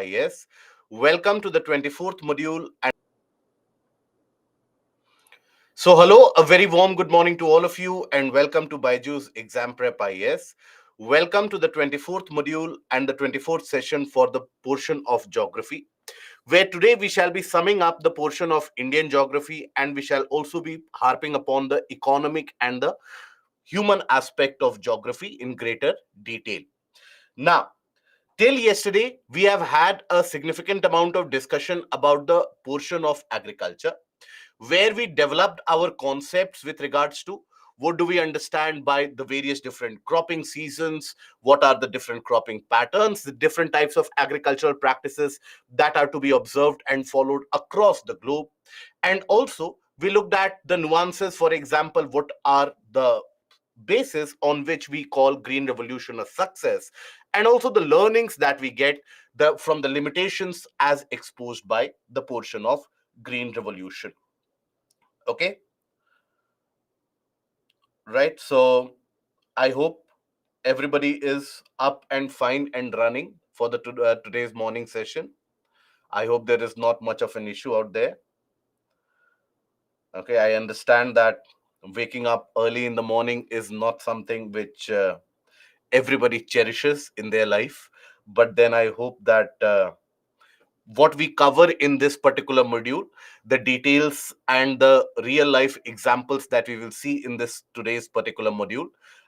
IS. Welcome to the 24th module. So, hello, a very warm good morning to all of you, and welcome to Byjus Exam Prep IS. Welcome to the 24th module and the 24th session for the portion of geography, where today we shall be summing up the portion of Indian geography, and we shall also be harping upon the economic and the human aspect of geography in greater detail. Now, till yesterday, we have had a significant amount of discussion about the portion of agriculture, where we developed our concepts with regards to what do we understand by the various different cropping seasons, what are the different cropping patterns, the different types of agricultural practices that are to be observed and followed across the globe. And also, we looked at the nuances, for example, what are the basis on which we call green revolution a success, and also the learnings that we get from the limitations as exposed by the portion of green revolution. Okay, right? So I hope everybody is up and fine and running for the today's morning session. I hope there is not much of an issue out there. Okay, I understand that waking up early in the morning is not something which everybody cherishes in their life, but then I hope that what we cover in this particular module, the details and the real life examples that we will see in this today's particular module,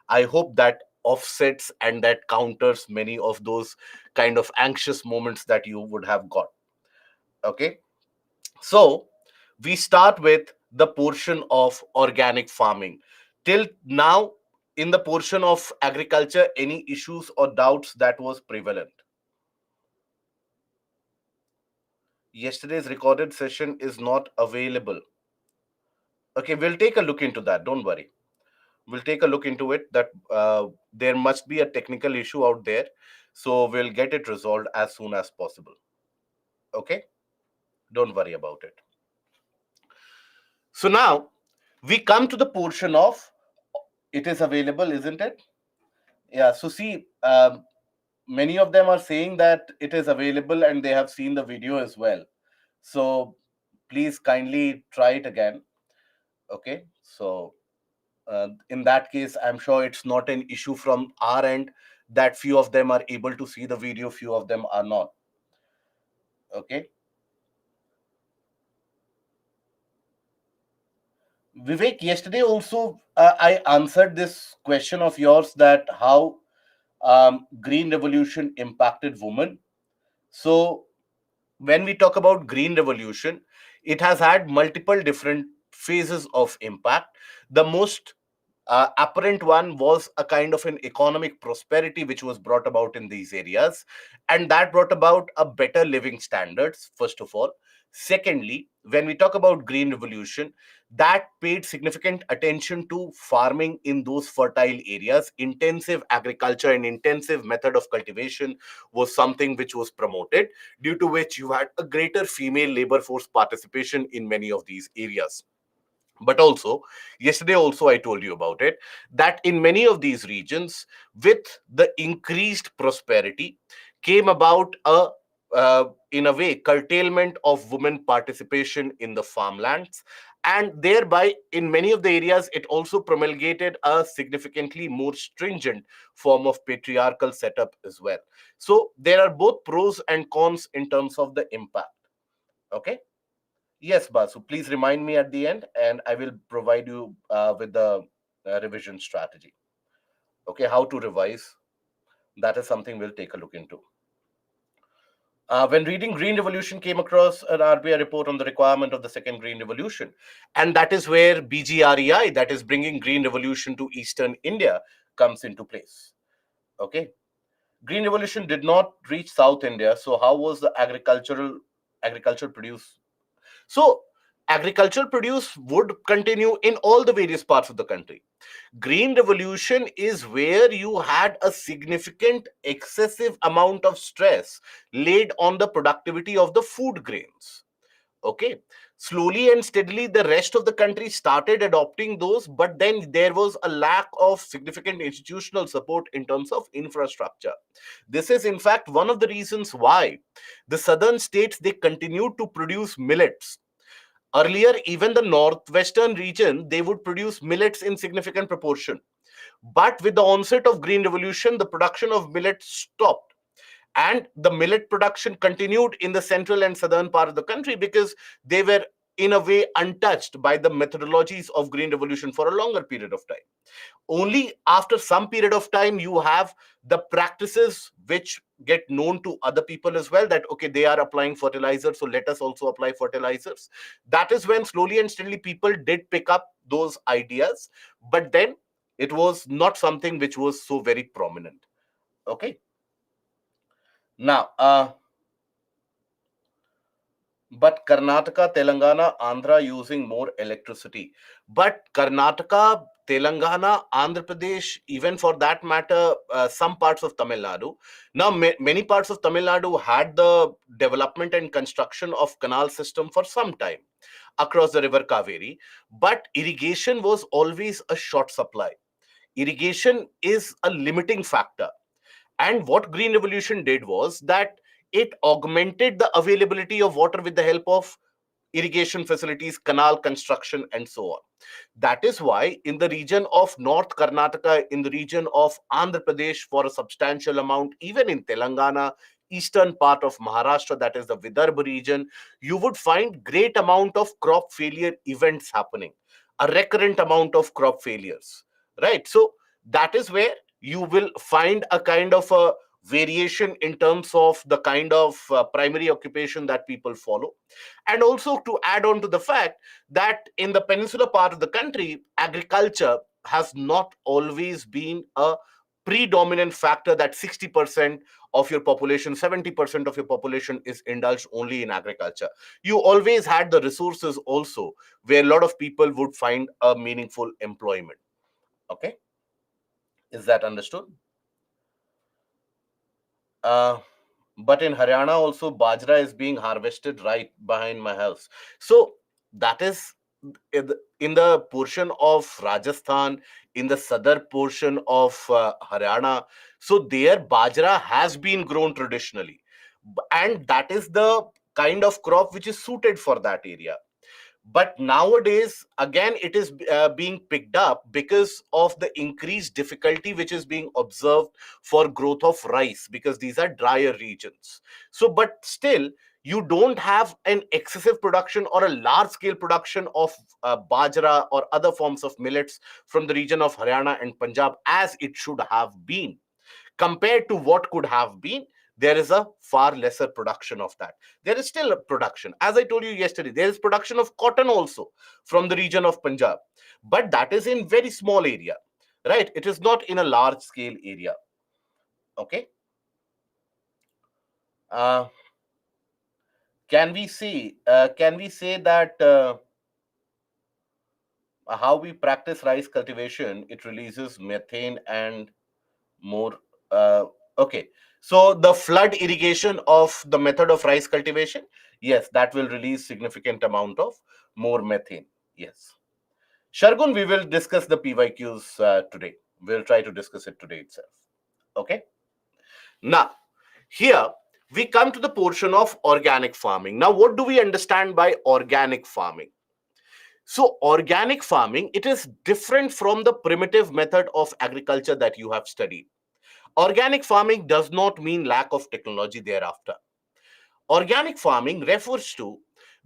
I hope that offsets and that counters many of those kind of anxious moments that you would have got. Okay, so we start with the portion of organic farming. Till now, in the portion of agriculture, any issues or doubts that was prevalent? Yesterday's recorded session is not available. Okay, we'll take a look into that. Don't worry. We'll take a look into it, that there must be a technical issue out there. So we'll get it resolved as soon as possible. Okay, don't worry about it. So now we come to the portion of it is available, isn't it? Yeah. So see, many of them are saying that it is available and they have seen the video as well. So please kindly try it again. Okay. So in that case, I'm sure it's not an issue from our end that few of them are able to see the video, few of them are not. Okay. Vivek, yesterday also I answered this question of yours that how green revolution impacted women. So when we talk about green revolution, it has had multiple different phases of impact. The most apparent one was a kind of an economic prosperity which was brought about in these areas, and that brought about a better living standards, first of all. Secondly, when we talk about green revolution, that paid significant attention to farming in those fertile areas. Intensive agriculture and intensive method of cultivation was something which was promoted, due to which you had a greater female labor force participation in many of these areas. But also, yesterday also I told you about it, that in many of these regions, with the increased prosperity, came about a in a way curtailment of women participation in the farmlands, and thereby in many of the areas it also promulgated a significantly more stringent form of patriarchal setup as well. So there are both pros and cons in terms of the impact. Okay. Yes, Basu, please remind me at the end and I will provide you with the revision strategy. Okay, how to revise. That is something we'll take a look into. When reading Green Revolution, came across an RBI report on the requirement of the second Green Revolution. And that is where BGREI, that is bringing Green Revolution to Eastern India, comes into place. Okay. Green Revolution did not reach South India. So how was the agricultural produce? So agricultural produce would continue in all the various parts of the country. Green revolution is where you had a significant excessive amount of stress laid on the productivity of the food grains. Okay, slowly and steadily, the rest of the country started adopting those, but then there was a lack of significant institutional support in terms of infrastructure. This is, in fact, one of the reasons why the southern states they continued to produce millets. Earlier, even the northwestern region they would produce millets in significant proportion. But with the onset of Green Revolution, the production of millet stopped, and the millet production continued in the central and southern part of the country because they were in a way untouched by the methodologies of Green Revolution for a longer period of time. Only after some period of time you have the practices which get known to other people as well, that okay, they are applying fertilizers, so let us also apply fertilizers. That is when slowly and steadily people did pick up those ideas, but then it was not something which was so very prominent. Okay, now but Karnataka, Telangana, Andhra using more electricity. But Karnataka, Telangana, Andhra Pradesh, even for that matter, some parts of Tamil Nadu. Now, many parts of Tamil Nadu had the development and construction of canal system for some time across the river Kaveri, but irrigation was always a short supply. Irrigation is a limiting factor. And what Green Revolution did was that it augmented the availability of water with the help of irrigation facilities, canal construction, and so on. That is why in the region of North Karnataka, in the region of Andhra Pradesh for a substantial amount, even in Telangana, eastern part of Maharashtra, that is the Vidarbha region, you would find great amount of crop failure events happening, a recurrent amount of crop failures, right? So that is where you will find a kind of a variation in terms of the kind of primary occupation that people follow. And also to add on to the fact that in the peninsular part of the country, agriculture has not always been a predominant factor, that 60% of your population, 70% of your population is indulged only in agriculture. You always had the resources also where a lot of people would find a meaningful employment. Okay, is that understood? uh, but in Haryana also bajra is being harvested right behind my house. So that is in the portion of Rajasthan, in the southern portion of Haryana. So there bajra has been grown traditionally, and that is the kind of crop which is suited for that area. But nowadays again it is being picked up because of the increased difficulty which is being observed for growth of rice, because these are drier regions. So but still you don't have an excessive production or a large scale production of bajra or other forms of millets from the region of Haryana and Punjab as it should have been. Compared to what could have been, there is a far lesser production of that. There is still a production, as I told you yesterday, there is production of cotton also from the region of Punjab, but that is in very small area, right? It is not in a large scale area. Okay, uh, can we say that how we practice rice cultivation, it releases methane and more okay, so the flood irrigation of the method of rice cultivation, yes, that will release significant amount of more methane. Yes, Shargun, we will discuss the PYQs today. We'll try to discuss it today itself. Okay, now here we come to the portion of organic farming. Now what do we understand by organic farming? So organic farming, it is different from the primitive method of agriculture that you have studied. Organic farming does not mean lack of technology thereafter. Organic farming refers to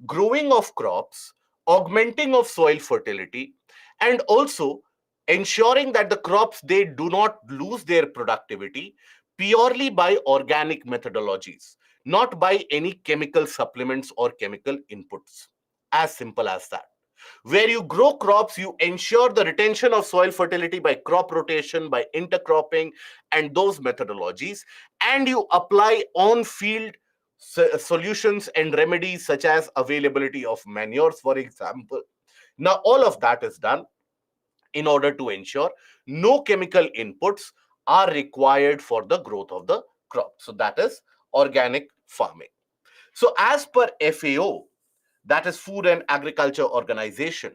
growing of crops, augmenting of soil fertility, and also ensuring that the crops they do not lose their productivity purely by organic methodologies, not by any chemical supplements or chemical inputs. As simple as that. Where you grow crops, you ensure the retention of soil fertility by crop rotation, by intercropping, and those methodologies, and you apply on field solutions and remedies such as availability of manures, for example. Now, all of that is done in order to ensure no chemical inputs are required for the growth of the crop. So, that is organic farming. So, as per FAO, that is Food and Agriculture Organization.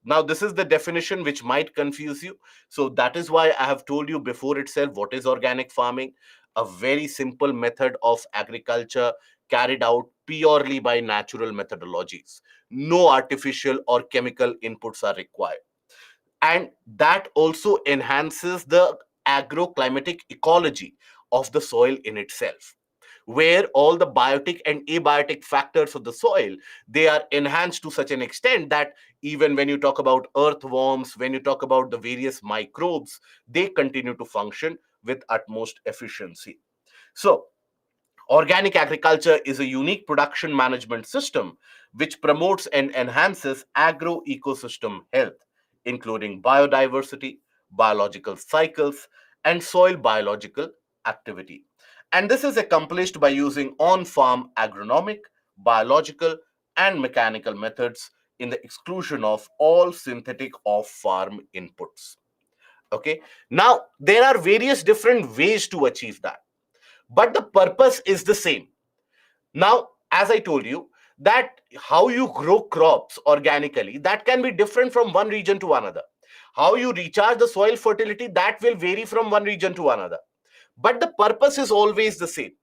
Now, this is the definition which might confuse you. So, that is why I have told you before itself what is organic farming. A very simple method of agriculture carried out purely by natural methodologies. No artificial or chemical inputs are required. And that also enhances the agroclimatic ecology of the soil in itself, where all the biotic and abiotic factors of the soil, they are enhanced to such an extent that even when you talk about earthworms, when you talk about the various microbes, they continue to function with utmost efficiency. So organic agriculture is a unique production management system which promotes and enhances agro-ecosystem health, including biodiversity, biological cycles, and soil biological activity. And this is accomplished by using on-farm agronomic, biological, and mechanical methods in the exclusion of all synthetic off-farm inputs. Okay. Now, there are various different ways to achieve that, but the purpose is the same. Now, as I told you, that how you grow crops organically, that can be different from one region to another. How you recharge the soil fertility, that will vary from one region to another. But the purpose is always the same: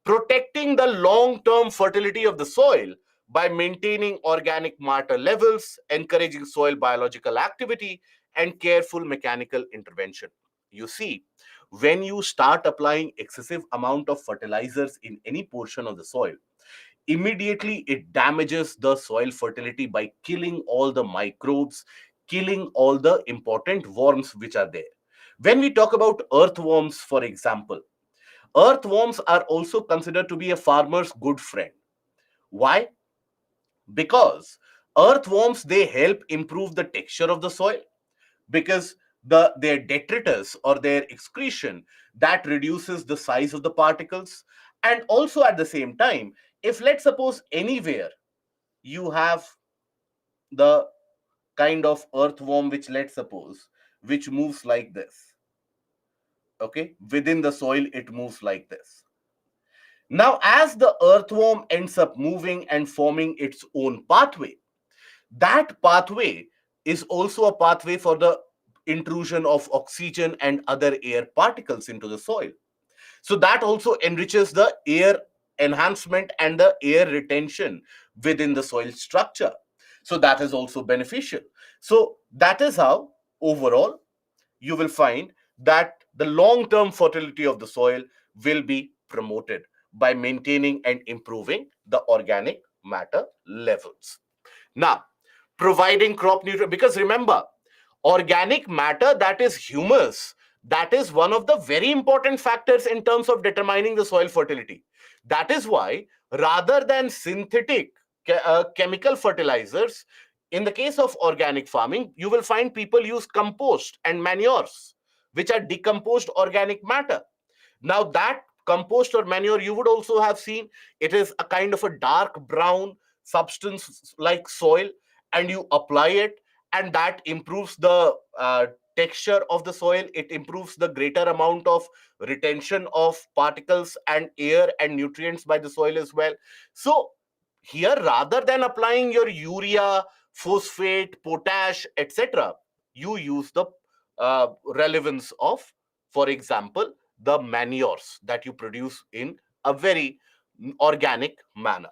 protecting the long-term fertility of the soil by maintaining organic matter levels, encouraging soil biological activity, and careful mechanical intervention. You see, when you start applying excessive amount of fertilizers in any portion of the soil, immediately it damages the soil fertility by killing all the microbes, killing all the important worms which are there. When we talk about earthworms, for example, earthworms are also considered to be a farmer's good friend. Why? Because earthworms, they help improve the texture of the soil, because their detritus or their excretion, that reduces the size of the particles. And also at the same time, if let's suppose anywhere you have the kind of earthworm which, let's suppose, which moves like this, okay, within the soil it moves like this. Now, as the earthworm ends up moving and forming its own pathway, that pathway is also a pathway for the intrusion of oxygen and other air particles into the soil. So that also enriches the air enhancement and the air retention within the soil structure. So that is also beneficial. So that is how overall you will find that the long term fertility of the soil will be promoted by maintaining and improving the organic matter levels. Now, providing crop nutrient, because remember, organic matter, that is humus, that is one of the very important factors in terms of determining the soil fertility. That is why, rather than synthetic chemical fertilizers, in the case of organic farming, you will find people use compost and manures, which are decomposed organic matter. Now, that compost or manure, you would also have seen, it is a kind of a dark brown substance like soil, and you apply it, and that improves the texture of the soil. It improves the greater amount of retention of particles and air and nutrients by the soil as well. So, here, rather than applying your urea, phosphate, potash, etc., you use the relevance of, for example, the manures that you produce in a very organic manner,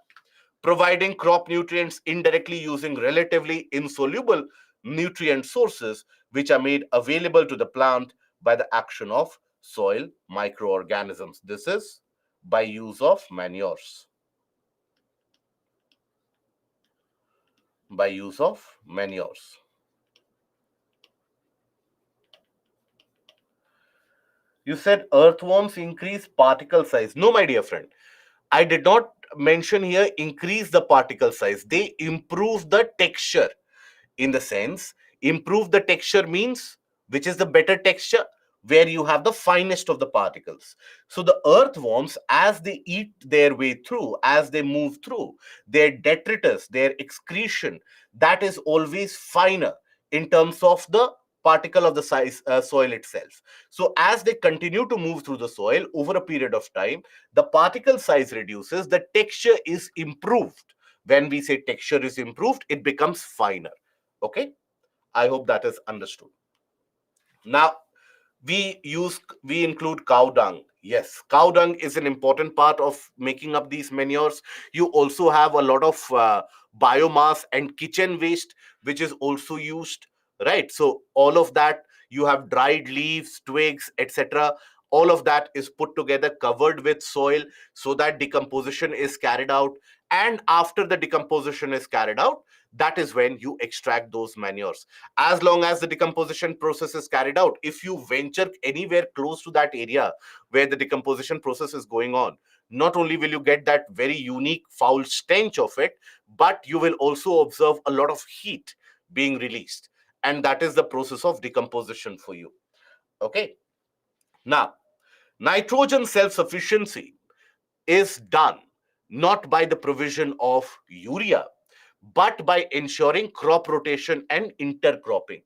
providing crop nutrients indirectly using relatively insoluble nutrient sources which are made available to the plant by the action of soil microorganisms. This is by use of manures. By use of manures. You said earthworms increase particle size. No, my dear friend, I did not mention here increase the particle size. They improve the texture. In the sense, improve the texture means, which is the better texture, where you have the finest of the particles. So the earthworms, as they eat their way through, as they move through, their detritus, their excretion, that is always finer in terms of the particle of the size soil itself. So as they continue to move through the soil over a period of time, the particle size reduces, the texture is improved, When we say texture is improved, it becomes finer. Okay, I hope that is understood. Now, we include cow dung. Yes, cow dung is an important part of making up these manures. You also have a lot of biomass and kitchen waste which is also used, right? So all of that, you have dried leaves, twigs, etc. All of that is put together, covered with soil, so that decomposition is carried out. And after the decomposition is carried out, that is when you extract those manures. As long as the decomposition process is carried out, if you venture anywhere close to that area where the decomposition process is going on, not only will you get that very unique foul stench of it, but you will also observe a lot of heat being released, and that is the process of decomposition for you. Okay, now, nitrogen self-sufficiency is done not by the provision of urea, but by ensuring crop rotation and intercropping,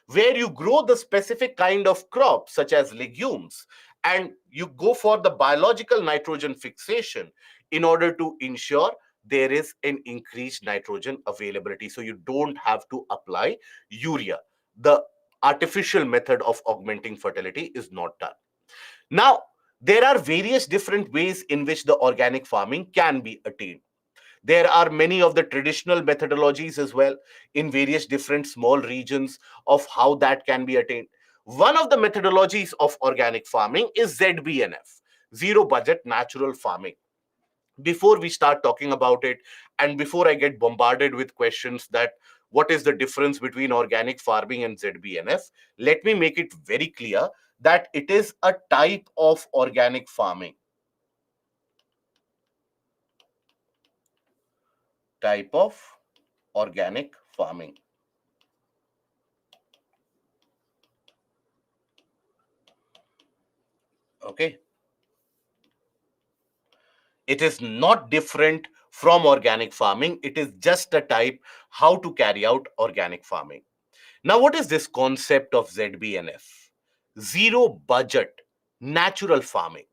where you grow the specific kind of crop, such as legumes, and you go for the biological nitrogen fixation in order to ensure there is an increased nitrogen availability. So you don't have to apply urea. The artificial method of augmenting fertility is not done. Now, there are various different ways in which the organic farming can be attained. There are many of the traditional methodologies as well in various different small regions of how that can be attained. One of the methodologies of organic farming is ZBNF, zero budget natural farming. Before we start talking about it, and before I get bombarded with questions that what is the difference between organic farming and ZBNF, let me make it very clear that it is a type of organic farming. Type of organic farming. Okay. It is not different from organic farming. It is just a type how to carry out organic farming. Now, what is this concept of ZBNF? Zero budget natural farming.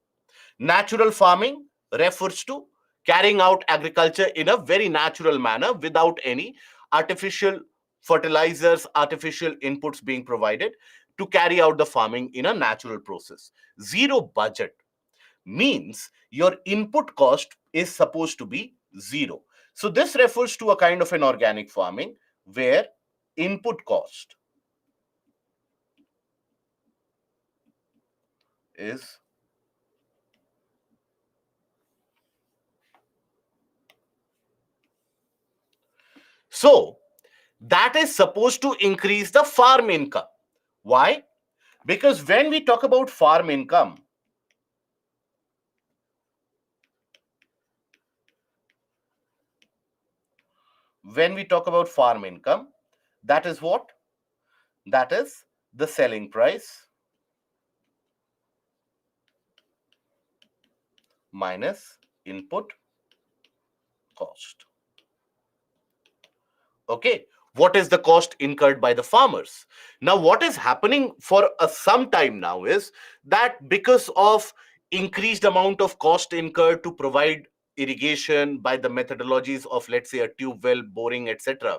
Natural farming refers to carrying out agriculture in a very natural manner without any artificial fertilizers, artificial inputs being provided to carry out the farming in a natural process. Zero budget means your input cost is supposed to be zero. So this refers to a kind of an organic farming where input cost is so that is supposed to increase the farm income. Why? Because when we talk about farm income, that is what? That is the selling price minus input cost. Okay, what is the cost incurred by the farmers? Now, what is happening for some time now is that because of increased amount of cost incurred to provide irrigation by the methodologies of, let's say, a tube well, boring, etc.,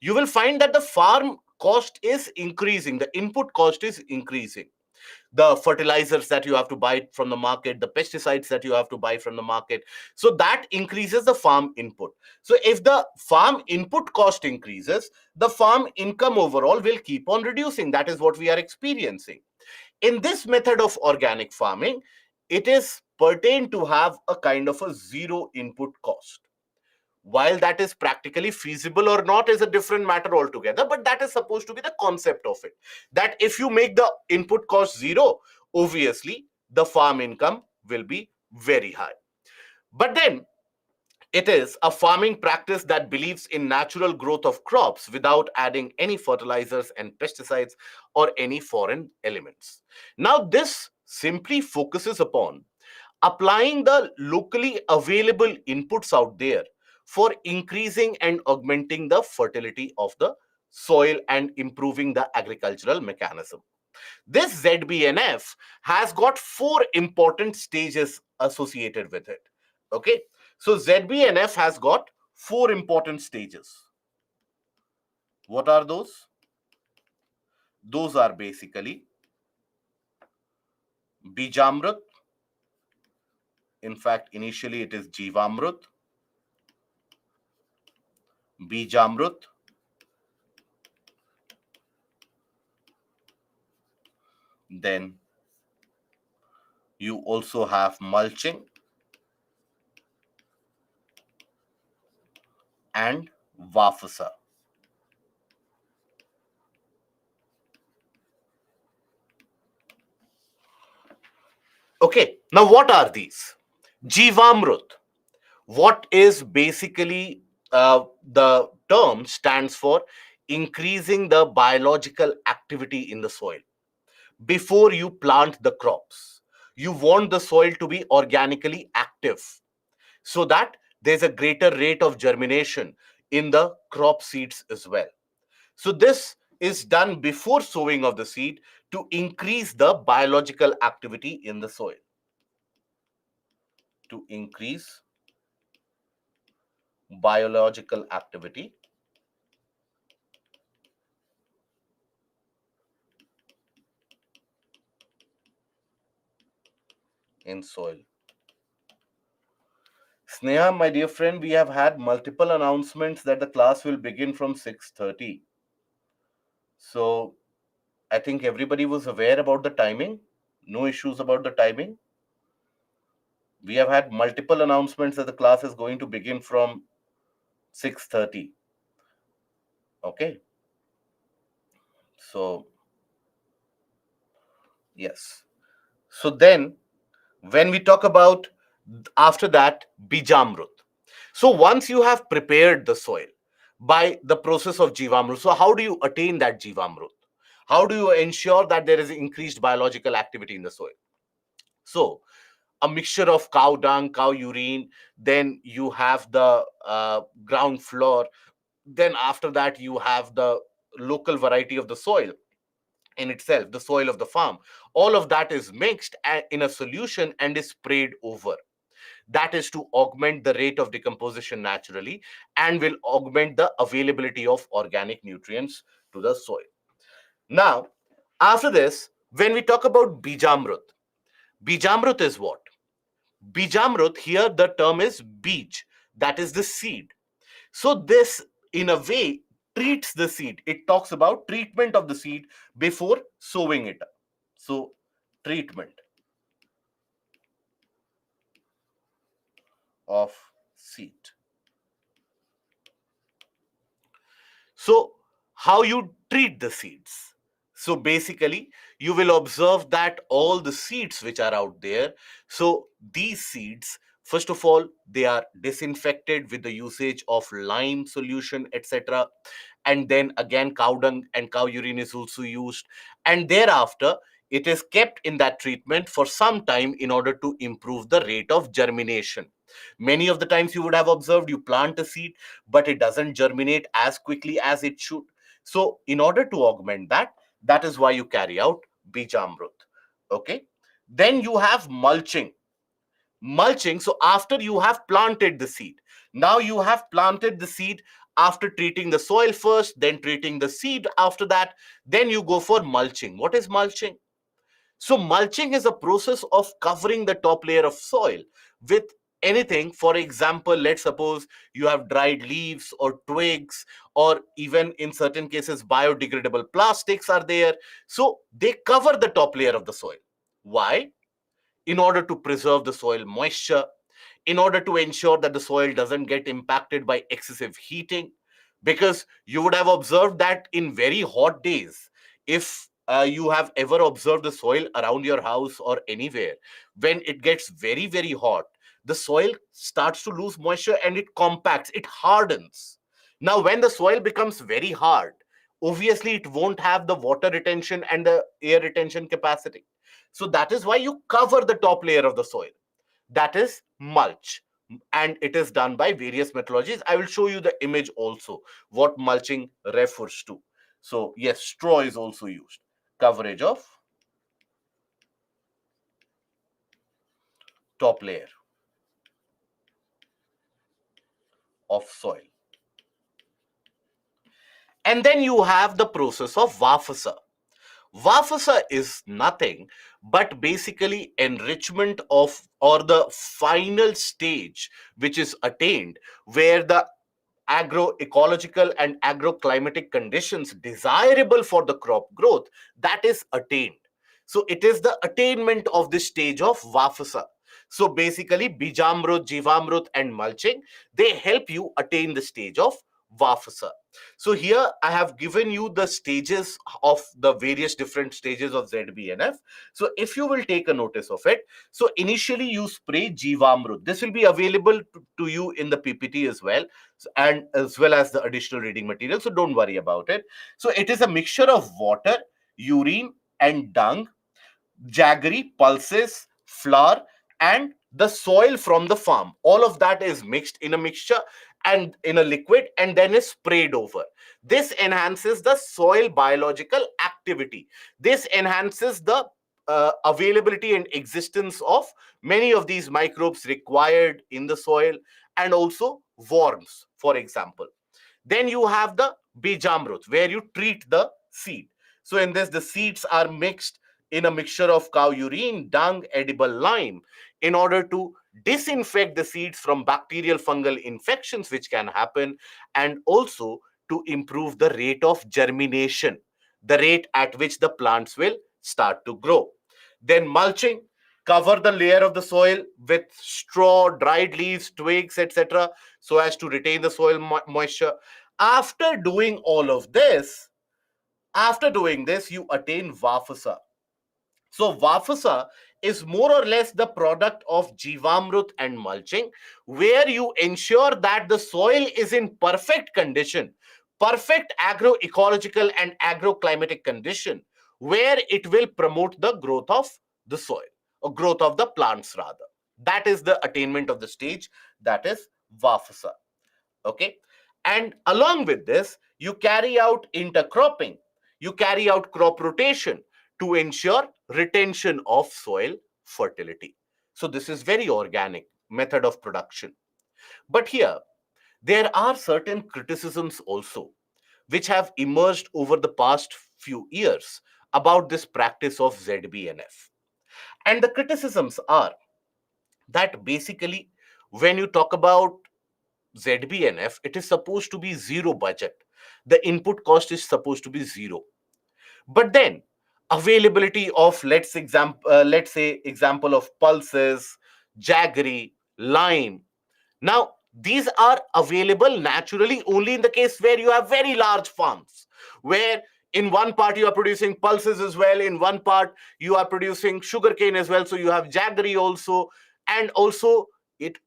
you will find that the farm cost is increasing, the input cost is increasing. The fertilizers that you have to buy from the market, the pesticides that you have to buy from the market. So that increases the farm input. So if the farm input cost increases, the farm income overall will keep on reducing. That is what we are experiencing. In this method of organic farming, it is pertained to have a kind of a zero input cost. While that is practically feasible or not is a different matter altogether, but that is supposed to be the concept of it. That if you make the input cost zero, obviously the farm income will be very high. But then it is a farming practice that believes in natural growth of crops without adding any fertilizers and pesticides or any foreign elements. Now, this simply focuses upon applying the locally available inputs out there for increasing and augmenting the fertility of the soil and improving the agricultural mechanism. This ZBNF has got four important stages associated with it. Okay, so ZBNF has got 4 important stages. What are those? Those are basically Bijamrut. In fact, initially it is Jivamrut, Bijamrut, then you also have mulching and Vafasa. Okay, now what are these? Jivamrut. What is basically the term stands for increasing the biological activity in the soil. Before you plant the crops, you want the soil to be organically active so that there's a greater rate of germination in the crop seeds as well. So this is done before sowing of the seed to increase the biological activity in the soil. To increase biological activity in soil. Sneha, my dear friend, we have had multiple announcements that the class will begin from 6:30. So I think everybody was aware about the timing. No issues about the timing. We have had multiple announcements that the class is going to begin from 6:30. Okay. So yes. So then when we talk about after that Bijamrut. So once you have prepared the soil by the process of Jivamrut, so how do you attain that Jivamrut? How do you ensure that there is increased biological activity in the soil? So a mixture of cow dung, cow urine, then you have the ground floor, then after that you have the local variety of the soil in itself, the soil of the farm. All of that is mixed in a solution and is sprayed over. That is to augment the rate of decomposition naturally and will augment the availability of organic nutrients to the soil. Now, after this, when we talk about Bijamrut, Bijamrut is what? Bijamrut, here the term is Bij, that is the seed. So this, in a way, treats the seed. It talks about treatment of the seed before sowing it. So, treatment of seed. So, how you treat the seeds? So, basically, you will observe that all the seeds which are out there, so these seeds, first of all, they are disinfected with the usage of lime solution, etc. And then again, cow dung and cow urine is also used. And thereafter, it is kept in that treatment for some time in order to improve the rate of germination. Many of the times you would have observed you plant a seed, but it doesn't germinate as quickly as it should. So, in order to augment that, that is why you carry out Bijamrut. Okay. Then you have mulching. Mulching, so after you have planted the seed, now you have planted the seed after treating the soil first, then treating the seed after that, then you go for mulching. What is mulching? So mulching is a process of covering the top layer of soil with anything. For example, let's suppose you have dried leaves or twigs, or even in certain cases biodegradable plastics are there. So they cover the top layer of the soil. Why? In order to preserve the soil moisture, in order to ensure that the soil doesn't get impacted by excessive heating. Because you would have observed that in very hot days, if you have ever observed the soil around your house or anywhere, when it gets very, very hot, the soil starts to lose moisture and it compacts, it hardens. Now, when the soil becomes very hard, obviously it won't have the water retention and the air retention capacity. So that is why you cover the top layer of the soil. That is mulch. And it is done by various methodologies. I will show you the image also, what mulching refers to. So yes, straw is also used. Coverage of top layer of soil. And then you have the process of Wafasa. Wafasa is nothing but basically enrichment of, or the final stage which is attained, where the agroecological and agroclimatic conditions desirable for the crop growth, that is attained. So it is the attainment of this stage of Wafasa. So basically Bijamrut, Jivamrut and mulching, they help you attain the stage of Wafasa. So here I have given you the stages of the various different stages of ZBNF. So if you will take a notice of it, so initially you spray Jivamrut. This will be available to you in the PPT as well, and as well as the additional reading material. So don't worry about it. So it is a mixture of water, urine and dung, jaggery, pulses, flour, and the soil from the farm. All of that is mixed in a mixture and in a liquid and then is sprayed over. This enhances the soil biological activity. This enhances the availability and existence of many of these microbes required in the soil, and also worms, for example. Then you have the Bijamrut, where you treat the seed. So in this, the seeds are mixed in a mixture of cow urine, dung, edible lime, in order to disinfect the seeds from bacterial fungal infections which can happen, and also to improve the rate of germination, the rate at which the plants will start to grow. Then mulching, cover the layer of the soil with straw, dried leaves, twigs, etc., so as to retain the soil moisture. After doing all of this, you attain Wafasa. So Wafasa is more or less the product of Jivamrut and mulching, where you ensure that the soil is in perfect condition, perfect agroecological and agroclimatic condition, where it will promote the growth of the soil, or growth of the plants rather. That is the attainment of the stage, that is Wafasa. Okay. And along with this, you carry out intercropping, you carry out crop rotation to ensure retention of soil fertility. So this is very organic method of production. But here, there are certain criticisms also which have emerged over the past few years about this practice of ZBNF. And the criticisms are that basically, when you talk about ZBNF, it is supposed to be zero budget. The input cost is supposed to be zero. But then availability of, let's say example of pulses, jaggery, lime. Now these are available naturally only in the case where you have very large farms, where in one part you are producing pulses as well, in one part you are producing sugarcane as well, so you have jaggery also. And also it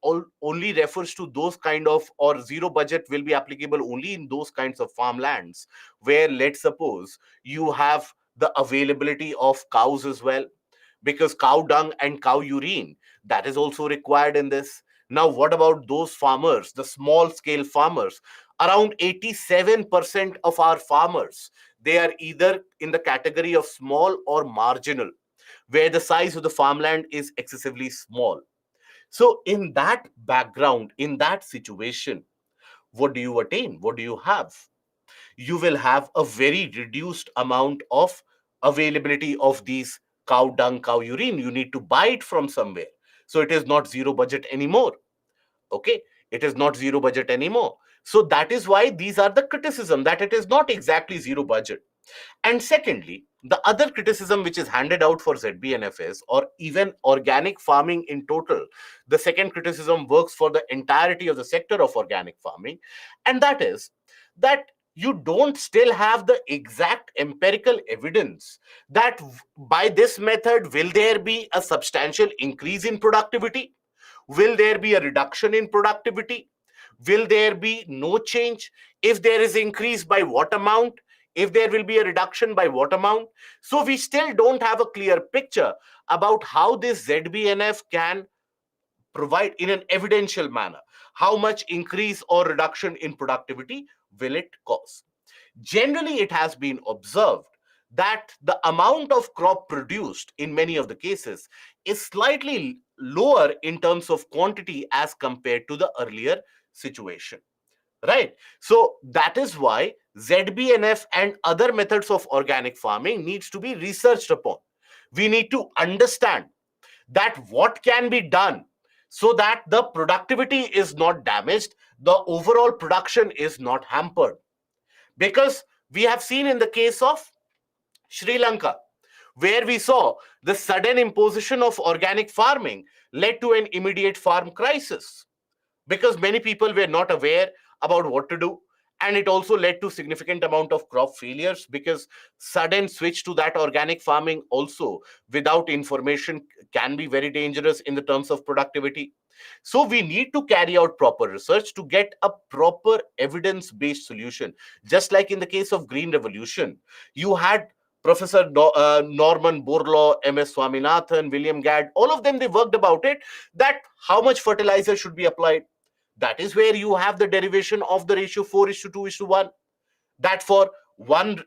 only refers to those kind of, or zero budget will be applicable only in those kinds of farmlands where, let's suppose, you have the availability of cows as well, because cow dung and cow urine, that is also required in this. Now what about those farmers, the small scale farmers? Around 87% of our farmers, they are either in the category of small or marginal, where the size of the farmland is excessively small. So in that background, in that situation, what do you attain? What do you have? You will have a very reduced amount of availability of these cow dung, cow urine. You need to buy it from somewhere. So it is not zero budget anymore. Okay, it is not zero budget anymore. So that is why these are the criticism, that it is not exactly zero budget. And secondly, the other criticism which is handed out for ZBNF is, or even organic farming in total, the second criticism works for the entirety of the sector of organic farming, and that is that you don't still have the exact empirical evidence that by this method will there be a substantial increase in productivity, will there be a reduction in productivity, will there be no change, if there is increase, by what amount, if there will be a reduction, by what amount. So we still don't have a clear picture about how this ZBNF can provide in an evidential manner how much increase or reduction in productivity will it cause. Generally, it has been observed that the amount of crop produced in many of the cases is slightly lower in terms of quantity as compared to the earlier situation, right? So that is why ZBNF and other methods of organic farming needs to be researched upon. We need to understand that what can be done so that the productivity is not damaged, the overall production is not hampered. Because we have seen in the case of Sri Lanka, where we saw the sudden imposition of organic farming led to an immediate farm crisis because many people were not aware about what to do, and it also led to significant amount of crop failures because sudden switch to that organic farming also without information can be very dangerous in the terms of productivity. So we need to carry out proper research to get a proper evidence based solution. Just like in the case of green revolution, you had Professor Norman Borlaug, MS Swaminathan, William Gadd, all of them, they worked about it, that how much fertilizer should be applied. That is where you have the derivation of the ratio 4:2:1, that for one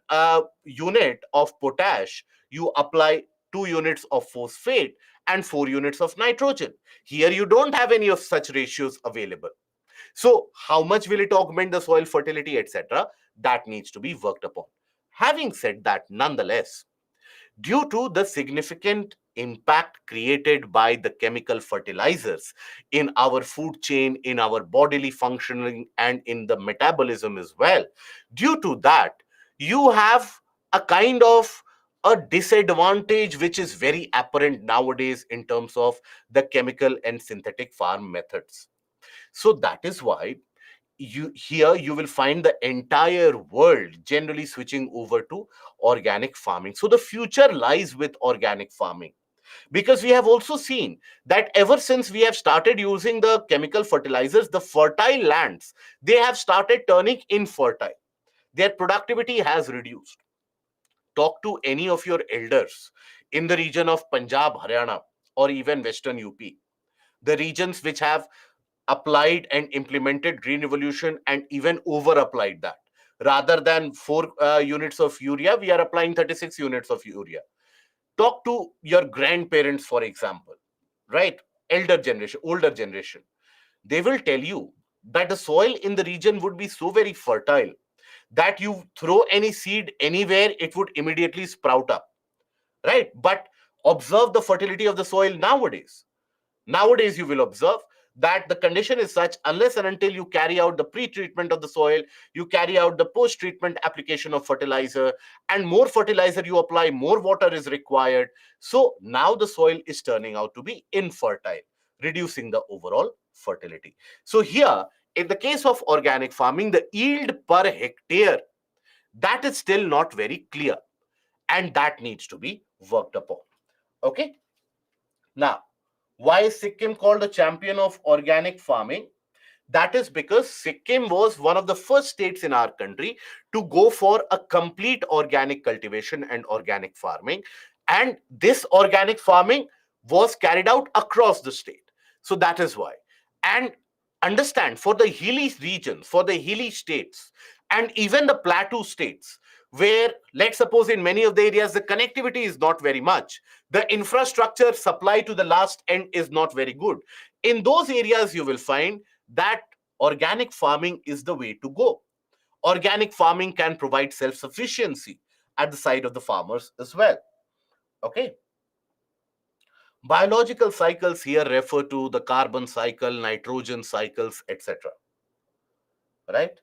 unit of potash, you apply 2 units of phosphate and 4 units of nitrogen. Here you don't have any of such ratios available. So how much will it augment the soil fertility, etc.? That needs to be worked upon. Having said that, nonetheless, due to the significant impact created by the chemical fertilizers in our food chain, in our bodily functioning, and in the metabolism as well, due to that, you have a kind of a disadvantage which is very apparent nowadays in terms of the chemical and synthetic farm methods. So that is why you will find the entire world generally switching over to organic farming. So the future lies with organic farming, because we have also seen that ever since we have started using the chemical fertilizers, the fertile lands, they have started turning infertile. Their productivity has reduced. Talk to any of your elders in the region of Punjab, Haryana, or even Western UP, the regions which have applied and implemented green revolution and even over applied that. Rather than 4 units of urea, we are applying 36 units of urea. Talk to your grandparents, for example, right? Elder generation, older generation. They will tell you that the soil in the region would be so very fertile that you throw any seed anywhere, it would immediately sprout up, right? But observe the fertility of the soil nowadays. Nowadays, you will observe that the condition is such, unless and until you carry out the pre-treatment of the soil, you carry out the post-treatment application of fertilizer, and more fertilizer you apply, more water is required. So now the soil is turning out to be infertile, reducing the overall fertility. So here, in the case of organic farming, the yield per hectare, that is still not very clear, and that needs to be worked upon. Okay. Now, why is Sikkim called the champion of organic farming? That is because Sikkim was one of the first states in our country to go for a complete organic cultivation and organic farming. And this organic farming was carried out across the state. So that is why. And understand, for the hilly regions, for the hilly states, and even the plateau states, where, let's suppose, in many of the areas, the connectivity is not very much, the infrastructure supply to the last end is not very good. In those areas, you will find that organic farming is the way to go. Organic farming can provide self-sufficiency at the side of the farmers as well. Okay. Biological cycles here refer to the carbon cycle, nitrogen cycles, etc. Right?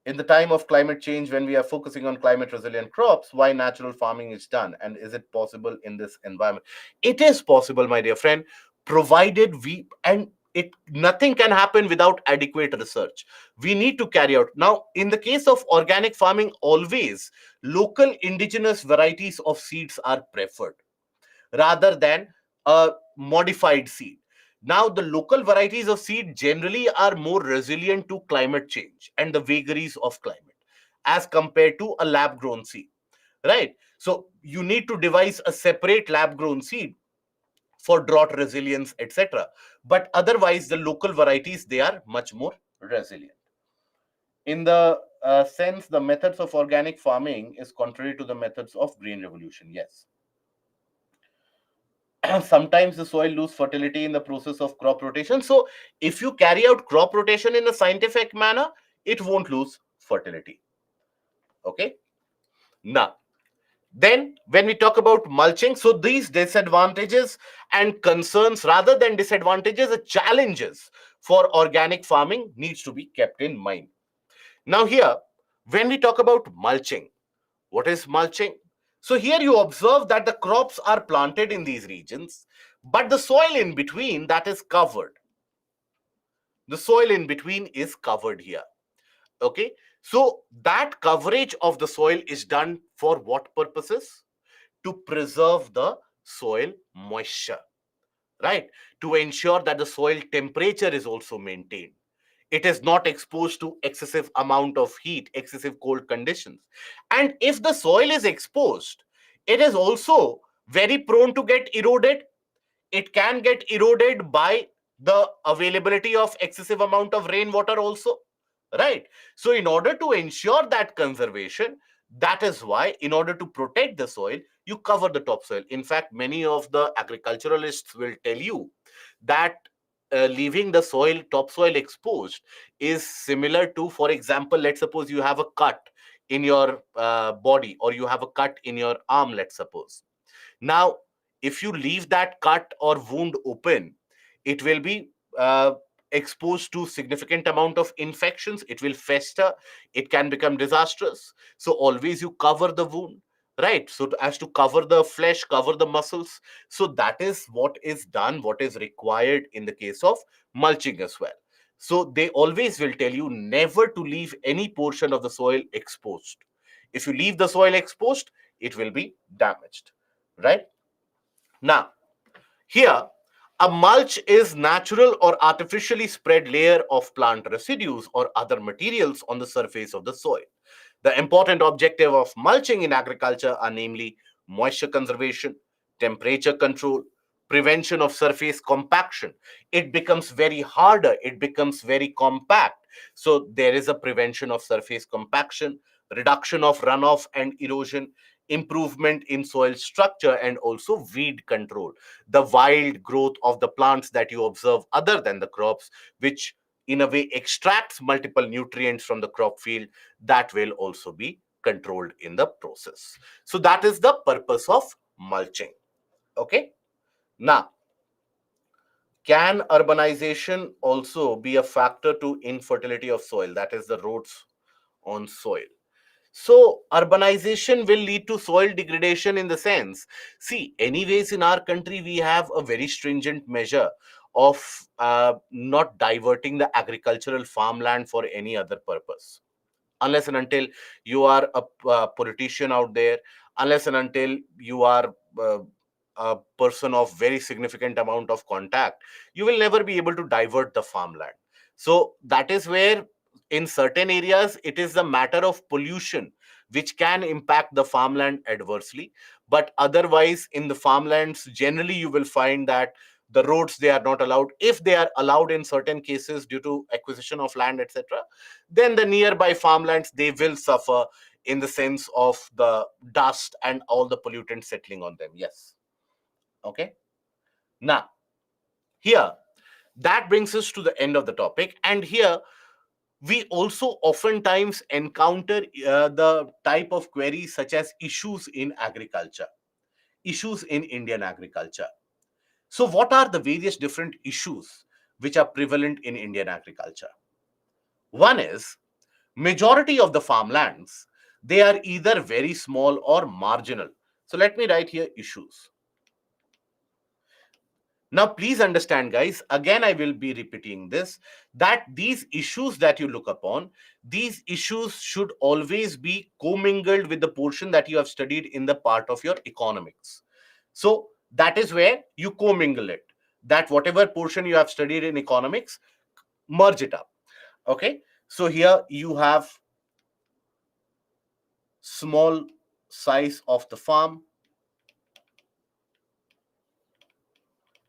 In the time of climate change, when we are focusing on climate resilient crops, why natural farming is done, and is it possible in this environment? It is possible, my dear friend, provided we, and it, nothing can happen without adequate research. We need to carry out. Now, in the case of organic farming, always local indigenous varieties of seeds are preferred rather than a modified seed. Now, the local varieties of seed generally are more resilient to climate change and the vagaries of climate as compared to a lab grown seed, right? So, you need to devise a separate lab grown seed for drought resilience, etc. But otherwise, the local varieties, they are much more resilient. In the sense, the methods of organic farming is contrary to the methods of green revolution. Yes. Sometimes the soil lose fertility in the process of crop rotation. So if you carry out crop rotation in a scientific manner, it won't lose fertility. Okay. Now, then when we talk about mulching, so these disadvantages and concerns, rather than disadvantages, the challenges for organic farming needs to be kept in mind. Now here, when we talk about mulching, what is mulching? So here you observe that the crops are planted in these regions, but the soil in between, that is covered. The soil in between is covered here. Okay. So that coverage of the soil is done for what purposes? To preserve the soil moisture, right? To ensure that the soil temperature is also maintained. It is not exposed to excessive amount of heat, excessive cold conditions. And if the soil is exposed, it is also very prone to get eroded. It can get eroded by the availability of excessive amount of rainwater also, right? So in order to ensure that conservation, that is why, in order to protect the soil, you cover the topsoil. In fact, many of the agriculturalists will tell you that leaving the soil topsoil exposed is similar to, for example, let's suppose you have a cut in your body, or you have a cut in your arm, let's suppose. Now, if you leave that cut or wound open, it will be exposed to significant amount of infections. It will fester. It can become disastrous. So always you cover the wound, right? So as to cover the flesh, cover the muscles. So that is what is done, what is required in the case of mulching as well. So they always will tell you never to leave any portion of the soil exposed. If you leave the soil exposed, it will be damaged, right? Now, here, a mulch is natural or artificially spread layer of plant residues or other materials on the surface of the soil. The important objective of mulching in agriculture are namely moisture conservation, temperature control, prevention of surface compaction. It becomes very harder, it becomes very compact. So there is a prevention of surface compaction, reduction of runoff and erosion, improvement in soil structure, and also weed control. The wild growth of the plants that you observe other than the crops, which in a way extracts multiple nutrients from the crop field, that will also be controlled in the process. So that is the purpose of mulching. Okay. Now, can urbanization also be a factor to infertility of soil? That is the roads on soil. So urbanization will lead to soil degradation in the sense, see, anyways, in our country, we have a very stringent measure of not diverting the agricultural farmland for any other purpose. Unless and until you are a politician out there, unless and until you are a person of very significant amount of contact, you will never be able to divert the farmland. So that is where in certain areas it is a matter of pollution which can impact the farmland adversely, but otherwise in the farmlands generally you will find that the roads, they are not allowed. If they are allowed in certain cases due to acquisition of land, etc., then the nearby farmlands, they will suffer in the sense of the dust and all the pollutants settling on them. Yes. Okay. Now, here, that brings us to the end of the topic. And here, we also oftentimes encounter the type of queries such as issues in agriculture, issues in Indian agriculture. So, what are the various different issues which are prevalent in Indian agriculture? One is, majority of the farmlands, they are either very small or marginal. So let me write here issues. Now please understand, guys, again I will be repeating this, that these issues that you look upon, these issues should always be commingled with the portion that you have studied in the part of your economics. So that is where you commingle it, that whatever portion you have studied in economics, merge it up. Okay. So here you have small size of the farm.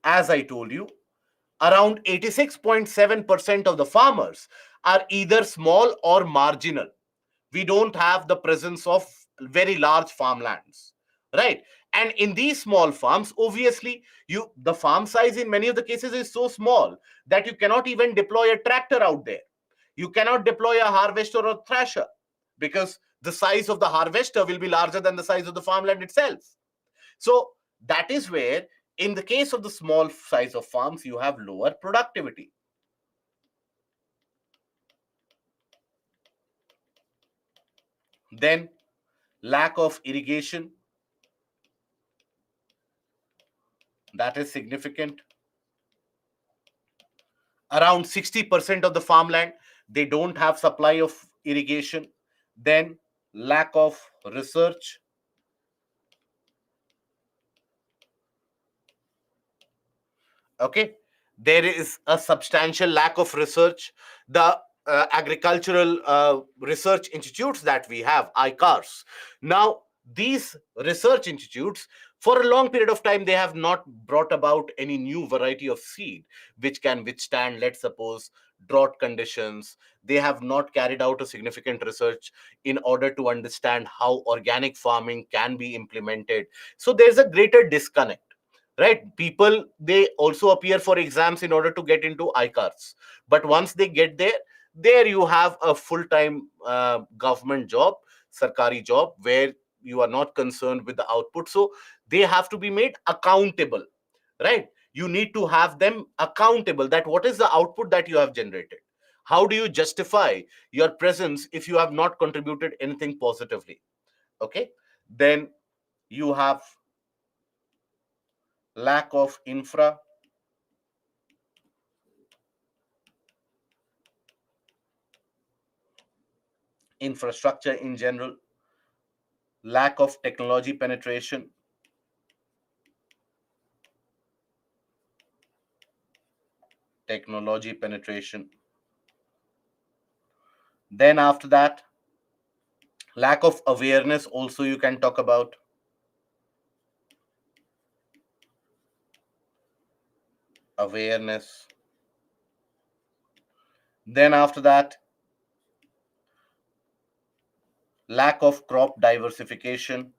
As I told you, around 86.7% of the farmers are either small or marginal. We don't have the presence of very large farmlands, right? And in these small farms, obviously, the farm size in many of the cases is so small that you cannot even deploy a tractor out there. You cannot deploy a harvester or thrasher because the size of the harvester will be larger than the size of the farmland itself. So that is where, in the case of the small size of farms, you have lower productivity. Then lack of irrigation, that is significant. Around 60% of the farmland, they don't have supply of irrigation. Then lack of research. Okay, there is a substantial lack of research. The agricultural research institutes that we have, ICARs, now these research institutes, for a long period of time, they have not brought about any new variety of seed which can withstand, let's suppose, drought conditions. They have not carried out a significant research in order to understand how organic farming can be implemented. So there's a greater disconnect, right? People, they also appear for exams in order to get into ICARs, but once they get there, you have a full-time government job, sarkari job, where you are not concerned with the output. So they have to be made accountable, right? You need to have them accountable, that what is the output that you have generated. How do you justify your presence if you have not contributed anything positively? Okay, then you have lack of infrastructure in general, lack of technology penetration. Technology penetration. Then after that, lack of awareness also you can talk about. Awareness. Then after that, lack of crop diversification.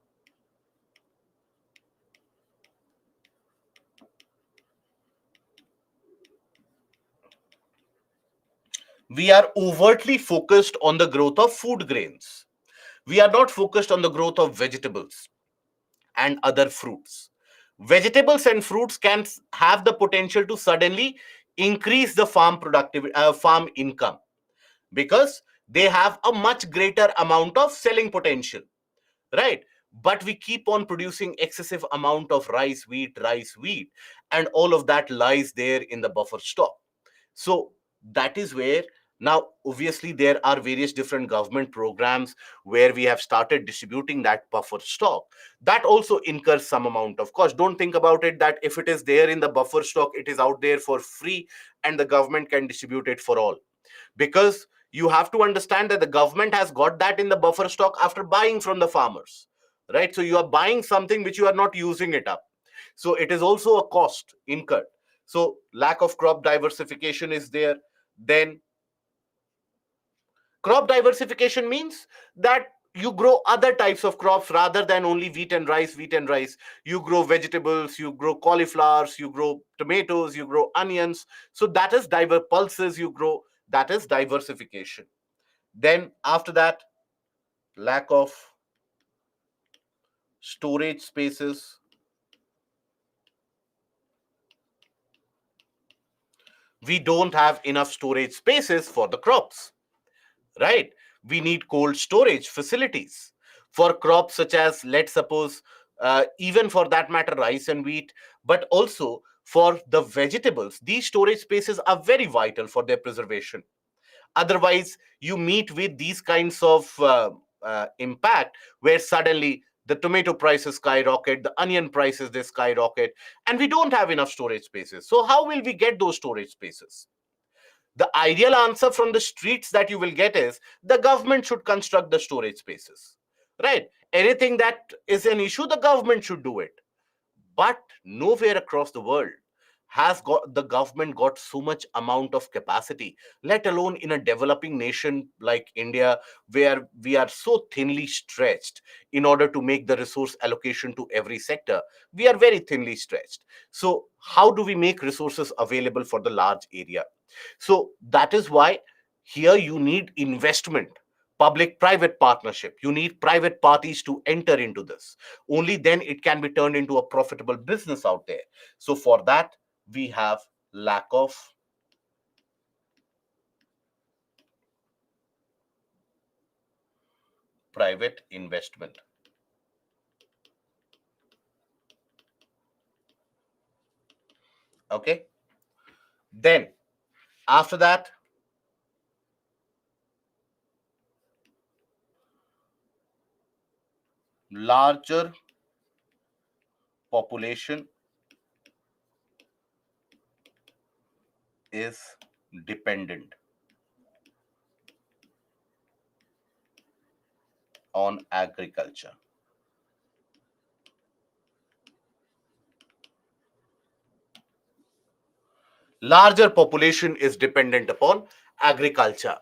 We are overtly focused on the growth of food grains. We are not focused on the growth of vegetables and other fruits. Vegetables and fruits can have the potential to suddenly increase the farm productivity, farm income, because they have a much greater amount of selling potential, right? But we keep on producing excessive amount of rice wheat, and all of that lies there in the buffer stock. So that is where, now obviously there are various different government programs where we have started distributing that buffer stock. That also incurs some amount of cost. Don't think about it that if it is there in the buffer stock, it is out there for free and the government can distribute it for all, because you have to understand that the government has got that in the buffer stock after buying from the farmers, right? So you are buying something which you are not using it up, so it is also a cost incurred. So lack of crop diversification is there. Then crop diversification means that you grow other types of crops rather than only wheat and rice. You grow vegetables, you grow cauliflowers, you grow tomatoes, you grow onions. So that is pulses you grow. That is diversification. Then after that, lack of storage spaces. We don't have enough storage spaces for the crops, right? We need cold storage facilities for crops such as, let's suppose, even for that matter, rice and wheat, but also for the vegetables. These storage spaces are very vital for their preservation. Otherwise, you meet with these kinds of impact where suddenly the tomato prices skyrocket, the onion prices they skyrocket, and we don't have enough storage spaces. So how will we get those storage spaces? The ideal answer from the streets that you will get is the government should construct the storage spaces, right? Anything that is an issue, the government should do it. But nowhere across the world has got the government got so much amount of capacity, let alone in a developing nation like India, where we are so thinly stretched in order to make the resource allocation to every sector. We are very thinly stretched. So how do we make resources available for the large area? So that is why here you need investment, public private partnership. You need private parties to enter into this. Only then it can be turned into a profitable business out there. So for that, we have lack of private investment. Okay. Then after that, larger population is dependent on agriculture. Larger population is dependent upon agriculture.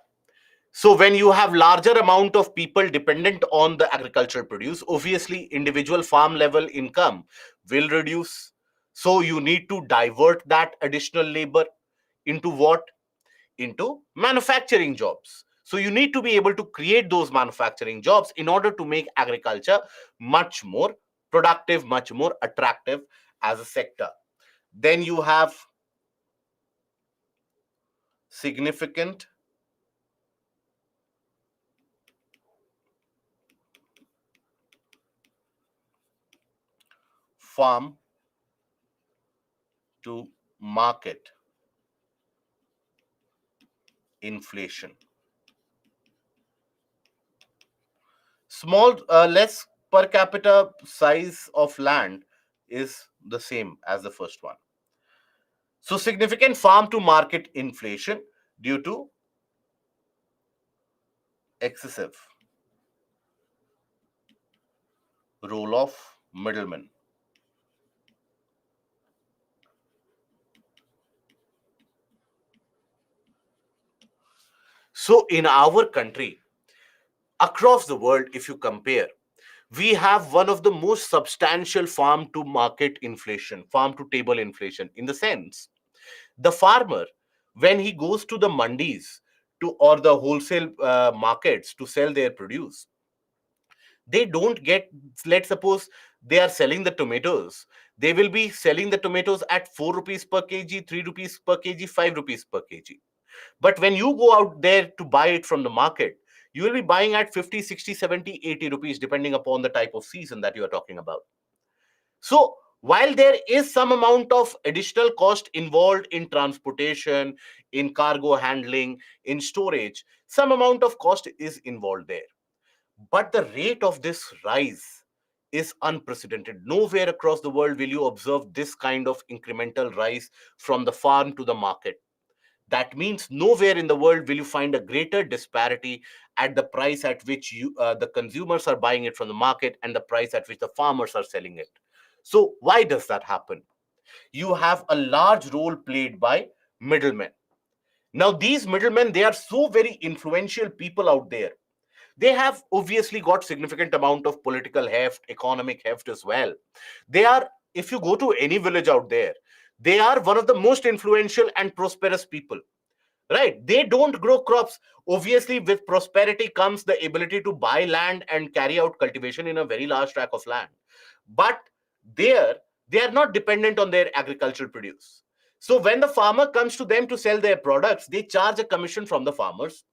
So when you have larger amount of people dependent on the agricultural produce, obviously individual farm level income will reduce. So you need to divert that additional labor into what? Into manufacturing jobs. So you need to be able to create those manufacturing jobs in order to make agriculture much more productive, much more attractive as a sector. Then you have significant farm to market inflation. Small, less per capita size of land is the same as the first one. So significant farm to market inflation due to excessive role of middlemen. So in our country, across the world, if you compare, we have one of the most substantial farm to market inflation, farm to table inflation, in the sense the farmer, when he goes to the mandis to or the wholesale markets to sell their produce, they don't get, let's suppose they are selling the tomatoes, they will be selling the tomatoes at 4 rupees per kg, 3 rupees per kg, 5 rupees per kg. But when you go out there to buy it from the market, you will be buying at 50, 60, 70, 80 rupees, depending upon the type of season that you are talking about. So while there is some amount of additional cost involved in transportation, in cargo handling, in storage, some amount of cost is involved there. But the rate of this rise is unprecedented. Nowhere across the world will you observe this kind of incremental rise from the farm to the market. That means nowhere in the world will you find a greater disparity at the price at which the consumers are buying it from the market and the price at which the farmers are selling it. So why does that happen? You have a large role played by middlemen. Now these middlemen, they are so very influential people out there. They have obviously got significant amount of political heft, economic heft as well. They are, if you go to any village out there, they are one of the most influential and prosperous people, right? They don't grow crops. Obviously with prosperity comes the ability to buy land and carry out cultivation in a very large tract of land. But there, they are not dependent on their agricultural produce. So when the farmer comes to them to sell their products, they charge a commission from the farmers.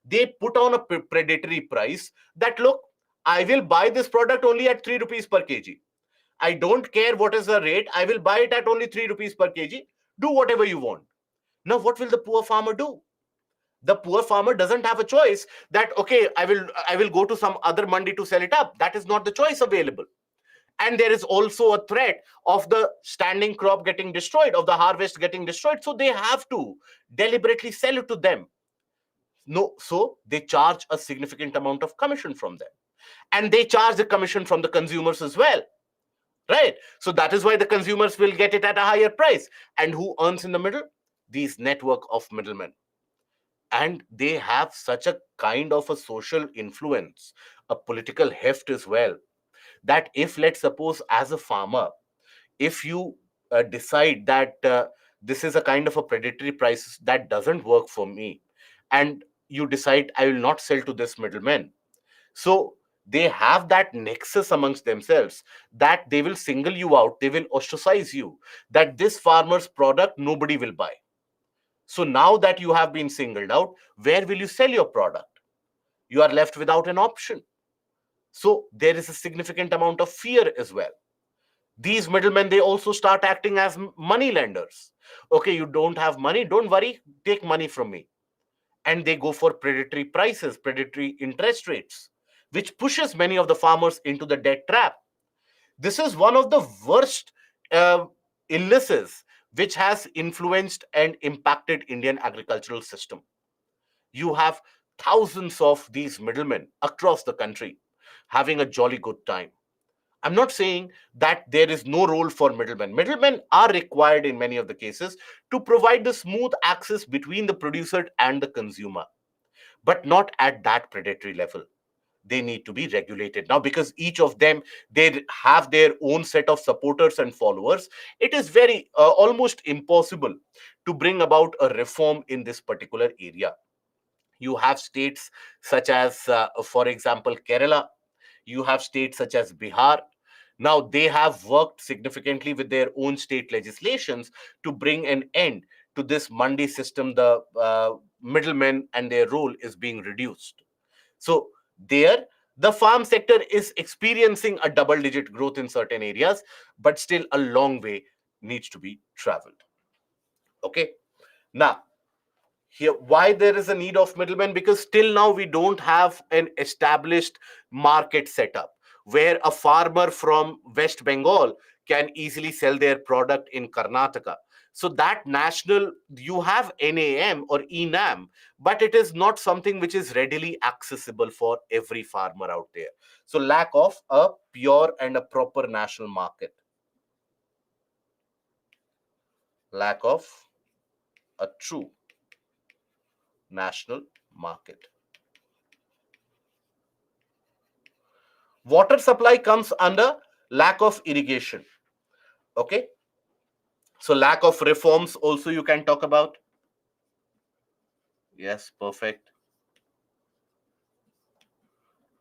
They put on a predatory price that, look, I will buy this product only at 3 rupees per kg. I don't care what is the rate, I will buy it at only 3 rupees per kg. Do whatever you want. Now what will the poor farmer do? The poor farmer doesn't have a choice that, okay, I will go to some other mandi to sell it up. That is not the choice available. And there is also a threat of the standing crop getting destroyed, of the harvest getting destroyed, so they have to deliberately sell it to them. No, so they charge a significant amount of commission from them, and they charge the commission from the consumers as well. right? So that is why the consumers will get it at a higher price. And who earns in the middle? These network of middlemen. And they have such a kind of a social influence, a political heft as well, that if, let's suppose, as a farmer, if you decide that this is a kind of a predatory price that doesn't work for me, and you decide I will not sell to this middleman, so they have that nexus amongst themselves, that they will single you out, they will ostracize you, that this farmer's product nobody will buy. So now that you have been singled out, where will you sell your product? You are left without an option. So there is a significant amount of fear as well. These middlemen, they also start acting as money lenders. Okay, you don't have money, don't worry, take money from me. And they go for predatory prices, predatory interest rates, which pushes many of the farmers into the debt trap. This is one of the worst uh, illnesses which has influenced and impacted Indian agricultural system. You have thousands of these middlemen across the country having a jolly good time. I'm not saying that there is no role for middlemen. Middlemen are required in many of the cases to provide the smooth access between the producer and the consumer, but not at that predatory level. They need to be regulated now, because each of them, they have their own set of supporters and followers. It is very almost impossible to bring about a reform in this particular area. You have states such as, for example, Kerala. You have states such as Bihar. Now, they have worked significantly with their own state legislations to bring an end to this Mandi system. The middlemen and their role is being reduced. So, there, the farm sector is experiencing a double digit growth in certain areas, but still a long way needs to be traveled. Okay. Now, here, why there is a need of middlemen? Because still now we don't have an established market setup where a farmer from West Bengal can easily sell their product in Karnataka. So that national, you have NAM or ENAM, but it is not something which is readily accessible for every farmer out there. So lack of a pure and a proper national market, lack of a true national market. Water supply comes under lack of irrigation. Okay. So lack of reforms also you can talk about. Yes, perfect.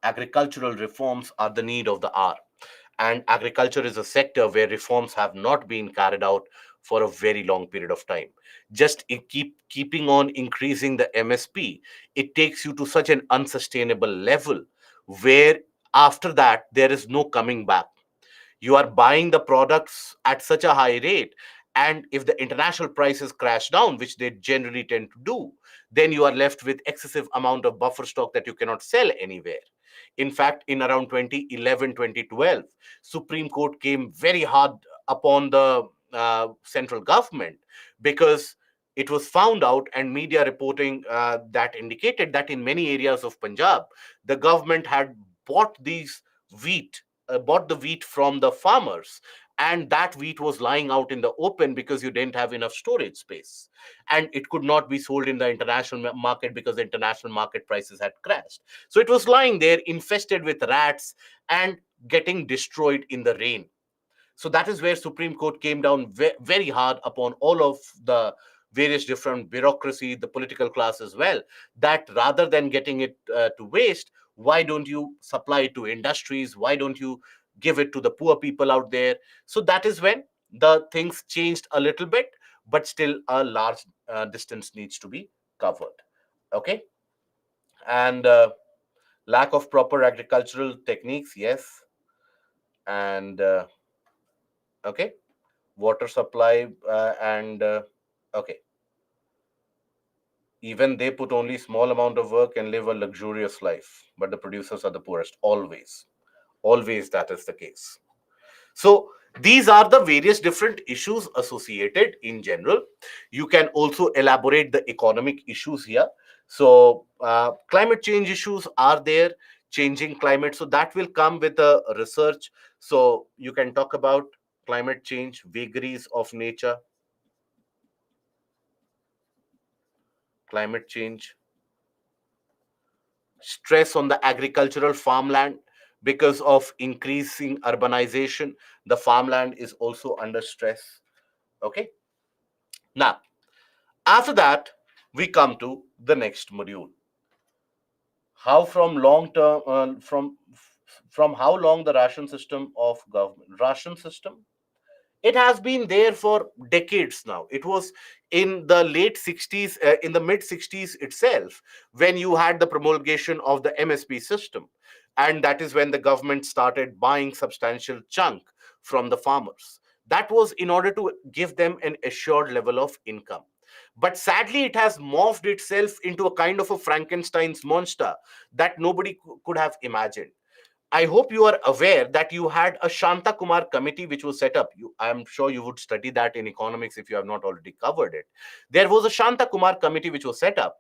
Agricultural reforms are the need of the hour. And agriculture is a sector where reforms have not been carried out for a very long period of time. Just keeping on increasing the MSP, it takes you to such an unsustainable level where after that there is no coming back. You are buying the products at such a high rate, and if the international prices crash down, which they generally tend to do, then you are left with excessive amount of buffer stock that you cannot sell anywhere. In fact, in around 2011, 2012, Supreme Court came very hard upon the central government, because it was found out, and media reporting that indicated that in many areas of Punjab, the government had bought these wheat bought the wheat from the farmers, and that wheat was lying out in the open because you didn't have enough storage space, and it could not be sold in the international market because the international market prices had crashed. So it was lying there infested with rats and getting destroyed in the rain. So that is where Supreme Court came down very hard upon all of the various different bureaucracy, the political class as well, that rather than getting it to waste, why don't you supply it to industries? Why don't you give it to the poor people out there? So that is when the things changed a little bit, but still a large distance needs to be covered. Okay. And lack of proper agricultural techniques, yes. And okay, water supply and okay, even they put only small amount of work and live a luxurious life, but the producers are the poorest. Always that is the case. So these are the various different issues associated in general. You can also elaborate the economic issues here. So climate change issues are there, changing climate. So that will come with a research. So you can talk about climate change, vagaries of nature, climate change, stress on the agricultural farmland because of increasing urbanization. The farmland is also under stress. Okay. Now, after that, we come to the next module. How from long term, from how long the ration system of government, ration system, it has been there for decades now. It was in the late 60s, in the mid 60s itself, when you had the promulgation of the MSP system. And that is when the government started buying substantial chunk from the farmers. That was in order to give them an assured level of income. But sadly, it has morphed itself into a kind of a Frankenstein's monster that nobody could have imagined. I hope you are aware that you had a Shanta Kumar committee which was set up. I am sure you would study that in economics if you have not already covered it. There was a Shanta Kumar committee which was set up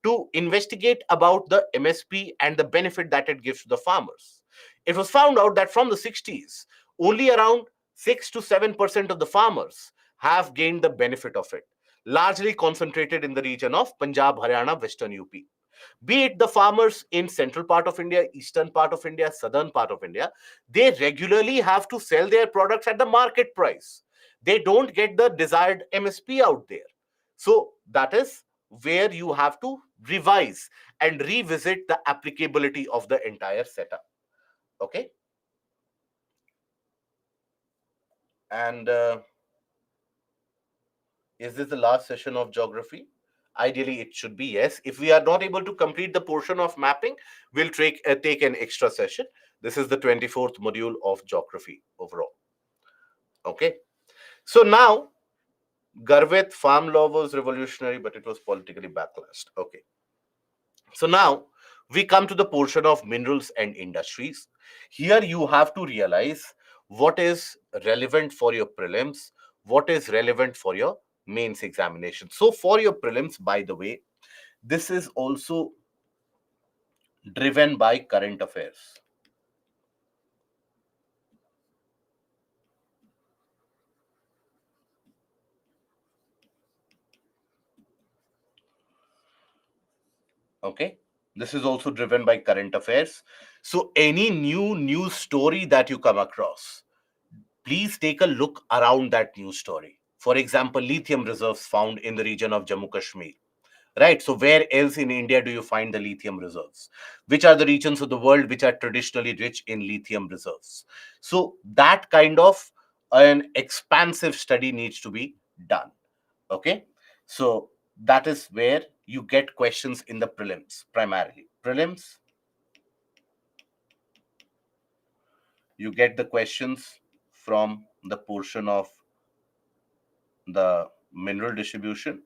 to investigate about the MSP and the benefit that it gives to the farmers. It was found out that from the 60s, only around 6 to 7% of the farmers have gained the benefit of it, largely concentrated in the region of Punjab, Haryana, Western UP. Be it the farmers in central part of India, eastern part of India, southern part of India, they regularly have to sell their products at the market price. They don't get the desired MSP out there. So that is where you have to revise and revisit the applicability of the entire setup. Okay. And is this the last session of geography? Ideally, it should be yes. If we are not able to complete the portion of mapping, we'll take an extra session. This is the 24th module of geography overall. Okay. So now, Garveth farm law was revolutionary, but it was politically backlashed. Okay. So now we come to the portion of minerals and industries. Here you have to realize what is relevant for your prelims, what is relevant for your mains examination. So for your prelims, by the way, this is also driven by current affairs. Okay. This is also driven by current affairs. So any new news story that you come across, please take a look around that news story. For example, lithium reserves found in the region of Jammu Kashmir. Right. So where else in India do you find the lithium reserves? Which are the regions of the world which are traditionally rich in lithium reserves? So that kind of an expansive study needs to be done. Okay. So that is where you get questions in the prelims primarily. Prelims, you get the questions from the portion of the mineral distribution.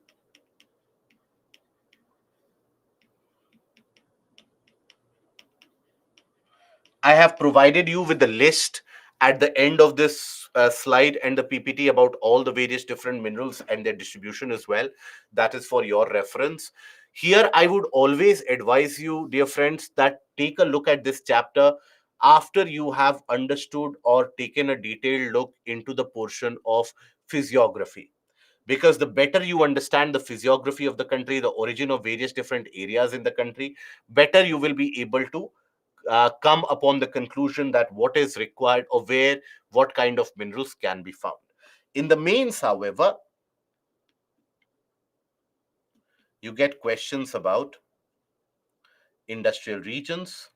I have provided you with the list at the end of this slide and the PPT about all the various different minerals and their distribution as well. That is for your reference. Here, I would always advise you, dear friends, that take a look at this chapter after you have understood or taken a detailed look into the portion of physiography. Because the better you understand the physiography of the country, the origin of various different areas in the country, better you will be able to come upon the conclusion that what is required or where what kind of minerals can be found. In the mains, however, you get questions about industrial regions,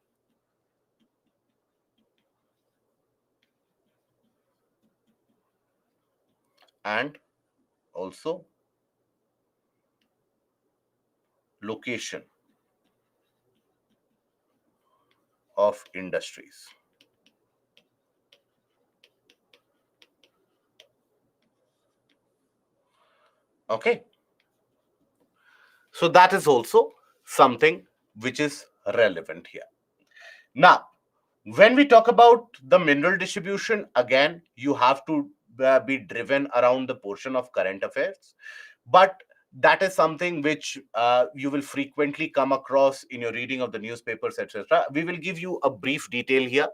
and also location of industries. Okay. So that is also something which is relevant here. Now, when we talk about the mineral distribution, again, you have to be driven around the portion of current affairs. But that is something which you will frequently come across in your reading of the newspapers, etc. We will give you a brief detail here.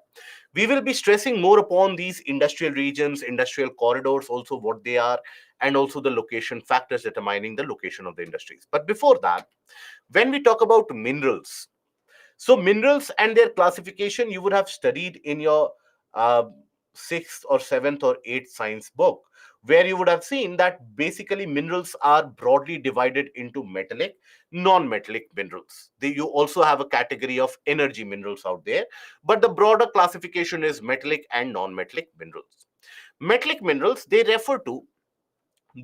We will be stressing more upon these industrial regions, industrial corridors, also what they are, and also the location factors determining the location of the industries. But before that, when we talk about minerals, so minerals and their classification, you would have studied in your uh, sixth or seventh or eighth science book, where you would have seen that basically minerals are broadly divided into metallic, non-metallic minerals. You also have a category of energy minerals out there, but the broader classification is metallic and non-metallic minerals. Metallic minerals, they refer to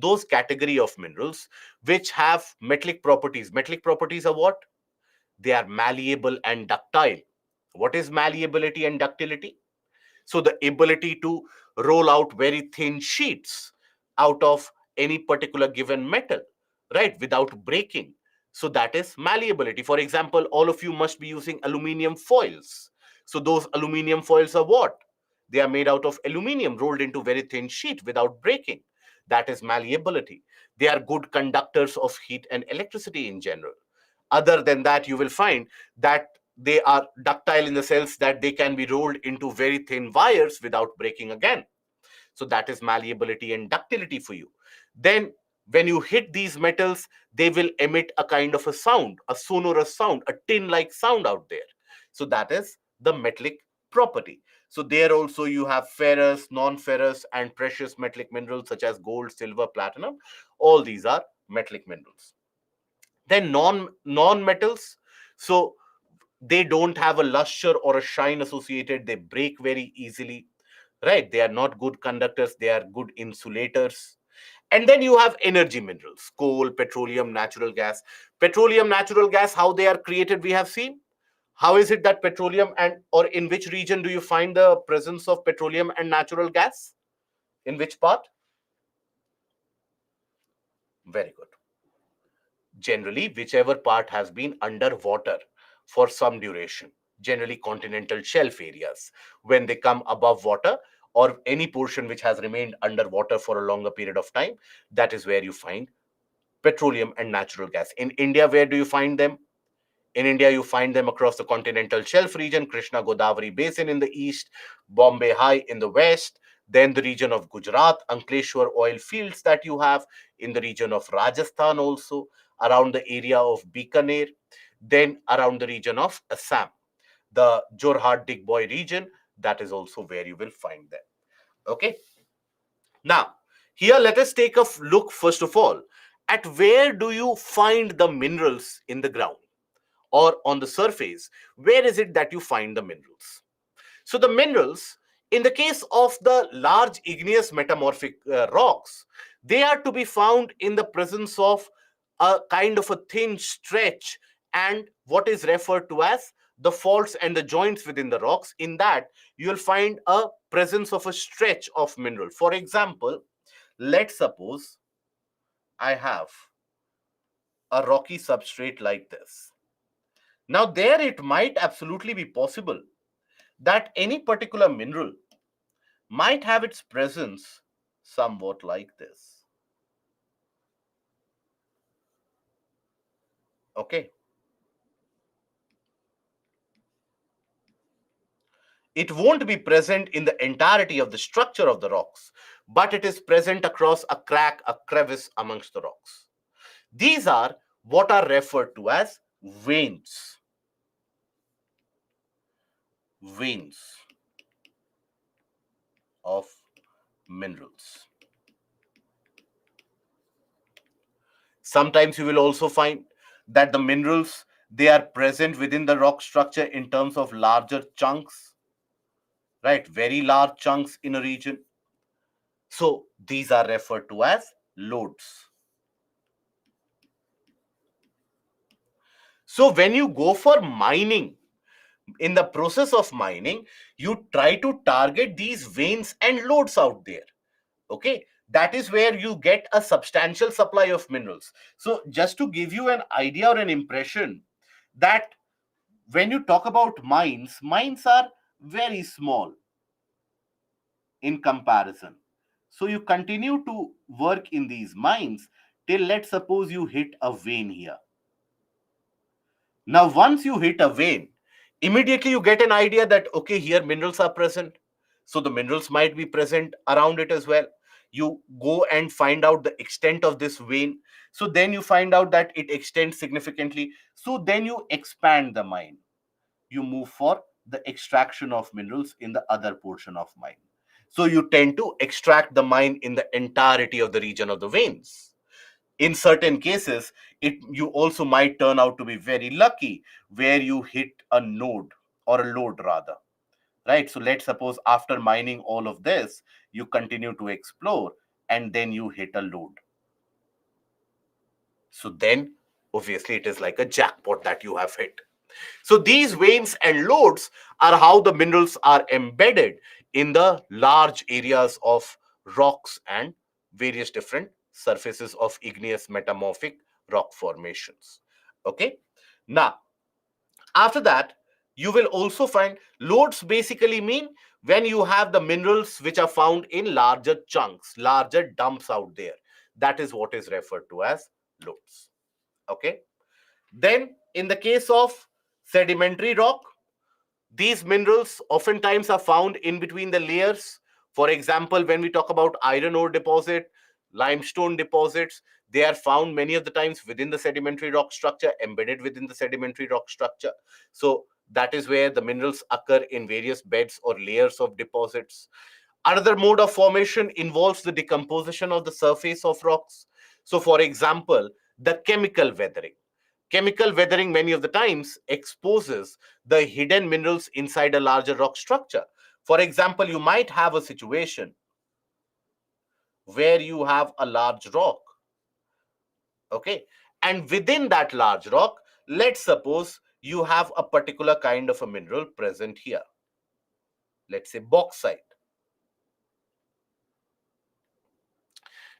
those category of minerals which have metallic properties. Metallic properties are what? They are malleable and ductile. What is malleability and ductility? So the ability to roll out very thin sheets out of any particular given metal, right, without breaking. So that is malleability. For example, all of you must be using aluminum foils. So those aluminum foils are what? They are made out of aluminum rolled into very thin sheet without breaking. That is malleability. They are good conductors of heat and electricity in general. Other than that, you will find that they are ductile in the sense that they can be rolled into very thin wires without breaking again. So that is malleability and ductility for you. Then when you hit these metals, they will emit a kind of a sound, a sonorous sound, a tin like sound out there. So that is the metallic property. So there also you have ferrous, non-ferrous, and precious metallic minerals such as gold, silver, platinum. All these are metallic minerals. Then non-metals, so they don't have a luster or a shine associated. They break very easily, right? They are not good conductors, they are good insulators. And then you have energy minerals: coal, petroleum, natural gas. Petroleum, natural gas, how they are created, we have seen. How is it that petroleum, and or in which region do you find the presence of petroleum and natural gas? In which part? Very good. Generally, whichever part has been underwater for some duration, generally continental shelf areas. When they come above water, or any portion which has remained underwater for a longer period of time, that is where you find petroleum and natural gas. In India, where do you find them? In India, you find them across the continental shelf region, Krishna Godavari Basin in the east, Bombay High in the west, then the region of Gujarat, Ankleshwar oil fields that you have, in the region of Rajasthan also, around the area of Bikaner, then around the region of Assam, the Jorhat Digboy region, that is also where you will find them. Okay. Now, here let us take a look first of all at where do you find the minerals in the ground or on the surface. Where is it that you find the minerals? So the minerals, in the case of the large igneous metamorphic rocks, they are to be found in the presence of a kind of a thin stretch and what is referred to as the faults and the joints within the rocks. In that, you will find a presence of a stretch of mineral. For example, let's suppose I have a rocky substrate like this. Now, there it might absolutely be possible that any particular mineral might have its presence somewhat like this. Okay. It won't be present in the entirety of the structure of the rocks, but it is present across a crack, a crevice amongst the rocks. These are what are referred to as veins. Veins of minerals. Sometimes you will also find that the minerals, they are present within the rock structure in terms of larger chunks, right? Very large chunks in a region. So these are referred to as lodes. So when you go for mining, in the process of mining, you try to target these veins and lodes out there. Okay, that is where you get a substantial supply of minerals. So just to give you an idea or an impression that when you talk about mines, mines are very small in comparison. So you continue to work in these mines till let's suppose you hit a vein here. Now, once you hit a vein, immediately you get an idea that, okay, here minerals are present. So the minerals might be present around it as well. You go and find out the extent of this vein. So then you find out that it extends significantly. So then you expand the mine. You move for the extraction of minerals in the other portion of mine. So you tend to extract the mine in the entirety of the region of the veins. In certain cases, you also might turn out to be very lucky where you hit a node or a lode rather, right? So let's suppose after mining all of this, you continue to explore and then you hit a lode. So then obviously it is like a jackpot that you have hit. So these veins and lodes are how the minerals are embedded in the large areas of rocks and various different surfaces of igneous metamorphic rock formations. Okay. Now, after that, you will also find lodes basically mean when you have the minerals which are found in larger chunks, larger dumps out there. That is what is referred to as lodes. Okay. Then, in the case of sedimentary rock, these minerals oftentimes are found in between the layers. For example, when we talk about iron ore deposit, limestone deposits, they are found many of the times within the sedimentary rock structure, embedded within the sedimentary rock structure. So that is where the minerals occur in various beds or layers of deposits. Another mode of formation involves the decomposition of the surface of rocks. So, for example, the chemical weathering. Chemical weathering, many of the times, exposes the hidden minerals inside a larger rock structure. For example, you might have a situation where you have a large rock, okay? And within that large rock, let's suppose you have a particular kind of a mineral present here. Let's say bauxite.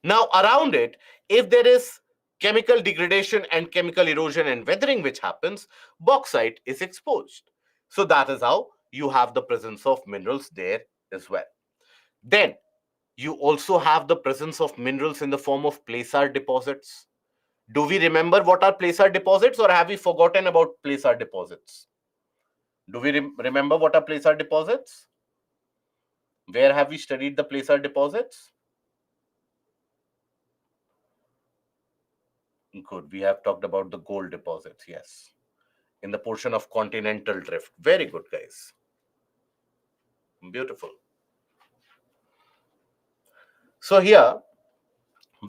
Now, around it, if there is chemical degradation and chemical erosion and weathering which happens, bauxite is exposed. So that is how you have the presence of minerals there as well. Then you also have the presence of minerals in the form of placer deposits. Do we remember what are placer deposits, or have we forgotten about placer deposits? Do we remember what are placer deposits? Where have we studied the placer deposits? Good. We have talked about the gold deposits, yes, in the portion of continental drift. Very good, guys. Beautiful. So here,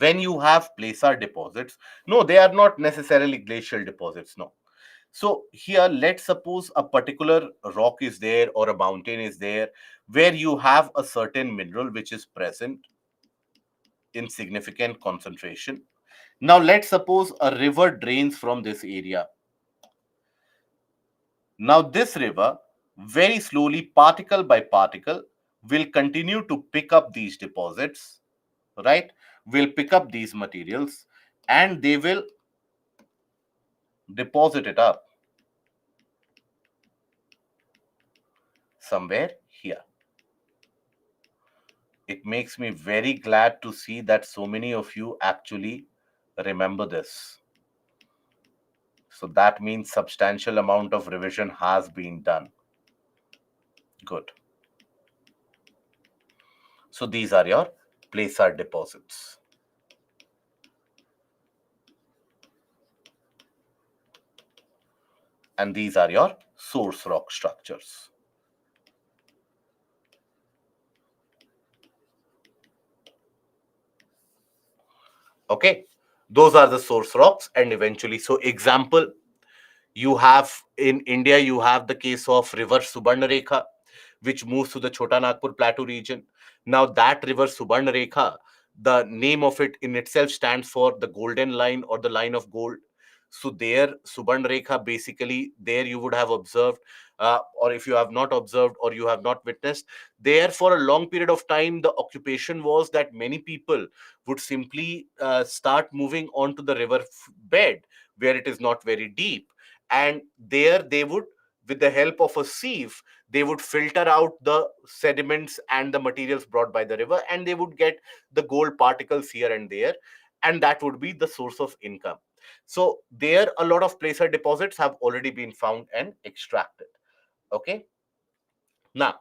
when you have placer deposits, no, they are not necessarily glacial deposits, no. So here, let's suppose a particular rock is there or a mountain is there where you have a certain mineral which is present in significant concentration. Now, let's suppose a river drains from this area. Now, this river, very slowly, particle by particle, will continue to pick up these deposits, right? Will pick up these materials and they will deposit it up somewhere here. It makes me very glad to see that so many of you actually remember this. So that means substantial amount of revision has been done. Good. So these are your placer deposits. And these are your source rock structures. Okay, those are the source rocks. And eventually, so example, you have in India, you have the case of river Subarnarekha, which moves to the Chota Nagpur Plateau region. Now that river Subarnarekha, the name of it in itself stands for the golden line or the line of gold. So there, Subarnarekha, basically, there you would have observed, or if you have not observed or you have not witnessed, there for a long period of time, the occupation was that many people would simply start moving onto the river bed where it is not very deep. And there they would, with the help of a sieve, they would filter out the sediments and the materials brought by the river, and they would get the gold particles here and there. and that would be the source of income. So there a lot of placer deposits have already been found and extracted. Okay. Now,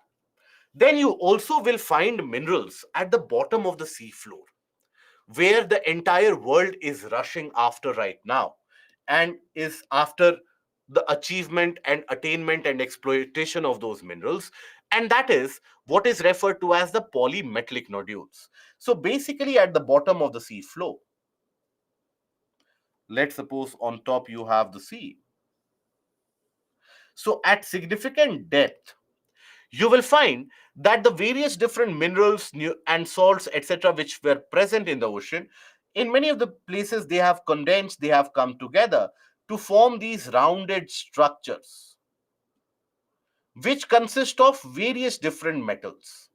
then you also will find minerals at the bottom of the sea floor, where the entire world is rushing after right now, and is after the achievement and attainment and exploitation of those minerals. And that is what is referred to as the polymetallic nodules. So basically, at the bottom of the sea floor, let's suppose on top you have the sea. So at significant depth, you will find that the various different minerals and salts, etc., which were present in the ocean, in many of the places they have condensed, they have come together to form these rounded structures, which consist of various different metals: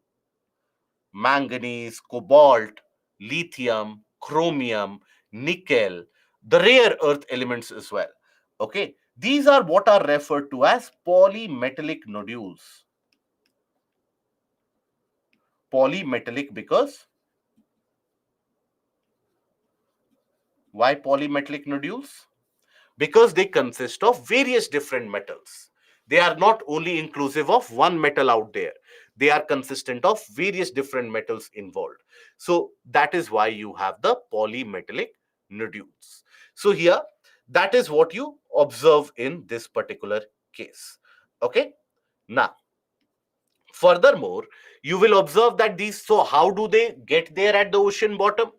manganese, cobalt, lithium, chromium, nickel, the rare earth elements as well. Okay, these are what are referred to as polymetallic nodules. Polymetallic because why polymetallic nodules? Because they consist of various different metals. They are not only inclusive of one metal out there, they are consistent of various different metals involved. So that is why you have the polymetallic nodules. So here, that is what you observe in this particular case. Okay. Now, furthermore, you will observe that these, so how do they get there at the ocean bottom?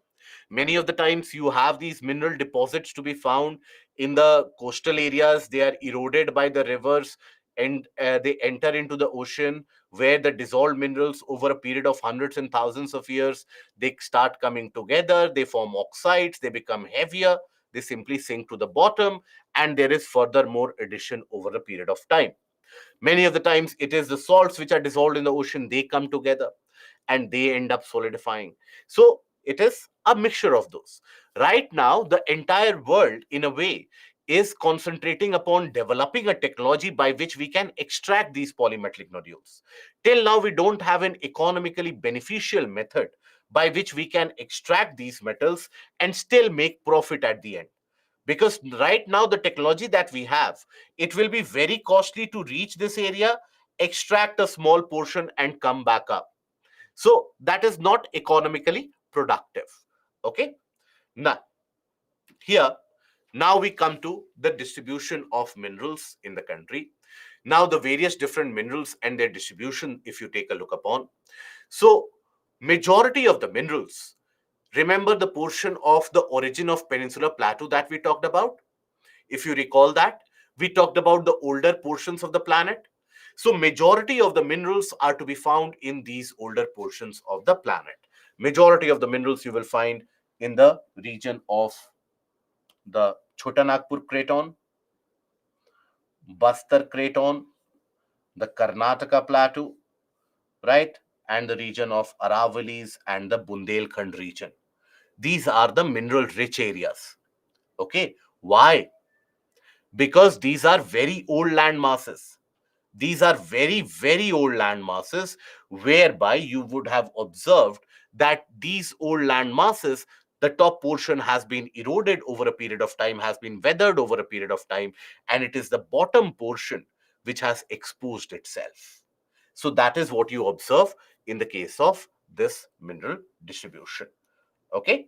Many of the times you have these mineral deposits to be found in the coastal areas. They are eroded by the rivers, and they enter into the ocean, where the dissolved minerals over a period of hundreds and thousands of years, they start coming together, they form oxides, they become heavier, they simply sink to the bottom, and there is further more addition over a period of time. Many of the times it is the salts which are dissolved in the ocean, they come together and they end up solidifying. So it is a mixture of those. Right now, the entire world, in a way, is concentrating upon developing a technology by which we can extract these polymetallic nodules. Till now, we don't have an economically beneficial method by which we can extract these metals and still make profit at the end. Because right now, the technology that we have, it will be very costly to reach this area, extract a small portion and come back up. So that is not economically productive. Okay. Now, here, now we come to the distribution of minerals in the country. Now, the various different minerals and their distribution, if you take a look upon. So, majority of the minerals, remember the portion of the origin of Peninsular Plateau that we talked about? If you recall that, we talked about the older portions of the planet. So majority of the minerals are to be found in these older portions of the planet. Majority of the minerals you will find in the region of the Chota Nagpur Craton, Bastar Craton, the Karnataka Plateau, right? And the region of Aravalis and the Bundelkhand region. These are the mineral rich areas. Okay. Why? Because these are very old land masses. These are very, very old land masses, whereby you would have observed that these old land masses, the top portion has been eroded over a period of time, has been weathered over a period of time, and it is the bottom portion which has exposed itself. So that is what you observe in the case of this mineral distribution. Okay.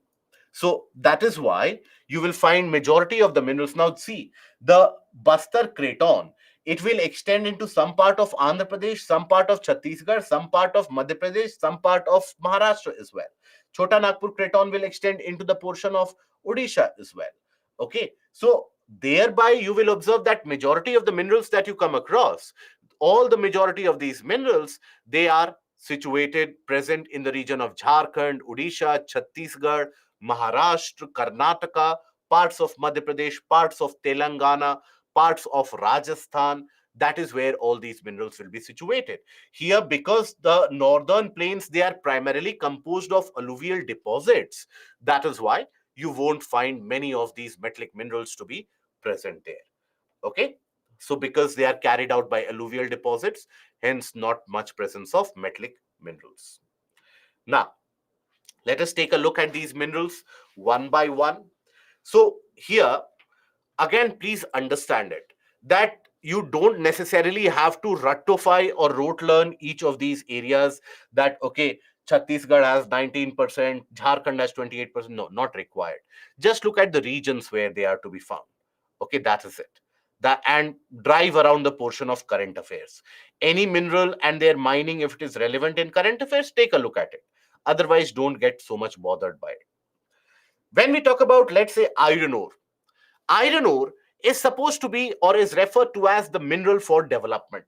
So that is why you will find majority of the minerals. Now see, the Bastar Craton, it will extend into some part of Andhra Pradesh, some part of Chhattisgarh, some part of Madhya Pradesh, some part of Maharashtra as well. Chota Nagpur Craton will extend into the portion of Odisha as well. Okay, so thereby you will observe that majority of the minerals that you come across, all the majority of these minerals, they are situated, present in the region of Jharkhand, Odisha, Chhattisgarh, Maharashtra, Karnataka, parts of Madhya Pradesh, parts of Telangana, parts of Rajasthan. That is where all these minerals will be situated. Here, because the northern plains, they are primarily composed of alluvial deposits. That is why you won't find many of these metallic minerals to be present there. Okay. So because they are carried out by alluvial deposits, hence not much presence of metallic minerals. Now, Let us take a look at these minerals one by one. So here, again, please understand it that you don't necessarily have to ruttify or rote learn each of these areas, that okay, Chhattisgarh has 19%, Jharkhand has 28%. No, not required. Just look at the regions where they are to be found. Okay, that is it. That, and drive around the portion of current affairs. Any mineral and their mining, if it is relevant in current affairs, take a look at it. Otherwise, don't get so much bothered by it. When we talk about, let's say, iron ore is supposed to be or is referred to as the mineral for development,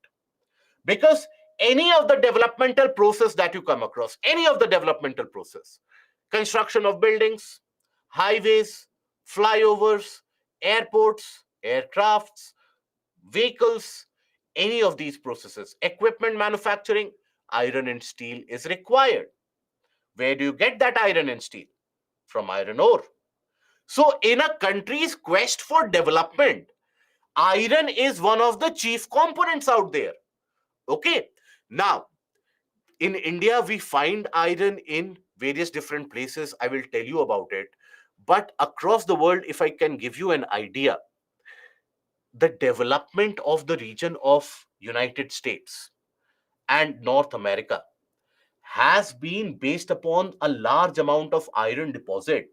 because any of the developmental process that you come across, any of the developmental process, construction of buildings, highways, flyovers, airports, aircrafts, vehicles, any of these processes, equipment manufacturing, iron and steel is required. Where do you get that iron and steel? From iron ore. So in a country's quest for development, iron is one of the chief components out there. Okay. Now, in India, we find iron in various different places. I will tell you about it. But across the world, if I can give you an idea, the development of the region of United States and North America has been based upon a large amount of iron deposit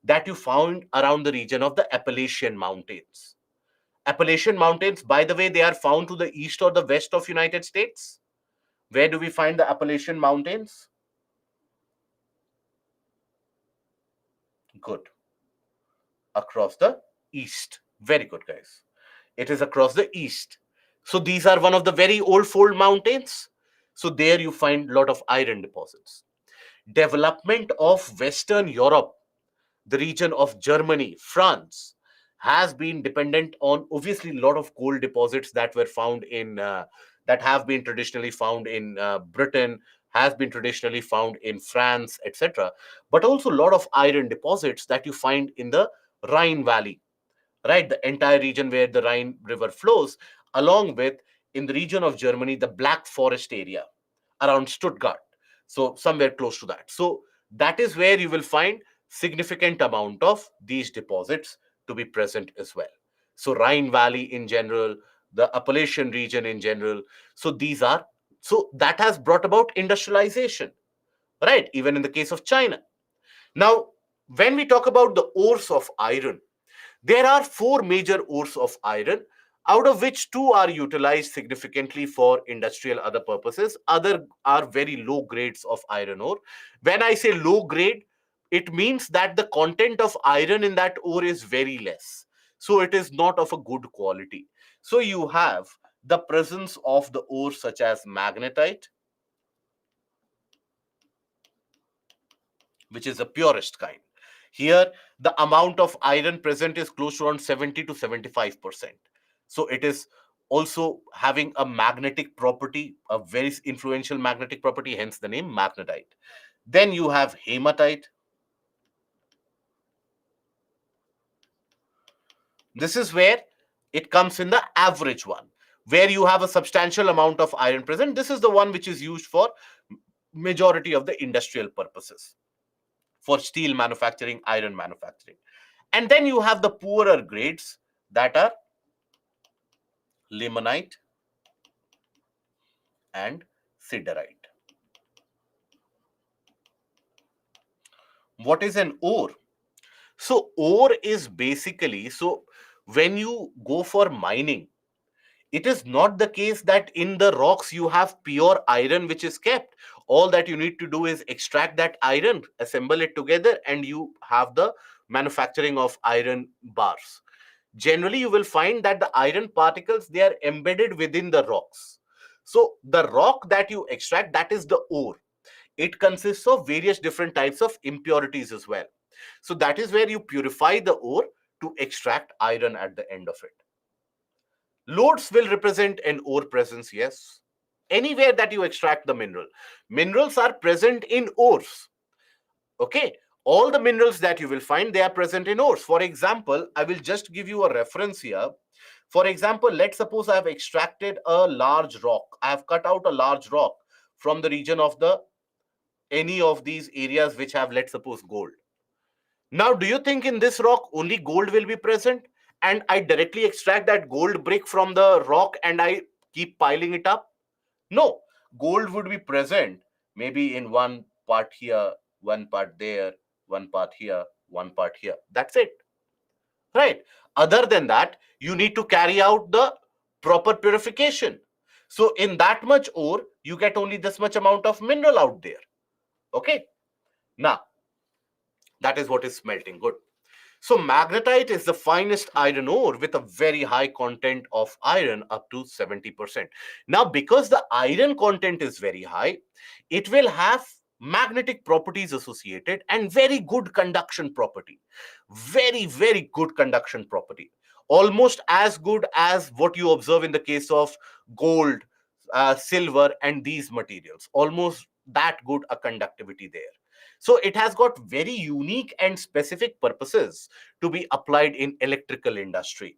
that you found around the region of the Appalachian Mountains. Appalachian Mountains, by the way, they are found to the east or the west of United States. Where do we find the Appalachian Mountains? Good. Across the east. Very good, guys. It is across the east. So these are one of the very old fold mountains. So there you find a lot of iron deposits. Development of Western Europe, the region of Germany, France, has been dependent on obviously a lot of coal deposits that were found in that have been traditionally found in Britain, has been traditionally found in France, etc. But also a lot of iron deposits that you find in the Rhine Valley, right? The entire region where the Rhine River flows, along with in the region of Germany, the Black Forest area around Stuttgart. So somewhere close to that. So that is where you will find significant amount of these deposits to be present as well. So Rhine Valley in general, the Appalachian region in general. So these are, so that has brought about industrialization, right? Even in the case of China. Now, when we talk about the ores of iron, there are four major ores of iron, out of which two are utilized significantly for industrial other purposes. Other are very low grades of iron ore. When I say low grade, it means that the content of iron in that ore is very less. So it is not of a good quality. So you have the presence of the ores such as magnetite, which is the purest kind. Here, the amount of iron present is close to around 70 to 75%. So it is also having a magnetic property, a very influential magnetic property, hence the name magnetite. Then you have hematite. This is where it comes in the average one, where you have a substantial amount of iron present. This is the one which is used for majority of the industrial purposes, for steel manufacturing, iron manufacturing. And then you have the poorer grades that are limonite and siderite. What is an ore? So ore is basically, so when you go for mining, it is not the case that in the rocks you have pure iron which is kept. All that you need to do is extract that iron, assemble it together, and you have the manufacturing of iron bars. Generally you will find that the iron particles, they are embedded within the rocks. So the rock that you extract, that is the ore. It consists of various different types of impurities as well. So that is where you purify the ore to extract iron at the end of it. Lodes will represent an ore presence, yes. Anywhere that you extract the mineral, minerals are present in ores. Okay, all the minerals that you will find, they are present in ores. For example, I will just give you a reference here. For example, let's suppose I have extracted a large rock. I have cut out a large rock from the region of the any of these areas which have, let's suppose, gold. Now, do you think in this rock only gold will be present? And I directly extract that gold brick from the rock and I keep piling it up? No, gold would be present maybe in one part here, one part there, one part here, one part here. That's it. Right. Other than that, you need to carry out the proper purification. So in that much ore, you get only this much amount of mineral out there. Okay. Now, that is what is smelting. Good. So magnetite is the finest iron ore with a very high content of iron, up to 70%. Now, because the iron content is very high, it will have magnetic properties associated and very good conduction property. Very, very good conduction property. Almost as good as what you observe in the case of gold, silver, and these materials. Almost that good a conductivity there. So it has got very unique and specific purposes to be applied in electrical industry.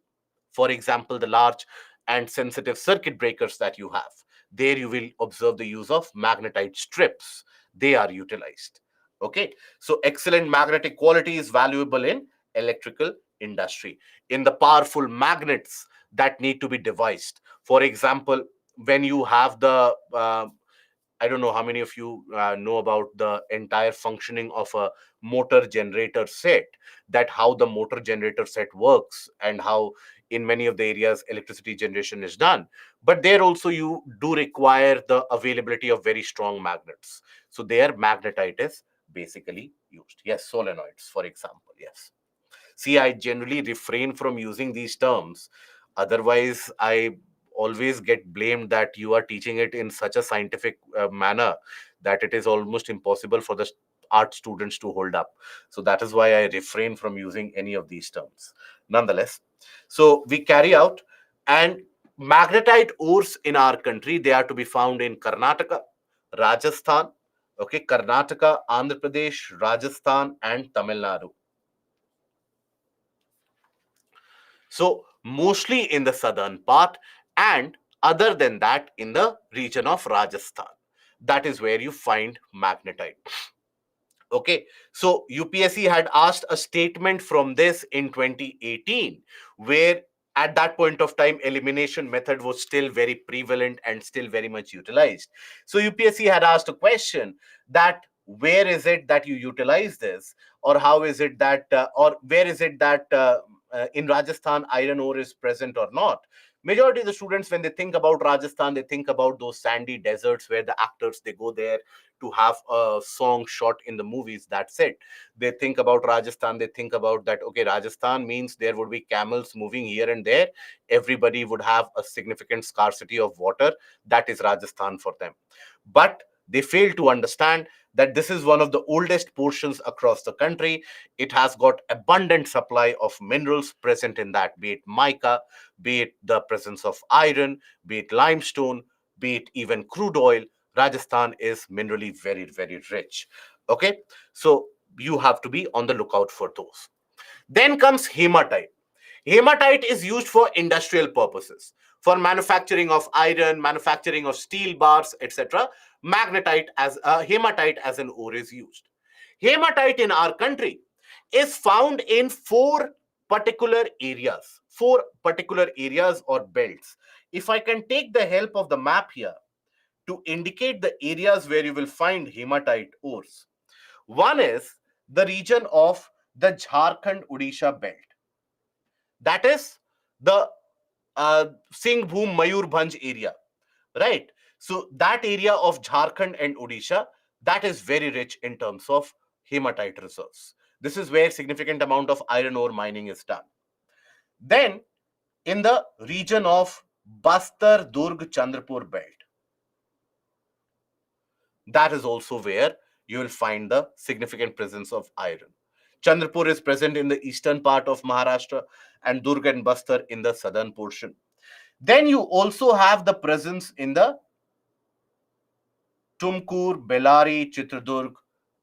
For example, the large and sensitive circuit breakers that you have. There you will observe the use of magnetite strips. They are utilized. Okay. So excellent magnetic quality is valuable in electrical industry. In the powerful magnets that need to be devised. For example, when you have the I don't know how many of you know about the entire functioning of a motor generator set, that how the motor generator set works and how in many of the areas electricity generation is done. But there also you do require the availability of very strong magnets. So there magnetite is basically used. Yes, solenoids, for example. Yes. See, I generally refrain from using these terms. Otherwise, I always get blamed that you are teaching it in such a scientific manner that it is almost impossible for the art students to hold up. So that is why I refrain from using any of these terms. Nonetheless, so we carry out, and magnetite ores in our country, they are to be found in Karnataka, Rajasthan, okay, Karnataka, Andhra Pradesh, Rajasthan, and Tamil Nadu. So mostly in the southern part, and other than that in the region of Rajasthan. That is where you find magnetite. Okay, so UPSC had asked a statement from this in 2018, where at that point of time, elimination method was still very prevalent and still very much utilized. So UPSC had asked a question that where is it that you utilize this, or how is it that, or where is it that in Rajasthan iron ore is present or not? Majority of the students, when they think about Rajasthan, they think about those sandy deserts where the actors, they go there to have a song shot in the movies. That's it. They think about Rajasthan, they think about that, okay, Rajasthan means there would be camels moving here and there, everybody would have a significant scarcity of water. That is Rajasthan for them. But they fail to understand that this is one of the oldest portions across the country. It has got abundant supply of minerals present in that, be it mica, be it the presence of iron, be it limestone, be it even crude oil. Rajasthan is minerally very, very rich. Okay, so you have to be on the lookout for those. Then comes hematite. Hematite is used for industrial purposes, for manufacturing of iron, manufacturing of steel bars, etc. Hematite as an ore is used. Hematite in our country is found in four particular areas or belts. If I can take the help of the map here to indicate the areas where you will find hematite ores. One is the region of the Jharkhand Odisha belt. That is the Singhbhum Mayurbhanj area, right? So that area of Jharkhand and Odisha, that is very rich in terms of hematite reserves. This is where significant amount of iron ore mining is done. Then in the region of Bastar Durg Chandrapur belt, that is also where you will find the significant presence of iron. Chandrapur is present in the eastern part of Maharashtra and Durg and Bastar in the southern portion. Then you also have the presence in the Tumkur, Bellary, Chitradurg,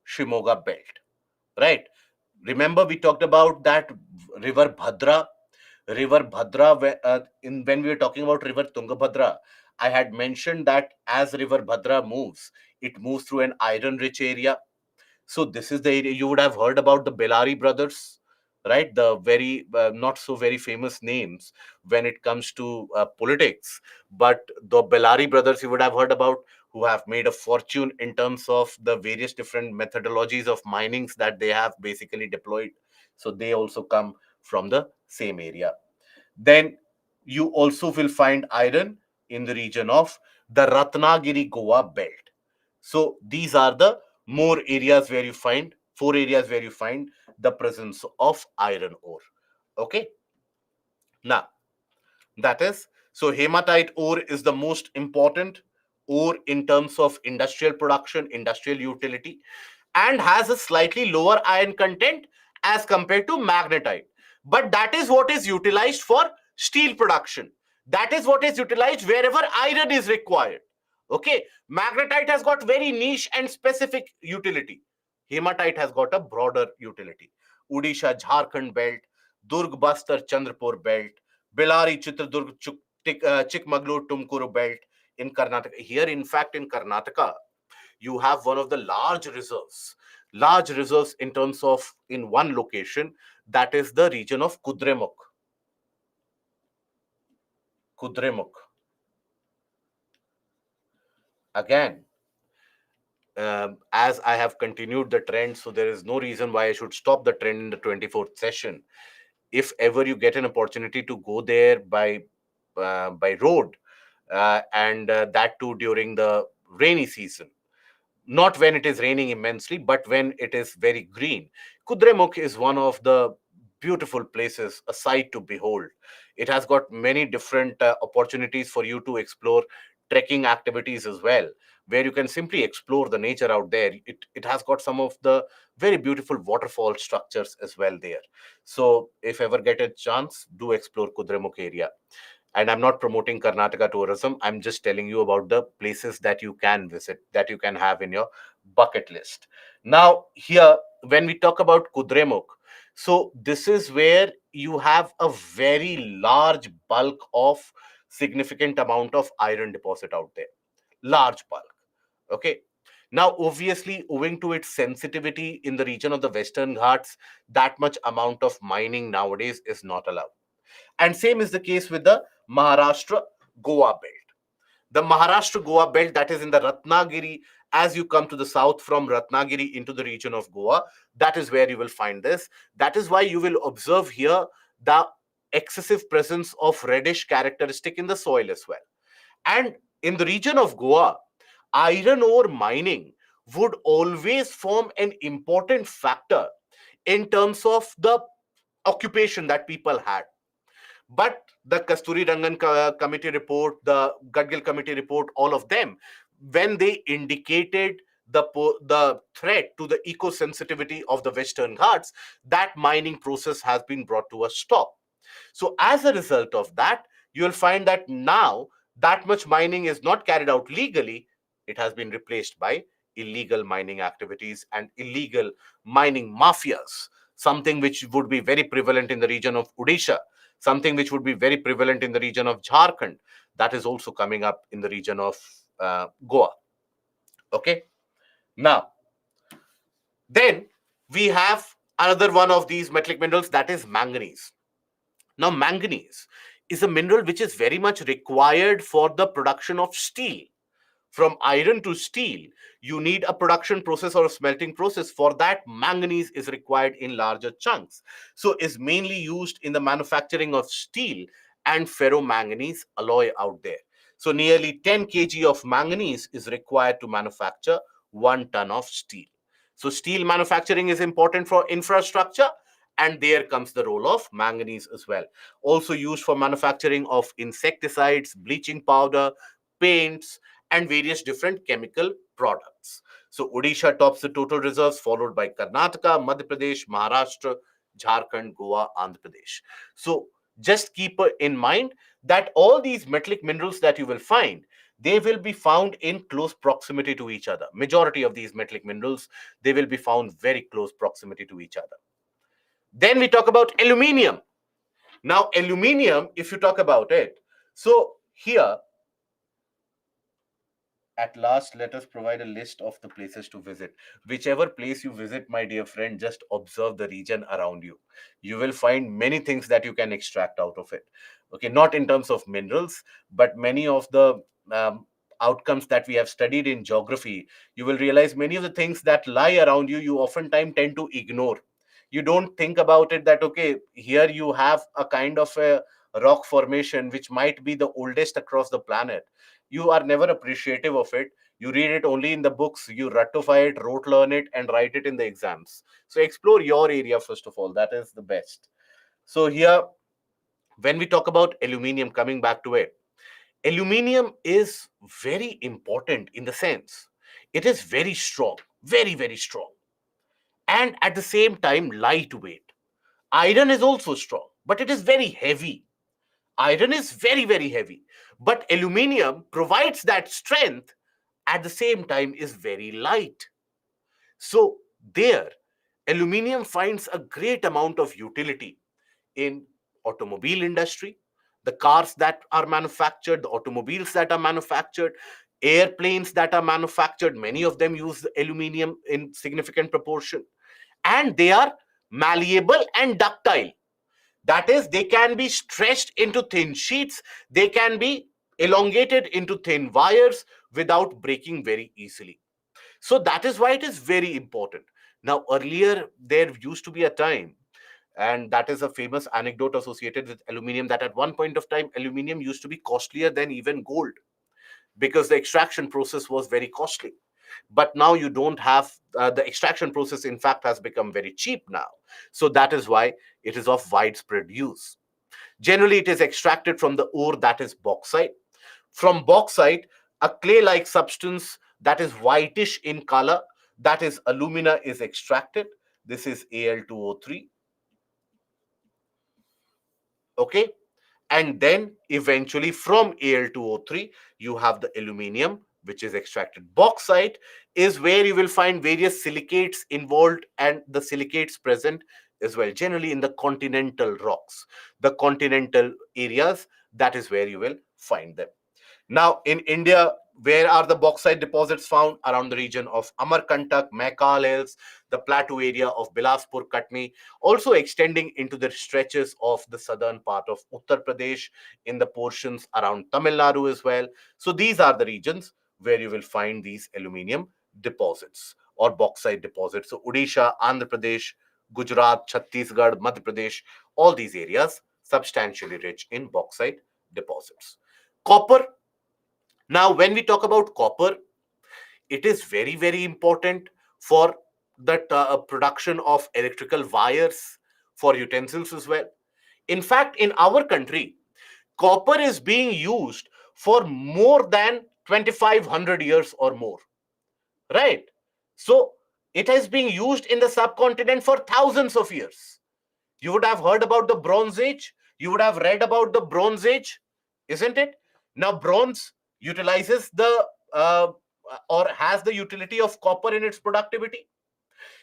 Shimoga belt, right? Remember we talked about that river Bhadra, when we were talking about river Tungabhadra, I had mentioned that as river Bhadra moves, it moves through an iron-rich area. So this is the area you would have heard about the Bellari brothers, right? The very not so very famous names when it comes to politics, but the Bellari brothers you would have heard about, who have made a fortune in terms of the various different methodologies of minings that they have basically deployed. So they also come from the same area. Then you also will find iron in the region of the Ratnagiri Goa belt. So these are the more areas where you find, four areas where you find the presence of iron ore. Okay. Now, that is, so hematite ore is the most important ore in terms of industrial production, industrial utility, and has a slightly lower iron content as compared to magnetite. But that is what is utilized for steel production. That is what is utilized wherever iron is required. Okay, magnetite has got very niche and specific utility. Hematite has got a broader utility. Odisha, Jharkhand belt, Durg, Bastar, Chandrapur belt, Bellari, Chitradurg, Chikmagalur, Tumkuru belt in Karnataka. Here, in fact, in Karnataka, you have one of the large reserves in terms of in one location, that is the region of Kudremukh. Again, as I have continued the trend, so there is no reason why I should stop the trend in the 24th session. If ever you get an opportunity to go there by road, and that too during the rainy season, not when it is raining immensely, but when it is very green. Kudremukh is one of the beautiful places, a sight to behold. It has got many different opportunities for you to explore trekking activities as well, where you can simply explore the nature out there. It has got some of the very beautiful waterfall structures as well there. So if ever get a chance, do explore Kudremukh area. And I'm not promoting Karnataka tourism. I'm just telling you about the places that you can visit, that you can have in your bucket list. Now, here, when we talk about Kudremukh, so this is where you have a very large bulk of significant amount of iron deposit out there. Large bulk. Okay. Now, obviously, owing to its sensitivity in the region of the Western Ghats, that much amount of mining nowadays is not allowed. And same is the case with the Maharashtra Goa belt. The Maharashtra Goa belt, that is in the Ratnagiri, as you come to the south from Ratnagiri into the region of Goa, that is where you will find this. That is why you will observe here the excessive presence of reddish characteristic in the soil as well. And in the region of Goa, iron ore mining would always form an important factor in terms of the occupation that people had. But the Kasturi Rangan committee report, the Gadgil committee report, all of them, when they indicated the threat to the eco-sensitivity of the Western Ghats, that mining process has been brought to a stop. So as a result of that, you will find that now that much mining is not carried out legally. It has been replaced by illegal mining activities and illegal mining mafias, something which would be very prevalent in the region of Odisha, something which would be very prevalent in the region of Jharkhand, that is also coming up in the region of Goa. Okay. Now, then we have another one of these metallic minerals, that is manganese. Now, manganese is a mineral which is very much required for the production of steel. From iron to steel, you need a production process or a smelting process. For that, manganese is required in larger chunks. So is mainly used in the manufacturing of steel and ferromanganese alloy out there. So nearly 10 kg of manganese is required to manufacture 1 ton of steel. So steel manufacturing is important for infrastructure, and there comes the role of manganese as well. Also used for manufacturing of insecticides, bleaching powder, paints, and various different chemical products. So Odisha tops the total reserves, followed by Karnataka, Madhya Pradesh, Maharashtra, Jharkhand, Goa, Andhra Pradesh. So just keep in mind that all these metallic minerals that you will find, they will be found in close proximity to each other. Majority of these metallic minerals, they will be found very close proximity to each other. Then we talk about aluminium. Now, aluminium, if you talk about it, so here At last, let us provide a list of the places to visit. Whichever place you visit, my dear friend, just observe the region around you. You will find many things that you can extract out of it. Okay, not in terms of minerals, but many of the um, outcomes that we have studied in geography. You will realize many of the things that lie around you, you oftentimes tend to ignore. You don't think about it that, okay, here you have a kind of a rock formation which might be the oldest across the planet. You are never appreciative of it. You read it only in the books, you ratify it, rote learn it, and write it in the exams. So explore your area first of all. That is the best. So here, when we talk about aluminium, coming back to it, aluminium is very important in the sense it is very strong, very, very strong, and at the same time lightweight. Iron is also strong, but it is very heavy. Iron is very, very heavy, but aluminium provides that strength, at the same time is very light. So there, aluminium finds a great amount of utility in automobile industry, the cars that are manufactured, the automobiles that are manufactured, airplanes that are manufactured, many of them use aluminium in significant proportion, and they are malleable and ductile. That is, they can be stretched into thin sheets, they can be elongated into thin wires without breaking very easily. So that is why it is very important. Now, earlier, there used to be a time, and that is a famous anecdote associated with aluminium, that at one point of time, aluminium used to be costlier than even gold because the extraction process was very costly. But now you don't have the extraction process, in fact, has become very cheap now. So that is why it is of widespread use. Generally, it is extracted from the ore, that is bauxite. From bauxite, a clay like substance that is whitish in color, that is alumina, is extracted. This is Al2O3. Okay. And then eventually from Al2O3, you have the aluminium, which is extracted. Bauxite is where you will find various silicates involved, and the silicates present as well, generally in the continental rocks, the continental areas. That is where you will find them. Now, in India, where are the bauxite deposits found? Around the region of Amarkantak, Mica Hills, the plateau area of Bilaspur, Katni, also extending into the stretches of the southern part of Uttar Pradesh, in the portions around Tamil Nadu as well. So these are the regions where you will find these aluminium deposits or bauxite deposits. So Odisha, Andhra Pradesh, Gujarat, Chhattisgarh, Madhya Pradesh, all these areas substantially rich in bauxite deposits. Copper. Now, when we talk about copper, it is very, very important for the production of electrical wires, for utensils as well. In fact, in our country, copper is being used for more than 2,500 years or more, right? So, it has been used in the subcontinent for thousands of years. You would have heard about the Bronze Age. You would have read about the Bronze Age, isn't it? Now, bronze utilizes the or has the utility of copper in its productivity.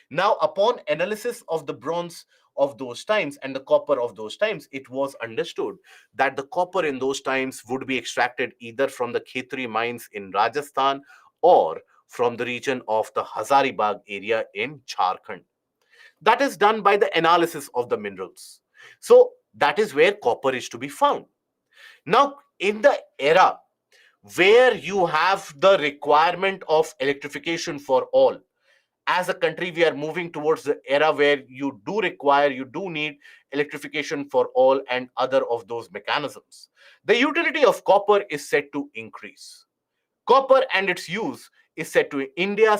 Now, upon analysis of the bronze of those times and the copper of those times, it was understood that the copper in those times would be extracted either from the Khetri mines in Rajasthan or from the region of the Hazaribagh area in Jharkhand. That is done by the analysis of the minerals. So that is where copper is to be found. Now, in the era where you have the requirement of electrification for all, as a country, we are moving towards the era where you do need electrification for all and other of those mechanisms. The utility of copper is set to increase. Copper and its use is said to India,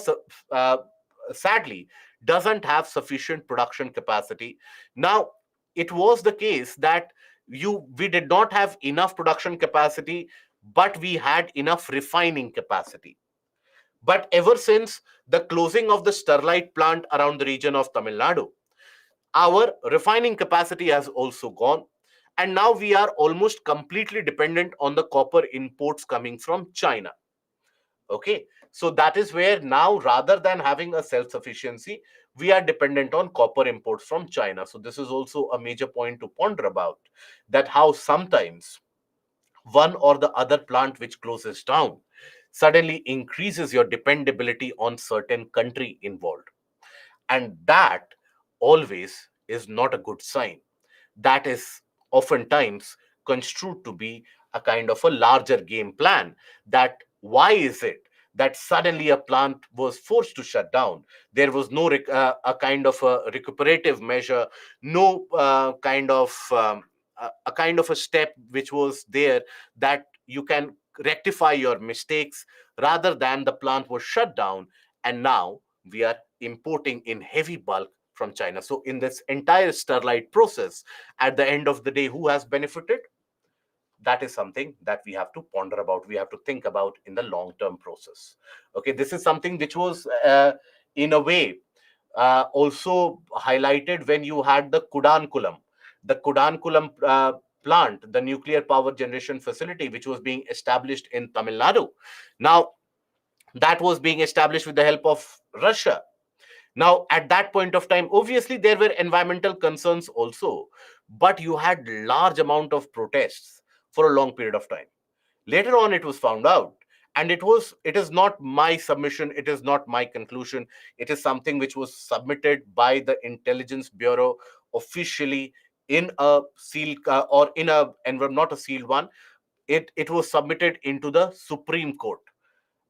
uh, sadly, doesn't have sufficient production capacity. Now, it was the case that we did not have enough production capacity, but we had enough refining capacity. But ever since the closing of the Sterlite plant around the region of Tamil Nadu, our refining capacity has also gone. And now we are almost completely dependent on the copper imports coming from China. Okay. So that is where now, rather than having a self sufficiency, we are dependent on copper imports from China. So this is also a major point to ponder about, that how sometimes one or the other plant which closes down suddenly increases your dependability on certain country involved. And that always is not a good sign. That is oftentimes construed to be a kind of a larger game plan. That why is it that suddenly a plant was forced to shut down? There was no a kind of a recuperative measure, no a kind of a step which was there that you can rectify your mistakes. Rather than the plant was shut down, and now we are importing in heavy bulk from China. So in this entire Sterlite process, at the end of the day, who has benefited? That is something that we have to ponder about. We have to think about in the long-term process. Okay, this is something which was, in a way, also highlighted when you had the Kudankulam plant, the nuclear power generation facility, which was being established in Tamil Nadu. Now, that was being established with the help of Russia. Now, at that point of time, obviously there were environmental concerns also, but you had large amount of protests for a long period of time. Later on, it was found out, and it is not my submission, it is not my conclusion. It is something which was submitted by the Intelligence Bureau officially in a sealed or in a and not a sealed one. It was submitted into the Supreme Court,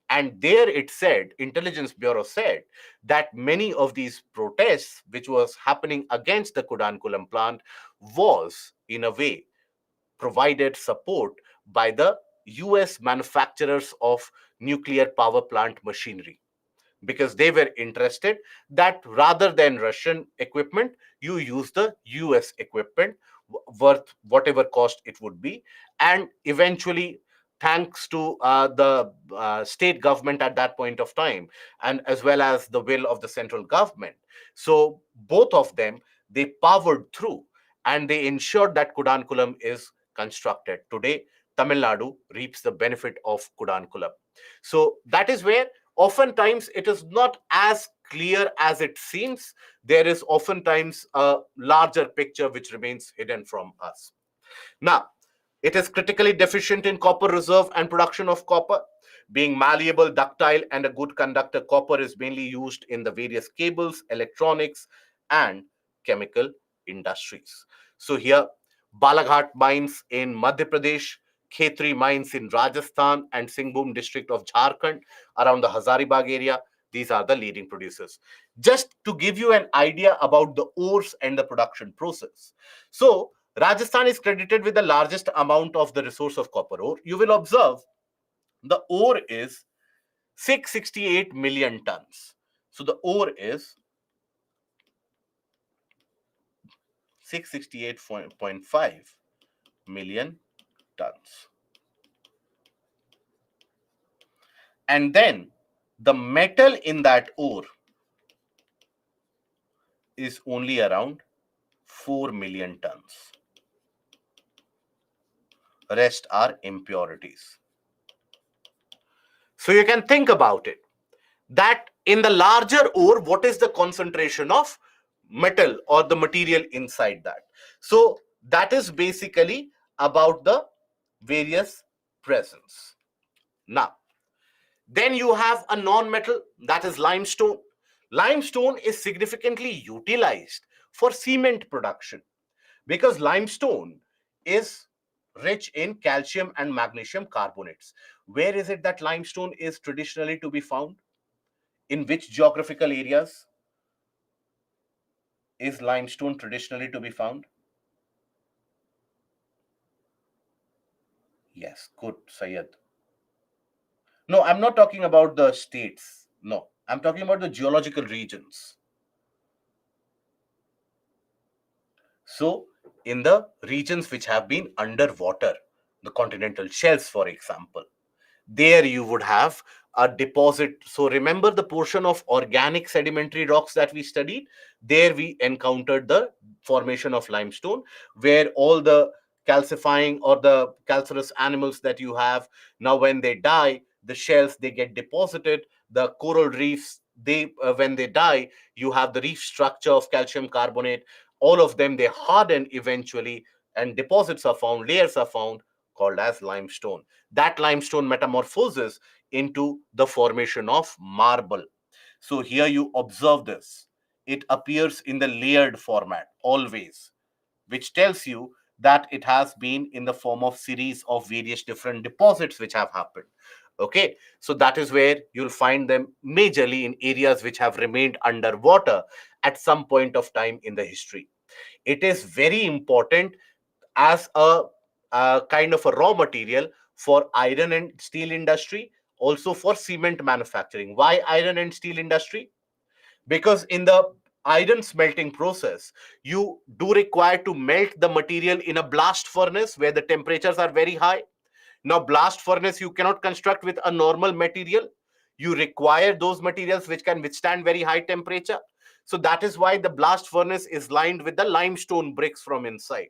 and there it said, Intelligence Bureau said, that many of these protests which was happening against the Kudankulam plant was in a way provided support by the US manufacturers of nuclear power plant machinery, because they were interested that rather than Russian equipment, you use the US equipment worth whatever cost it would be. And eventually, thanks to the state government at that point of time, and as well as the will of the central government, so both of them, they powered through, and they ensured that Kudankulam is constructed. Today, Tamil Nadu reaps the benefit of Kudankulam. So that is where oftentimes it is not as clear as it seems. There is oftentimes a larger picture which remains hidden from us. Now, it is critically deficient in copper reserve and production of copper. Being malleable, ductile, and a good conductor, copper is mainly used in the various cables, electronics, and chemical industries. So here, Balaghat mines in Madhya Pradesh, Khetri mines in Rajasthan, and Singhbhum district of Jharkhand around the Hazaribagh area. These are the leading producers. Just to give you an idea about the ores and the production process. So, Rajasthan is credited with the largest amount of the resource of copper ore. You will observe the ore is 668 million tons. So the ore is 668.5 million tons. And then the metal in that ore is only around 4 million tons. Rest are impurities. So you can think about it, that in the larger ore, what is the concentration of metal or the material inside that? So that is basically about the various presence. Now, then you have a non-metal, that is limestone. Limestone is significantly utilized for cement production because limestone is rich in calcium and magnesium carbonates. Where is it that limestone is traditionally to be found? In which geographical areas is limestone traditionally to be found? Yes, good, Sayed. No, I'm not talking about the states. No, I'm talking about the geological regions. So, in the regions which have been underwater, the continental shelves, for example, there you would have a deposit. So remember the portion of organic sedimentary rocks that we studied? There we encountered the formation of limestone, where all the calcifying or the calcareous animals that you have, now when they die, the shells, they get deposited. The coral reefs, they when they die, you have the reef structure of calcium carbonate. All of them, they harden eventually, and deposits are found, layers are found, called as limestone. That limestone metamorphosis into the formation of marble. So here you observe this. It appears in the layered format always, which tells you that it has been in the form of series of various different deposits which have happened. Okay, so that is where you'll find them majorly in areas which have remained underwater at some point of time in the history. It is very important as a kind of a raw material for iron and steel industry, also for cement manufacturing. Why iron and steel industry? Because in the iron smelting process, you do require to melt the material in a blast furnace where the temperatures are very high. Now, blast furnace you cannot construct with a normal material. You require those materials which can withstand very high temperature. So that is why the blast furnace is lined with the limestone bricks from inside,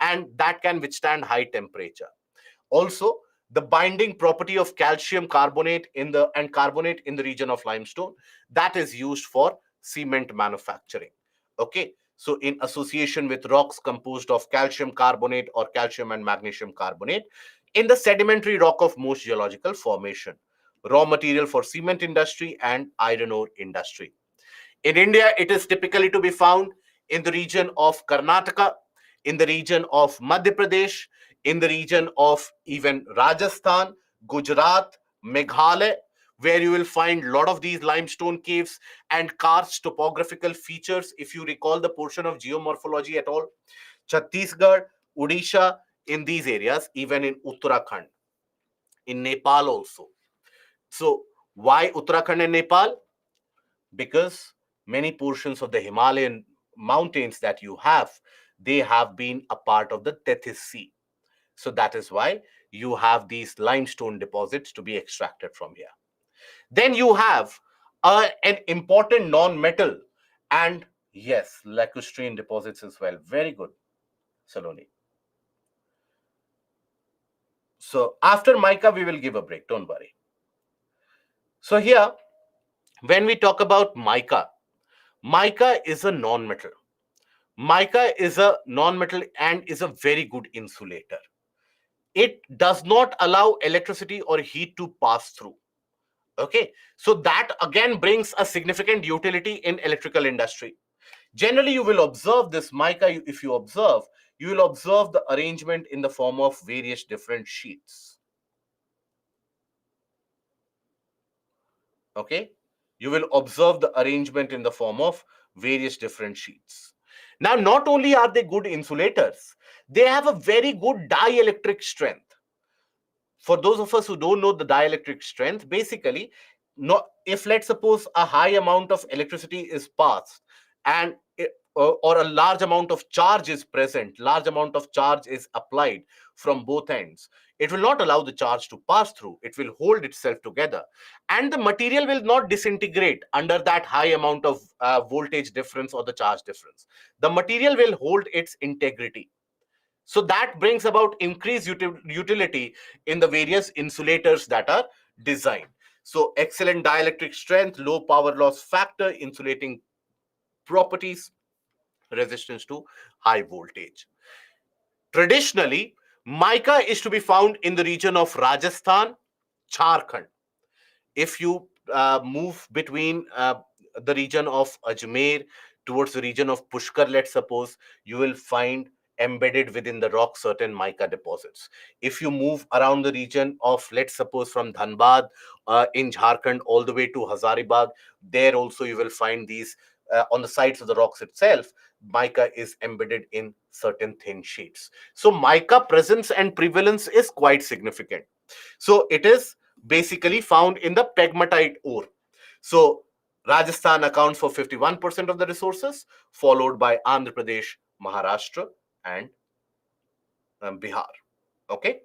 and that can withstand high temperature. Also, the binding property of calcium carbonate and carbonate in the region of limestone, that is used for cement manufacturing. Okay, so in association with rocks composed of calcium carbonate or calcium and magnesium carbonate in the sedimentary rock of most geological formation, raw material for cement industry and iron ore industry. In India, it is typically to be found in the region of Karnataka, in the region of Madhya Pradesh, in the region of even Rajasthan, Gujarat, Meghalaya, where you will find a lot of these limestone caves and karst topographical features. If you recall the portion of geomorphology at all, Chhattisgarh, Odisha, in these areas, even in Uttarakhand, in Nepal also. So, why Uttarakhand and Nepal? Because many portions of the Himalayan mountains that you have, they have been a part of the Tethys Sea. So that is why you have these limestone deposits to be extracted from here. Then you have an important non-metal, and yes, lacustrine deposits as well. Very good, Saloni. So after mica, we will give a break. Don't worry. So here, when we talk about mica, mica is a non-metal. Mica is a non-metal and is a very good insulator. It does not allow electricity or heat to pass through. Okay, so that again brings a significant utility in electrical industry. Generally, you will observe this mica. If you observe, you will observe the arrangement in the form of various different sheets. Okay, you will observe the arrangement in the form of various different sheets. Now, not only are they good insulators, they have a very good dielectric strength. For those of us who don't know the dielectric strength, basically, if let's suppose a high amount of electricity is passed and or a large amount of charge is present, large amount of charge is applied from both ends, it will not allow the charge to pass through. It will hold itself together, and the material will not disintegrate under that high amount of voltage difference or the charge difference. The material will hold its integrity. So that brings about increased utility in the various insulators that are designed. So excellent dielectric strength, low power loss factor, insulating properties, resistance to high voltage. Traditionally, mica is to be found in the region of Rajasthan, Jharkhand. If you move between the region of Ajmer towards the region of Pushkar, let's suppose, you will find embedded within the rock certain mica deposits. If you move around the region of, let's suppose, from Dhanbad in Jharkhand all the way to Hazaribagh, there also you will find these on the sides of the rocks itself. Mica is embedded in certain thin sheets. So mica presence and prevalence is quite significant. So it is basically found in the pegmatite ore. So Rajasthan accounts for 51% of the resources, followed by Andhra Pradesh, Maharashtra, and Bihar. Okay.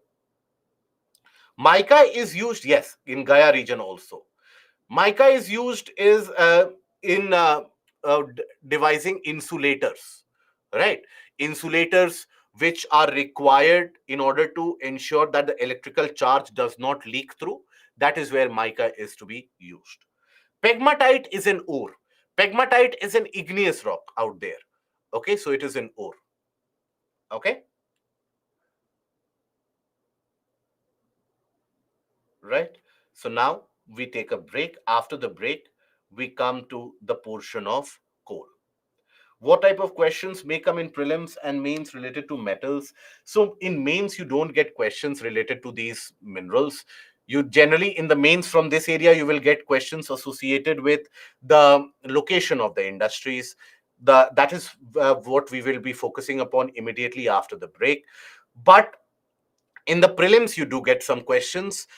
Mica is used, yes, in Gaya region also. Mica is used in devising insulators, right? Insulators which are required in order to ensure that the electrical charge does not leak through. That is where mica is to be used. Pegmatite is an ore. Pegmatite is an igneous rock out there. Okay, so it is an ore. Okay, right. So now we take a break. After the break, we come to the portion of coal. What type of questions may come in prelims and mains related to metals? So in mains, you don't get questions related to these minerals. You generally, in the mains from this area, you will get questions associated with the location of the industries. That is what we will be focusing upon immediately after the break. But in the prelims, you do get some questions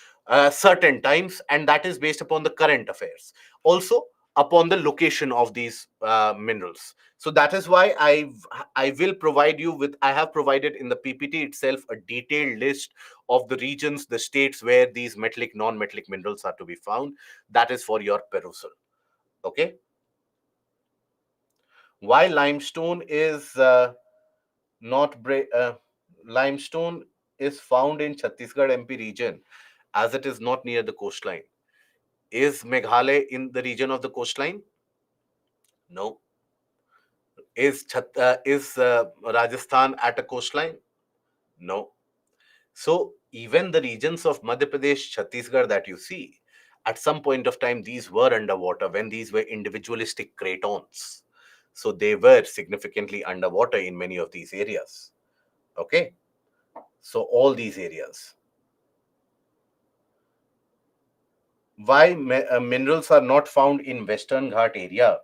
certain times, and that is based upon the current affairs, also upon the location of these minerals. So that is why I will provide you with, I have provided in the PPT itself a detailed list of the regions, the states where these metallic, non-metallic minerals are to be found. That is for your perusal. Okay. Why limestone is not limestone is found in Chhattisgarh MP region, as it is not near the coastline. Is Meghalaya in the region of the coastline? No. Is Rajasthan at a coastline? No. So even the regions of Madhya Pradesh, Chhattisgarh that you see, at some point of time, these were underwater when these were individualistic cratons. So they were significantly underwater in many of these areas. Okay. So all these areas. Why minerals are not found in Western Ghat area?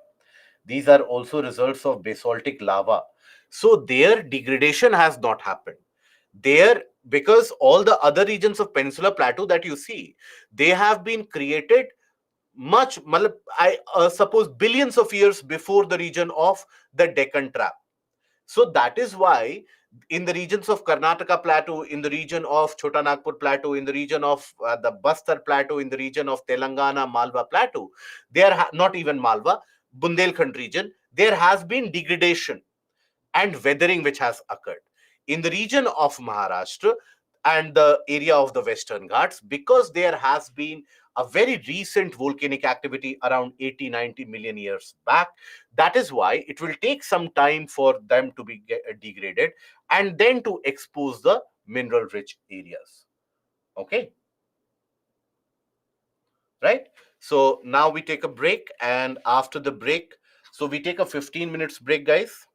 These are also results of basaltic lava. So their degradation has not happened. There, because all the other regions of Peninsular Plateau that you see, they have been created much, I suppose, billions of years before the region of the Deccan Trap. So that is why in the regions of Karnataka Plateau, in the region of Chota Nagpur Plateau, in the region of the Bastar Plateau, in the region of Telangana, Malwa Plateau, there not even Malwa, Bundelkhand region, there has been degradation and weathering which has occurred. In the region of Maharashtra and the area of the Western Ghats, because there has been a very recent volcanic activity around 80, 90 million years back, that is why it will take some time for them to be degraded and then to expose the mineral rich areas. Okay, right? So now we take a break, and after the break, so we take a 15 minutes break, guys.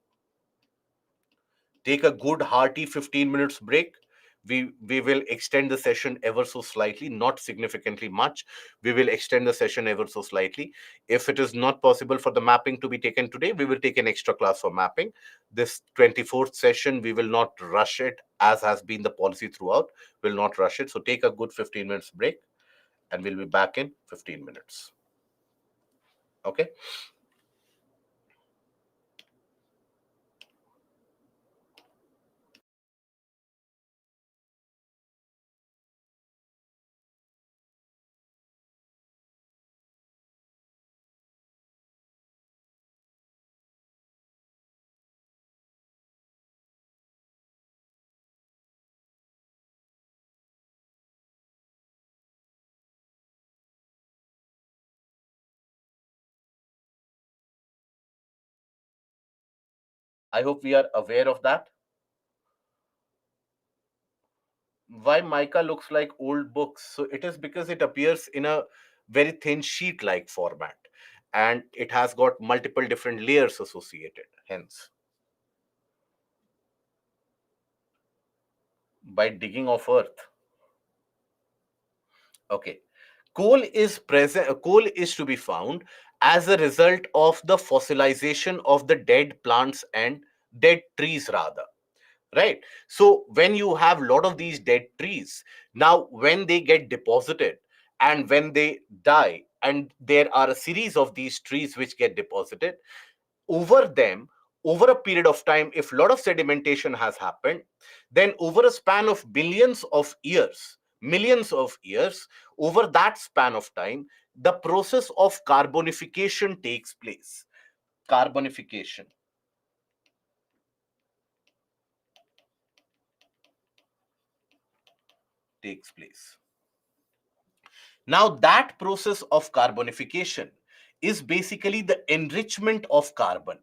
Take a good hearty 15 minutes break. We will extend the session ever so slightly, not significantly much. We will extend the session ever so slightly. If it is not possible for the mapping to be taken today, we will take an extra class for mapping. This 24th session, we will not rush it, as has been the policy throughout. We'll not rush it. So take a good 15 minutes break, and we'll be back in 15 minutes. Okay. I hope we are aware of that. Why mica looks like old books? So it is because it appears in a very thin sheet like format, and it has got multiple different layers associated, hence. By digging of earth. Okay. Coal is to be found as a result of the fossilization of the dead plants and dead trees, rather. Right. So when you have a lot of these dead trees, now when they get deposited and when they die, and there are a series of these trees which get deposited over them, over a period of time, if a lot of sedimentation has happened, then over a span of billions of years, millions of years, over that span of time, the process of carbonification takes place. Carbonification takes place. Now, that process of carbonification is basically the enrichment of carbon.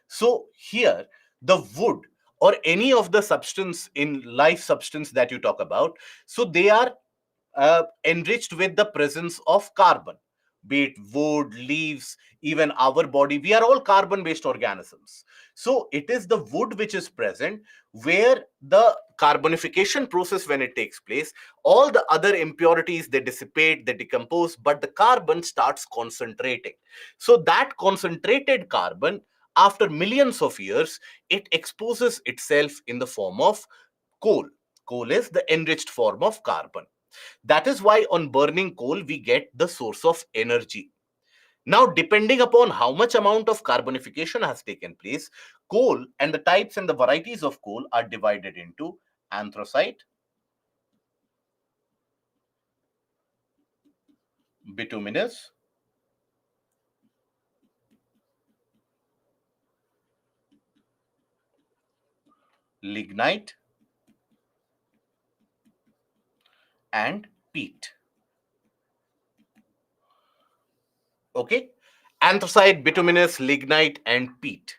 So, here, the wood or any of the substance in life substance that you talk about, so they are enriched with the presence of carbon, be it wood, leaves, even our body. We are all carbon based organisms. So it is the wood which is present where the carbonification process, when it takes place, all the other impurities, they dissipate, they decompose, but the carbon starts concentrating. So that concentrated carbon, after millions of years, it exposes itself in the form of coal. Coal is the enriched form of carbon. That is why on burning coal, we get the source of energy. Now, depending upon how much amount of carbonification has taken place, coal and the types and the varieties of coal are divided into anthracite, bituminous, lignite, and peat. Okay? Anthracite, bituminous, lignite, and peat.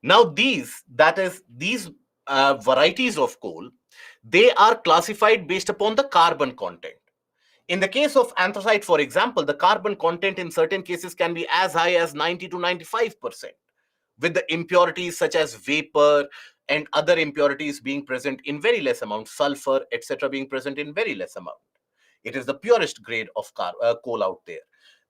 Now, these varieties of coal, they are classified based upon the carbon content. In the case of anthracite, for example, the carbon content in certain cases can be as high as 90 to 95%, with the impurities such as vapor and other impurities being present in very less amount, sulfur, etc., being present in very less amount. It is the purest grade of coal out there.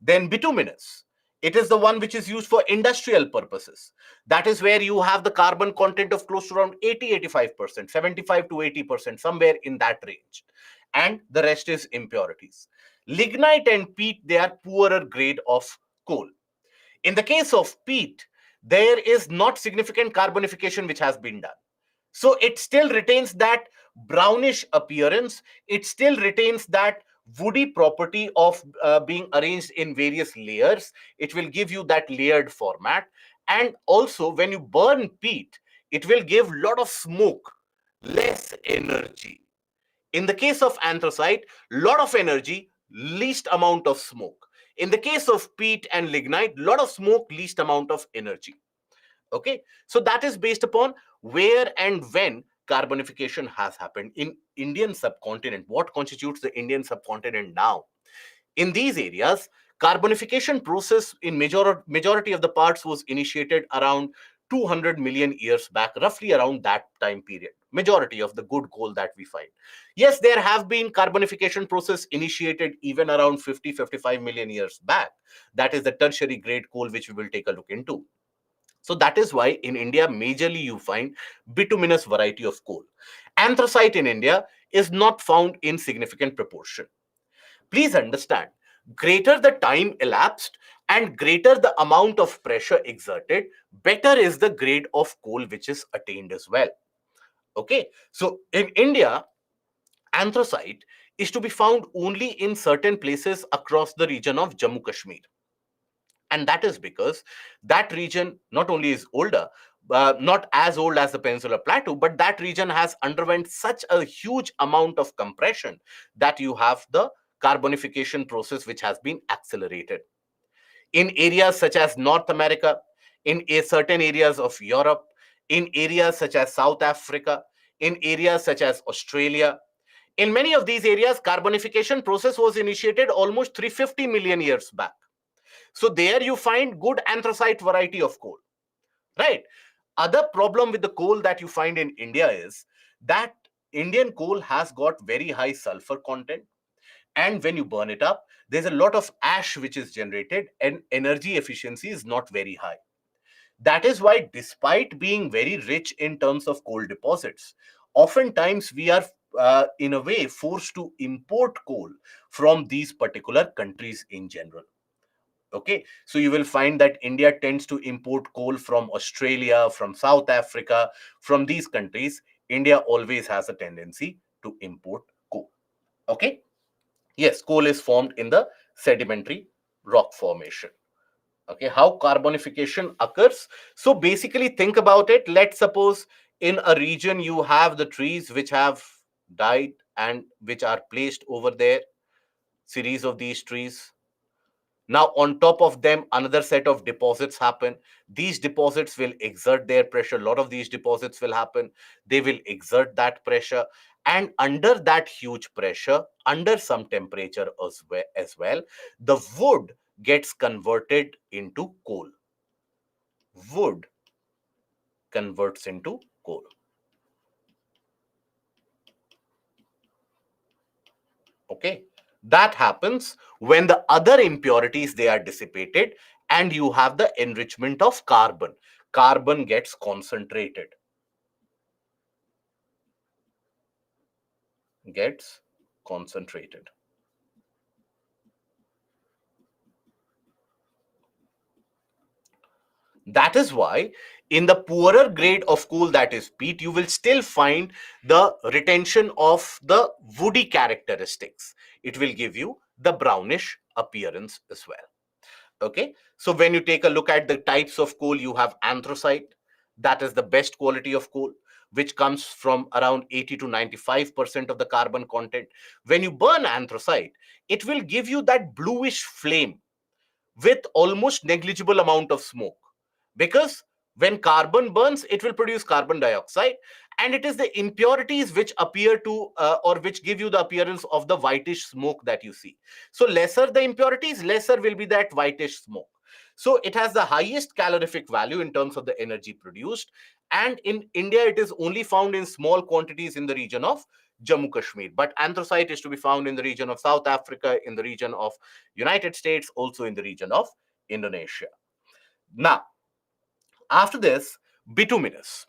Then bituminous. It is the one which is used for industrial purposes. That is where you have the carbon content of close to around 80-85%, 75 to 80%, somewhere in that range. And the rest is impurities. Lignite and peat, they are poorer grade of coal. In the case of peat, there is not significant carbonification which has been done. So it still retains that brownish appearance. It still retains that woody property of being arranged in various layers. It will give you that layered format. And also, when you burn peat, it will give lot of smoke, less energy. In the case of anthracite, lot of energy, least amount of smoke. In the case of peat and lignite, lot of smoke, least amount of energy. Okay, so that is based upon where and when carbonification has happened in Indian subcontinent. What constitutes the Indian subcontinent now? In these areas, carbonification process in majority of the parts was initiated around 200 million years back, roughly around that time period. Majority of the good coal that we find. Yes, there have been carbonification process initiated even around 50-55 million years back. That is the tertiary grade coal, which we will take a look into. So that is why in India, majorly you find bituminous variety of coal. Anthracite in India is not found in significant proportion. Please understand, greater the time elapsed and greater the amount of pressure exerted, better is the grade of coal which is attained as well. Okay, so in India, anthracite is to be found only in certain places across the region of Jammu Kashmir. And that is because that region not only is older, not as old as the Peninsular Plateau, but that region has underwent such a huge amount of compression that you have the carbonification process which has been accelerated. In areas such as North America, in certain areas of Europe, in areas such as South Africa, in areas such as Australia, in many of these areas, carbonification process was initiated almost 350 million years back. So there you find good anthracite variety of coal, right? Other problem with the coal that you find in India is that Indian coal has got very high sulfur content. And when you burn it up, there's a lot of ash which is generated and energy efficiency is not very high. That is why, despite being very rich in terms of coal deposits, oftentimes we are in a way forced to import coal from these particular countries in general. Okay, so you will find that India tends to import coal from Australia, from South Africa, from these countries. India always has a tendency to import coal. Okay, yes, coal is formed in the sedimentary rock formation. Okay, how carbonification occurs? So basically, think about it. Let's suppose in a region you have the trees which have died and which are placed over there, series of these trees. Now, on top of them, another set of deposits happen. These deposits will exert their pressure. A lot of these deposits will happen. They will exert that pressure. And under that huge pressure, under some temperature as well, the wood gets converted into coal. Wood converts into coal. Okay. That happens when the other impurities, they are dissipated, and you have the enrichment of carbon. Carbon gets concentrated. Gets concentrated. That is why in the poorer grade of coal, that is peat, you will still find the retention of the woody characteristics. It will give you the brownish appearance as well. Okay, so when you take a look at the types of coal, you have anthracite. That is the best quality of coal, which comes from around 80 to 95% of the carbon content. When you burn anthracite, it will give you that bluish flame with almost negligible amount of smoke, because when carbon burns, it will produce carbon dioxide, and it is the impurities which appear to or which give you the appearance of the whitish smoke that you see. So lesser the impurities, lesser will be that whitish smoke. So it has the highest calorific value in terms of the energy produced, and in India it is only found in small quantities in the region of Jammu Kashmir, but anthracite is to be found in the region of South Africa, in the region of United States, also in the region of Indonesia. Now, after this, bituminous.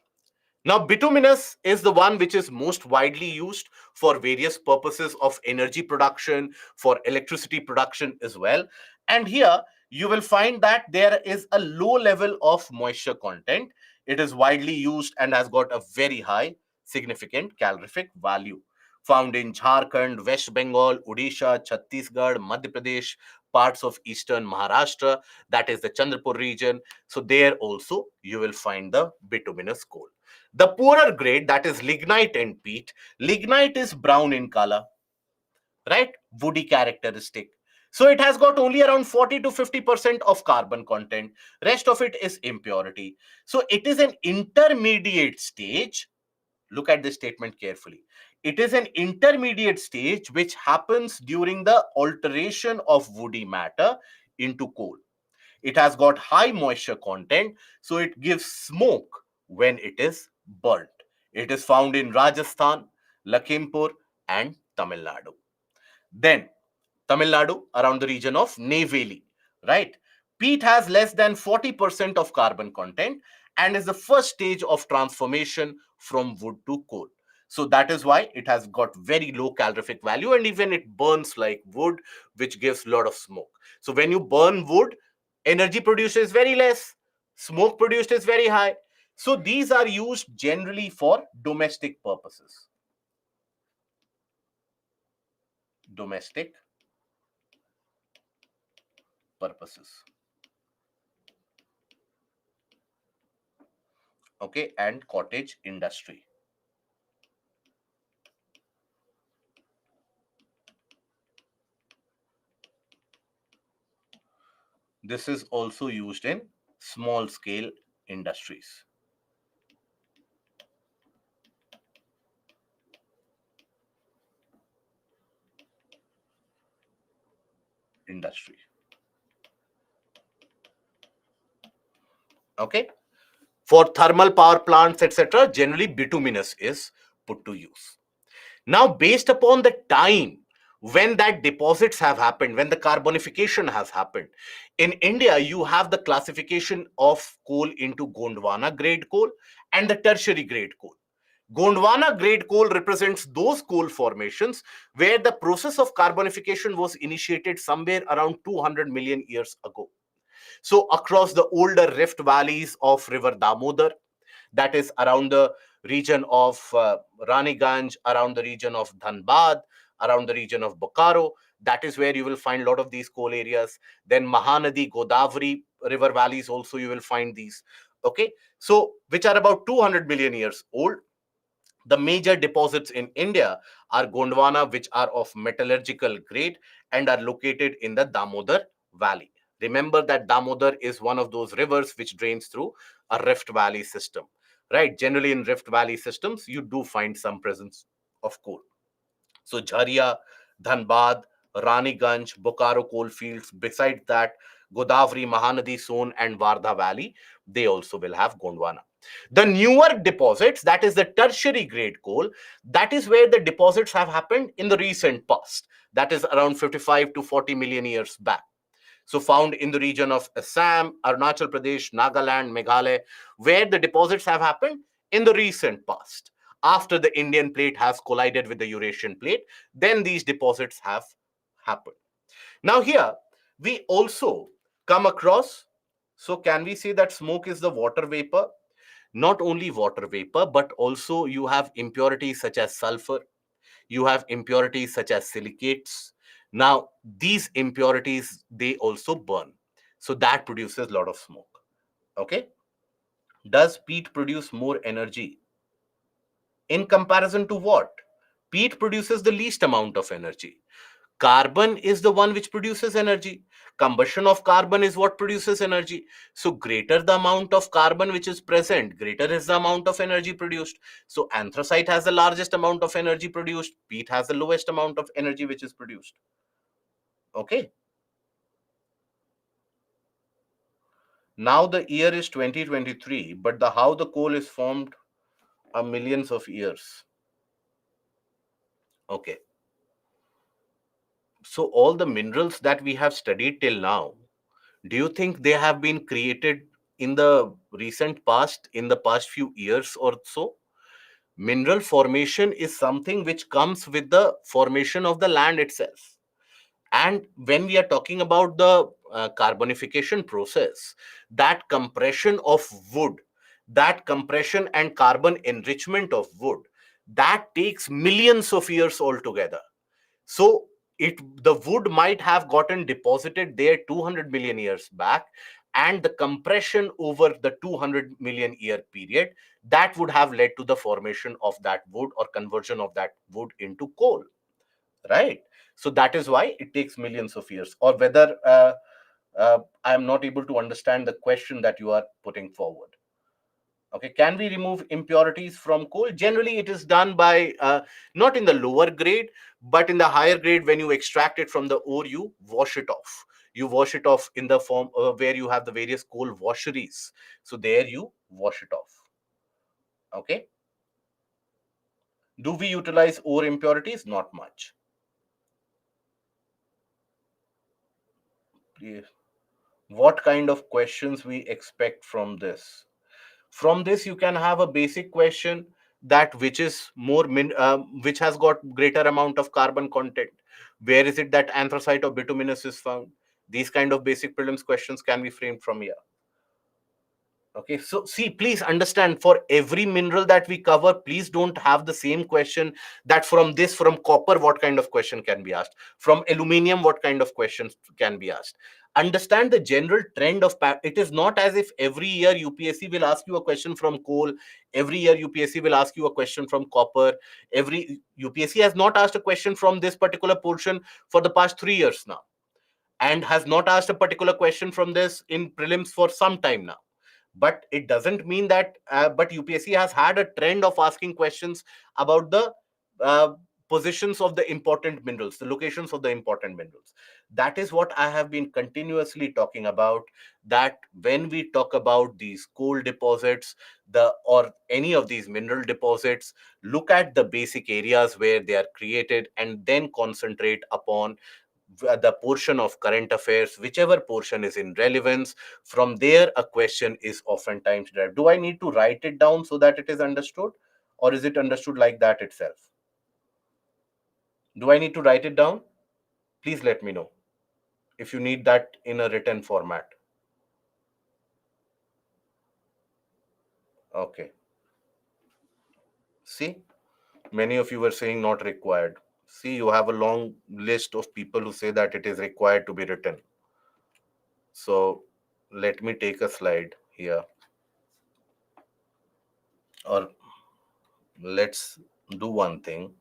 Now, bituminous is the one which is most widely used for various purposes of energy production, for electricity production as well. And here you will find that there is a low level of moisture content. It is widely used and has got a very high significant calorific value. Found in Jharkhand, West Bengal, Odisha, Chhattisgarh, Madhya Pradesh, parts of eastern Maharashtra, that is the Chandrapur region. So there also you will find the bituminous coal. The poorer grade, that is lignite and peat. Lignite is brown in color, right? Woody characteristic. So it has got only around 40 to 50% of carbon content. Rest of it is impurity. So it is an intermediate stage. Look at this statement carefully. It is an intermediate stage which happens during the alteration of woody matter into coal. It has got high moisture content, so it gives smoke when it is burnt. It is found in Rajasthan, Lakhimpur, and Tamil Nadu. Then Tamil Nadu, around the region of Neyveli, right? Peat has less than 40% of carbon content and is the first stage of transformation from wood to coal. So that is why it has got very low calorific value, and even it burns like wood, which gives a lot of smoke. So when you burn wood, energy produced is very less, smoke produced is very high. So these are used generally for domestic purposes. Domestic purposes. Okay, and cottage industry. This is also used in small scale industries. Industry. Okay. For thermal power plants, etc., generally bituminous is put to use. Now, based upon the time when that deposits have happened, when the carbonification has happened, in India, you have the classification of coal into Gondwana grade coal and the tertiary grade coal. Gondwana grade coal represents those coal formations where the process of carbonification was initiated somewhere around 200 million years ago. So across the older rift valleys of river Damodar, that is around the region of Raniganj, around the region of Dhanbad, around the region of Bokaro, that is where you will find a lot of these coal areas. Then Mahanadi, Godavari river valleys also you will find these. Okay, so which are about 200 million years old. The major deposits in India are Gondwana, which are of metallurgical grade and are located in the Damodar Valley. Remember that Damodar is one of those rivers which drains through a Rift Valley system, right? Generally, in Rift Valley systems, you do find some presence of coal. So Jharia, Dhanbad, Raniganj, Bokaro coalfields. Besides that, Godavari, Mahanadi, Son, and Wardha Valley, they also will have Gondwana. The newer deposits, that is the tertiary grade coal, that is where the deposits have happened in the recent past. That is around 55 to 40 million years back. So found in the region of Assam, Arunachal Pradesh, Nagaland, Meghalaya, where the deposits have happened in the recent past. After the Indian plate has collided with the Eurasian plate, then these deposits have happened. Now here, we also come across, so can we say that smoke is the water vapor? Not only water vapor, but also you have impurities such as sulfur, you have impurities such as silicates. Now, these impurities, they also burn. So that produces a lot of smoke. Okay. Does peat produce more energy? In comparison to what? Peat produces the least amount of energy. Carbon is the one which produces energy. Combustion of carbon is what produces energy. So greater the amount of carbon which is present, greater is the amount of energy produced. So anthracite has the largest amount of energy produced. Peat has the lowest amount of energy which is produced. Okay. Now the year is 2023, but the how the coal is formed are millions of years. Okay. So all the minerals that we have studied till now, do you think they have been created in the recent past, in the past few years or so? Mineral formation is something which comes with the formation of the land itself. And when we are talking about the carbonification process, that compression of wood, that compression and carbon enrichment of wood, that takes millions of years altogether. So the wood might have gotten deposited there 200 million years back, and the compression over the 200 million year period, that would have led to the formation of that wood or conversion of that wood into coal, right? So that is why it takes millions of years. Or whether I am not able to understand the question that you are putting forward. Okay, can we remove impurities from coal? Generally, it is done by not in the lower grade, but in the higher grade. When you extract it from the ore, you wash it off. You wash it off in the form where you have the various coal washeries. So there you wash it off. Okay. Do we utilize ore impurities? Not much. What kind of questions we expect from this? From this you can have a basic question that which is which has got greater amount of carbon content. Where is it that anthracite or bituminous is found? These kind of basic prelims questions can be framed from here. Okay, so see, please understand, for every mineral that we cover, please don't have the same question that from copper, what kind of question can be asked? From aluminium, what kind of questions can be asked? Understand the general trend of it is not as if every year UPSC will ask you a question from coal, every year UPSC will ask you a question from copper. Every UPSC has not asked a question from this particular portion for the past 3 years now, and has not asked a particular question from this in prelims for some time now. But it doesn't mean that but UPSC has had a trend of asking questions about the uh, positions of the important minerals, the locations of the important minerals. That is what I have been continuously talking about, that when we talk about these coal deposits, or any of these mineral deposits, look at the basic areas where they are created and then concentrate upon the portion of current affairs, whichever portion is in relevance. From there, a question is oftentimes derived. Do I need to write it down so that it is understood, or is it understood like that itself? Do I need to write it down? Please let me know if you need that in a written format. Okay. See, many of you were saying not required. See, you have a long list of people who say that it is required to be written. So let me take a slide here, or let's do one thing.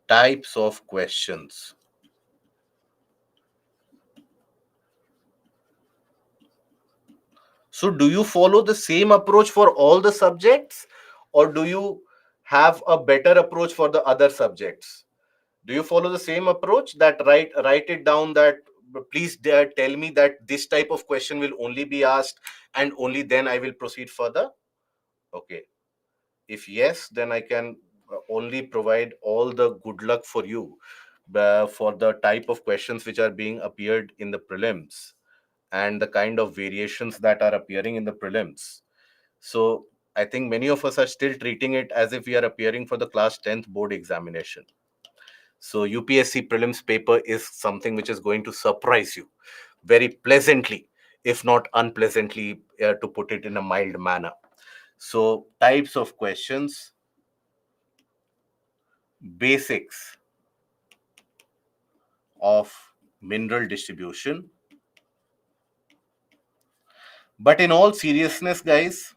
types of questions. So do you follow the same approach for all the subjects, or do you have a better approach for the other subjects? Do you follow the same approach, that write it down, that please tell me that this type of question will only be asked and only then I will proceed further? Okay. If yes, then I can only provide all the good luck for you for the type of questions which are being appeared in the prelims and the kind of variations that are appearing in the prelims. So I think many of us are still treating it as if we are appearing for the class 10th board examination. So UPSC prelims paper is something which is going to surprise you very pleasantly, if not unpleasantly, to put it in a mild manner. So types of questions, basics of mineral distribution. But in all seriousness, guys,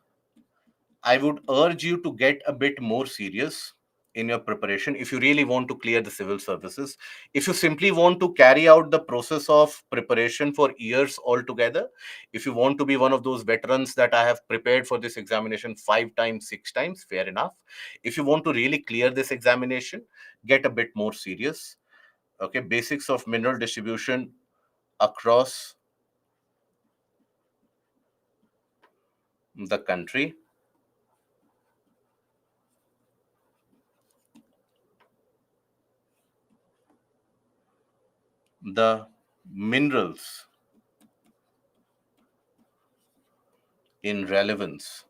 I would urge you to get a bit more serious in your preparation if you really want to clear the civil services. If you simply want to carry out the process of preparation for years altogether, if you want to be one of those veterans that I have prepared for this examination 5 times, 6 times, fair enough. If you want to really clear this examination, get a bit more serious. Okay, basics of mineral distribution across the country. The minerals in relevance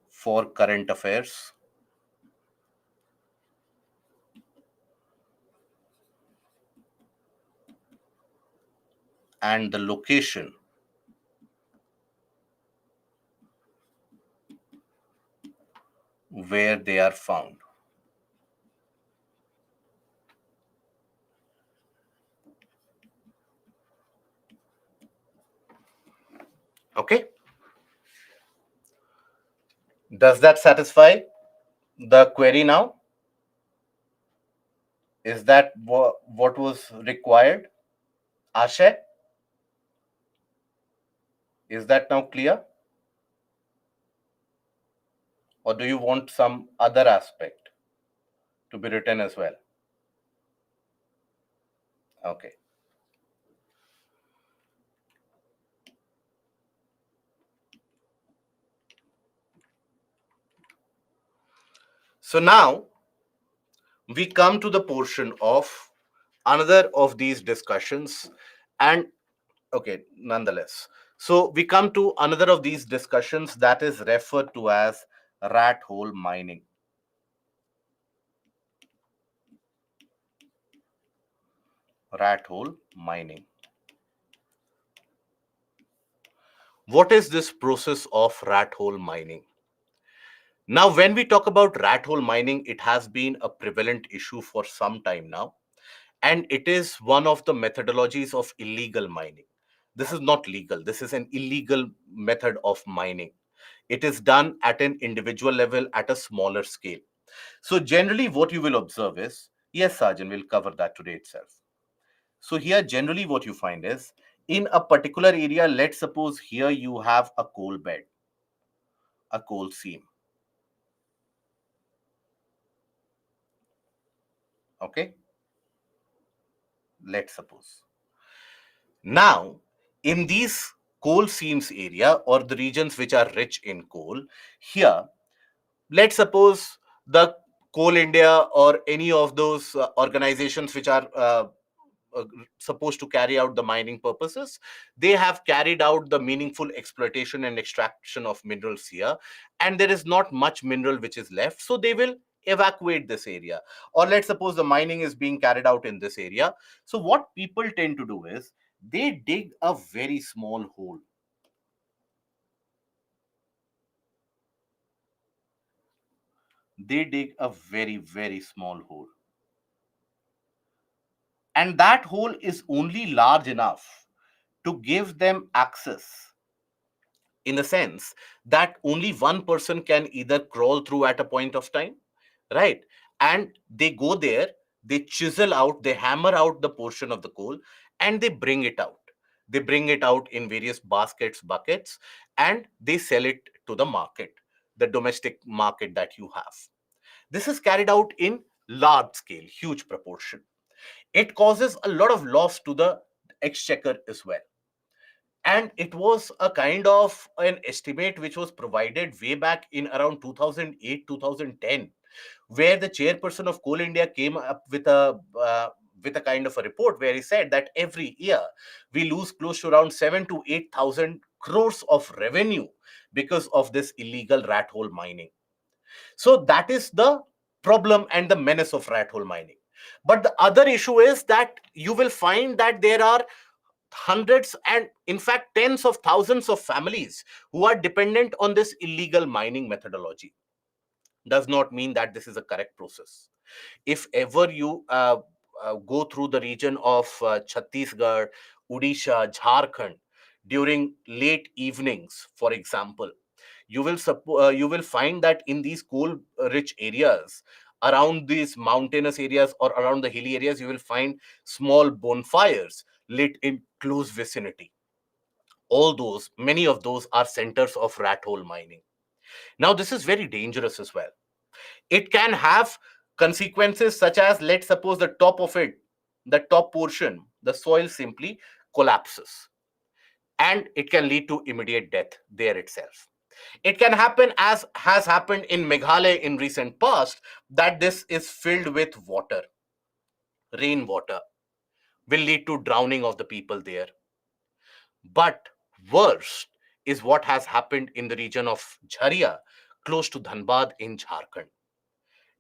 for current affairs and the location where they are found. Okay, does that satisfy the query now? Is that what was required? Ashay, is that now clear? Or do you want some other aspect to be written as well? Okay. So now we come to the portion of another of these discussions. And okay, nonetheless, so we come to another of these discussions that is referred to as rat hole mining. Rat hole mining. What is this process of rat hole mining? Now, when we talk about rat hole mining, it has been a prevalent issue for some time now, and it is one of the methodologies of illegal mining. This is not legal, this is an illegal method of mining. It is done at an individual level at a smaller scale. So, generally, what you will observe is, yes, Sergeant, we'll cover that today itself. So, here, generally, what you find is in a particular area, let's suppose here you have a coal bed, a coal seam. Okay, let's suppose. Now, in these coal seams area or the regions which are rich in coal, here, let's suppose the Coal India or any of those organizations which are uh, supposed to carry out the mining purposes, they have carried out the meaningful exploitation and extraction of minerals here, and there is not much mineral which is left, so they will evacuate this area. Or let's suppose the mining is being carried out in this area. So what people tend to do is they dig a very small hole. They dig a very, very small hole. And that hole is only large enough to give them access in the sense that only one person can either crawl through at a point of time, right? And they go there, they chisel out, they hammer out the portion of the coal, and they bring it out. They bring it out in various baskets, buckets, and they sell it to the market, the domestic market that you have. This is carried out in large scale, huge proportion. It causes a lot of loss to the exchequer as well. And it was a kind of an estimate which was provided way back in around 2008 2010, where the chairperson of Coal India came up with a kind of a report where he said that every year we lose close to around 7 to 8,000 crores of revenue because of this illegal rat hole mining. So that is the problem and the menace of rat hole mining. But the other issue is that you will find that there are hundreds and in fact tens of thousands of families who are dependent on this illegal mining methodology. Does not mean that this is a correct process. If ever you go through the region of Chhattisgarh, Odisha, Jharkhand during late evenings, for example, you will find that in these coal rich areas, around these mountainous areas or around the hilly areas, you will find small bonfires lit in close vicinity. All those, many of those are centers of rat hole mining. Now, this is very dangerous as well. It can have consequences such as, let's suppose the top of it, the top portion, the soil simply collapses, and it can lead to immediate death there itself. It can happen, as has happened in Meghalaya in recent past, that this is filled with water, rainwater, will lead to drowning of the people there. But worst is what has happened in the region of Jharia, close to Dhanbad in Jharkhand.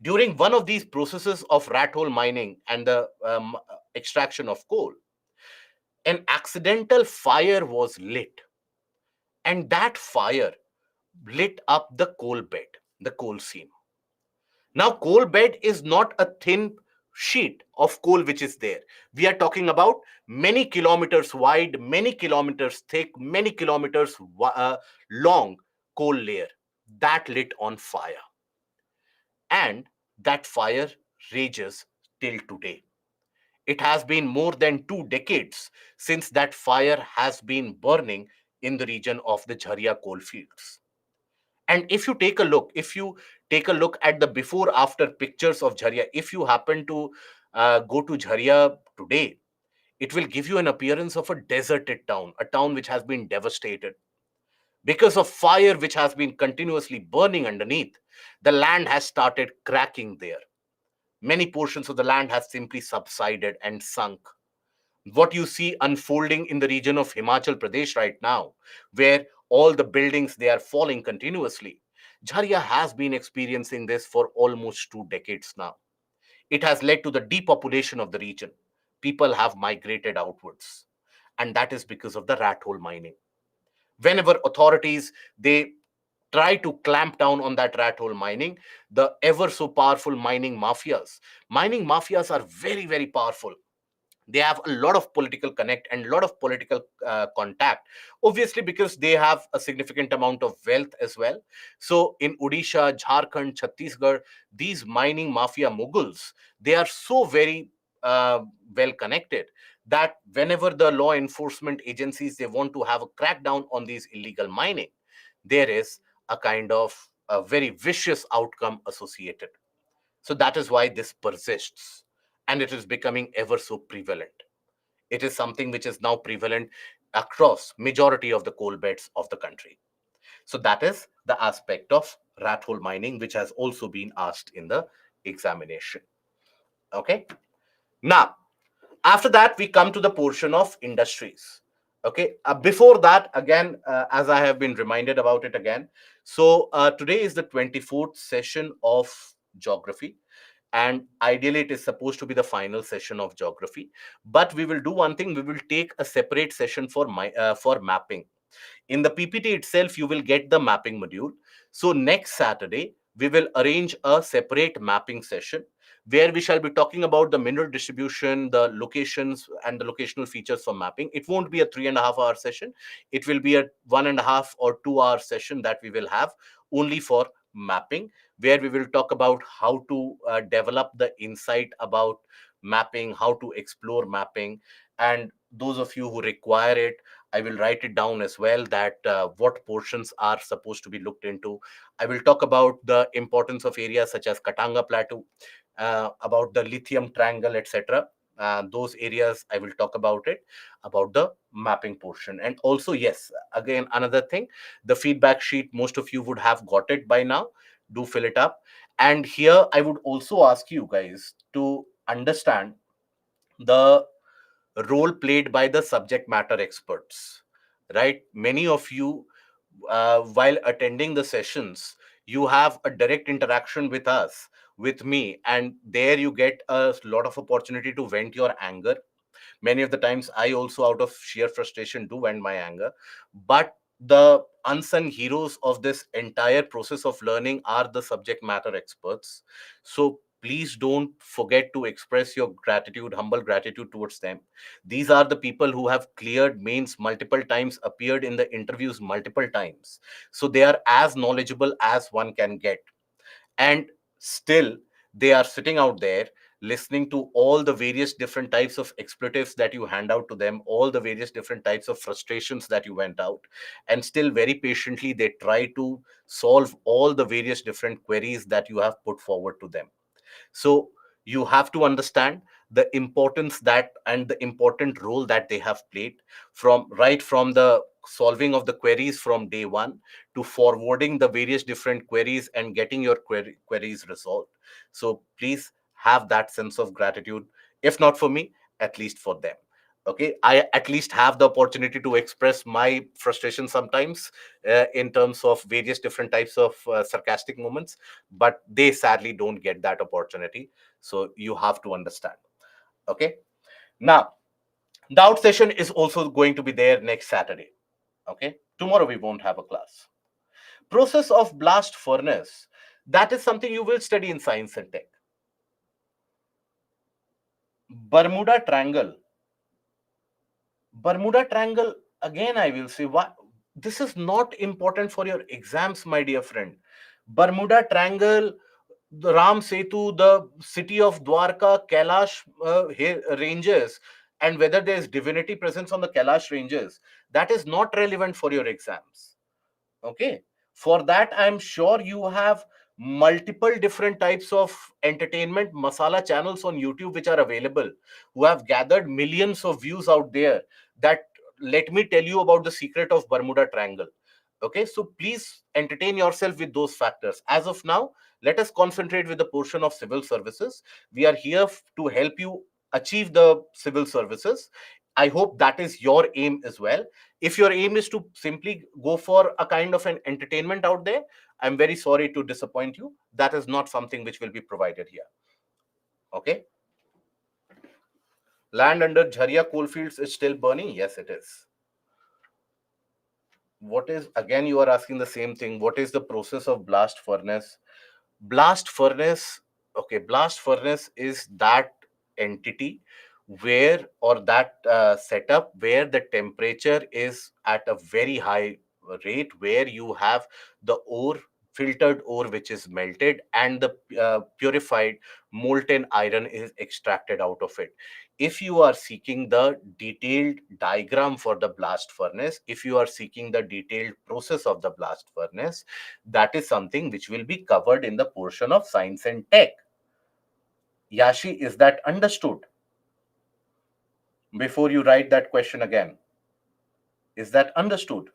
During one of these processes of rat hole mining and the extraction of coal, an accidental fire was lit, and that fire lit up the coal bed, the coal seam. Now, coal bed is not a thin sheet of coal which is there. We are talking about many kilometers wide, many kilometers thick, many kilometers long coal layer that lit on fire. And that fire rages till today. It has been more than 2 decades since that fire has been burning in the region of the Jharia coal fields. And if you take a look at the before after pictures of Jharia, if you happen to go to Jharia today, it will give you an appearance of a deserted town, a town which has been devastated because of fire which has been continuously burning underneath. The land has started cracking there. Many portions of the land has simply subsided and sunk. What you see unfolding in the region of Himachal Pradesh right now, where all the buildings, they are falling continuously. Jharia has been experiencing this for almost 2 decades now. It has led to the depopulation of the region. People have migrated outwards, and that is because of the rat hole mining. Whenever authorities, they try to clamp down on that rat hole mining, the ever so powerful mining mafias are very, very powerful. They have a lot of political connect and a lot of political contact, obviously because they have a significant amount of wealth as well. So in Odisha, Jharkhand, Chhattisgarh, these mining mafia moguls, they are so very well connected that whenever the law enforcement agencies, they want to have a crackdown on these illegal mining, there is a kind of a very vicious outcome associated. So that is why this persists, and it is becoming ever so prevalent. It is something which is now prevalent across majority of the coal beds of the country. So that is the aspect of rat hole mining, which has also been asked in the examination. Okay. Now, after that, we come to the portion of industries. Okay. Before that, again, as I have been reminded about it again. So today is the 24th session of geography, and ideally it is supposed to be the final session of geography, but we will do one thing. We will take a separate session for mapping. In the PPT itself, you will get the mapping module. So next Saturday we will arrange a separate mapping session where we shall be talking about the mineral distribution, the locations, and the locational features for mapping. It won't be a 3.5 hour session. It will be a 1.5 or 2 hour session that we will have only for mapping, where we will talk about how to develop the insight about mapping, how to explore mapping. And those of you who require it, I will write it down as well, that what portions are supposed to be looked into. I will talk about the importance of areas such as Katanga Plateau, about the lithium triangle, etc. Those areas I will talk about it, about the mapping portion. And also, yes, again, another thing, the feedback sheet, most of you would have got it by now. Do fill it up. And here I would also ask you guys to understand the role played by the subject matter experts, right? Many of you, while attending the sessions, you have a direct interaction with us, with me, and there you get a lot of opportunity to vent your anger. Many of the times I also, out of sheer frustration, do vent my anger. But the unsung heroes of this entire process of learning are the subject matter experts. So please don't forget to express your gratitude, humble gratitude towards them. These are the people who have cleared mains multiple times, appeared in the interviews multiple times, so they are as knowledgeable as one can get. And still they are sitting out there listening to all the various different types of expletives that you hand out to them, all the various different types of frustrations that you went out, and still very patiently they try to solve all the various different queries that you have put forward to them. So you have to understand the importance that and the important role that they have played, from right from the solving of the queries from day one to forwarding the various different queries and getting your queries resolved. So please have that sense of gratitude, if not for me, at least for them. Okay, I at least have the opportunity to express my frustration sometimes, in terms of various different types of sarcastic moments, but they sadly don't get that opportunity. So you have to understand. Okay, now the out session is also going to be there next Saturday. Okay, tomorrow we won't have a class. Process of blast furnace, that is something you will study in science and tech. Bermuda Triangle. Bermuda Triangle, again, I will say, what, this is not important for your exams, my dear friend. Bermuda Triangle, the Ram Setu, the city of Dwarka, Kailash ranges, and whether there is divinity presence on the Kailash ranges, that is not relevant for your exams. Okay, for that I'm sure you have multiple different types of entertainment masala channels on YouTube which are available, who have gathered millions of views out there, that let me tell you about the secret of Bermuda Triangle. Okay, so please entertain yourself with those factors. As of now, let us concentrate with the portion of civil services. We are here to help you achieve the civil services. I hope that is your aim as well. If your aim is to simply go for a kind of an entertainment out there, I'm very sorry to disappoint you. That is not something which will be provided here. Okay, land under Jharia coalfields is still burning. Yes, it is. What is, again, you are asking the same thing, what is the process of blast furnace? Blast furnace, okay, blast furnace is that entity where, or that setup where the temperature is at a very high rate, where you have the ore, filtered ore which is melted, and the purified molten iron is extracted out of it. If you are seeking the detailed diagram for the blast furnace, if you are seeking the detailed process of the blast furnace, that is something which will be covered in the portion of science and tech. Yashi, is that understood? Before you write that question again, is that understood?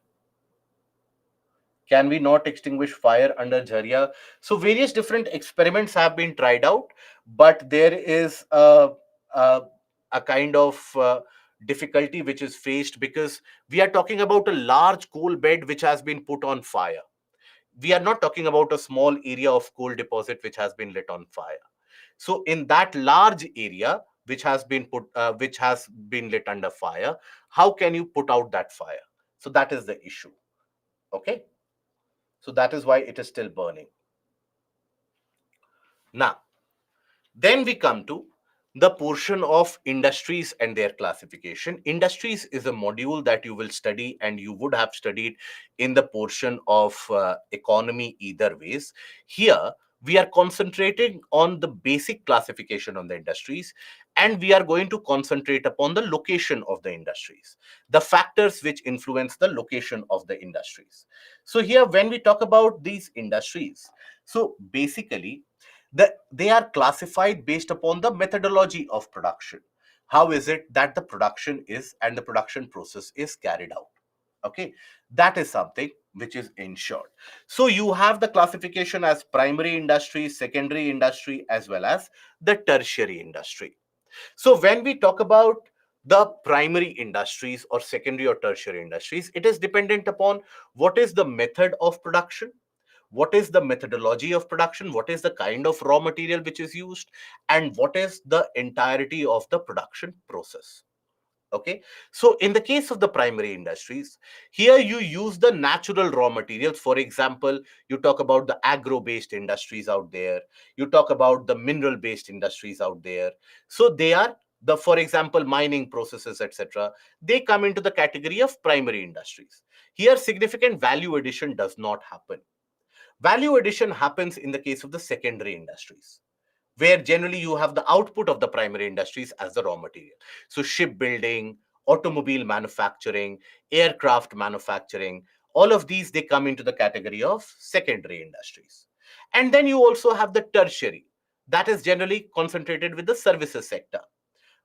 Can we not extinguish fire under Jharia? So various different experiments have been tried out, but there is a, a kind of difficulty which is faced, because we are talking about a large coal bed which has been put on fire. We are not talking about a small area of coal deposit which has been lit on fire. So in that large area which has been lit under fire, how can you put out that fire? So that is the issue. Okay, so that is why it is still burning. Now, Then we come to the portion of industries and their classification. Industries is a module that you will study and you would have studied in the portion of economy either ways. Here, we are concentrating on the basic classification on the industries, and we are going to concentrate upon the location of the industries, the factors which influence the location of the industries. So here, when we talk about these industries, so basically, they are classified based upon the methodology of production. How is it that the production is and the production process is carried out? Okay, that is something which is ensured. So you have the classification as primary industry, secondary industry, as well as the tertiary industry. So when we talk about the primary industries or secondary or tertiary industries, it is dependent upon what is the method of production, what is the methodology of production, what is the kind of raw material which is used, and what is the entirety of the production process. Okay, so in the case of the primary industries, here you use the natural raw materials. For example, you talk about the agro based industries out there, you talk about the mineral based industries out there. So they are the, for example, mining processes, etc. They come into the category of primary industries. Here significant value addition does not happen. Value addition happens in the case of the secondary industries, where generally you have the output of the primary industries as the raw material. So, shipbuilding, automobile manufacturing, aircraft manufacturing, all of these, they come into the category of secondary industries. And then you also have the tertiary, that is generally concentrated with the services sector.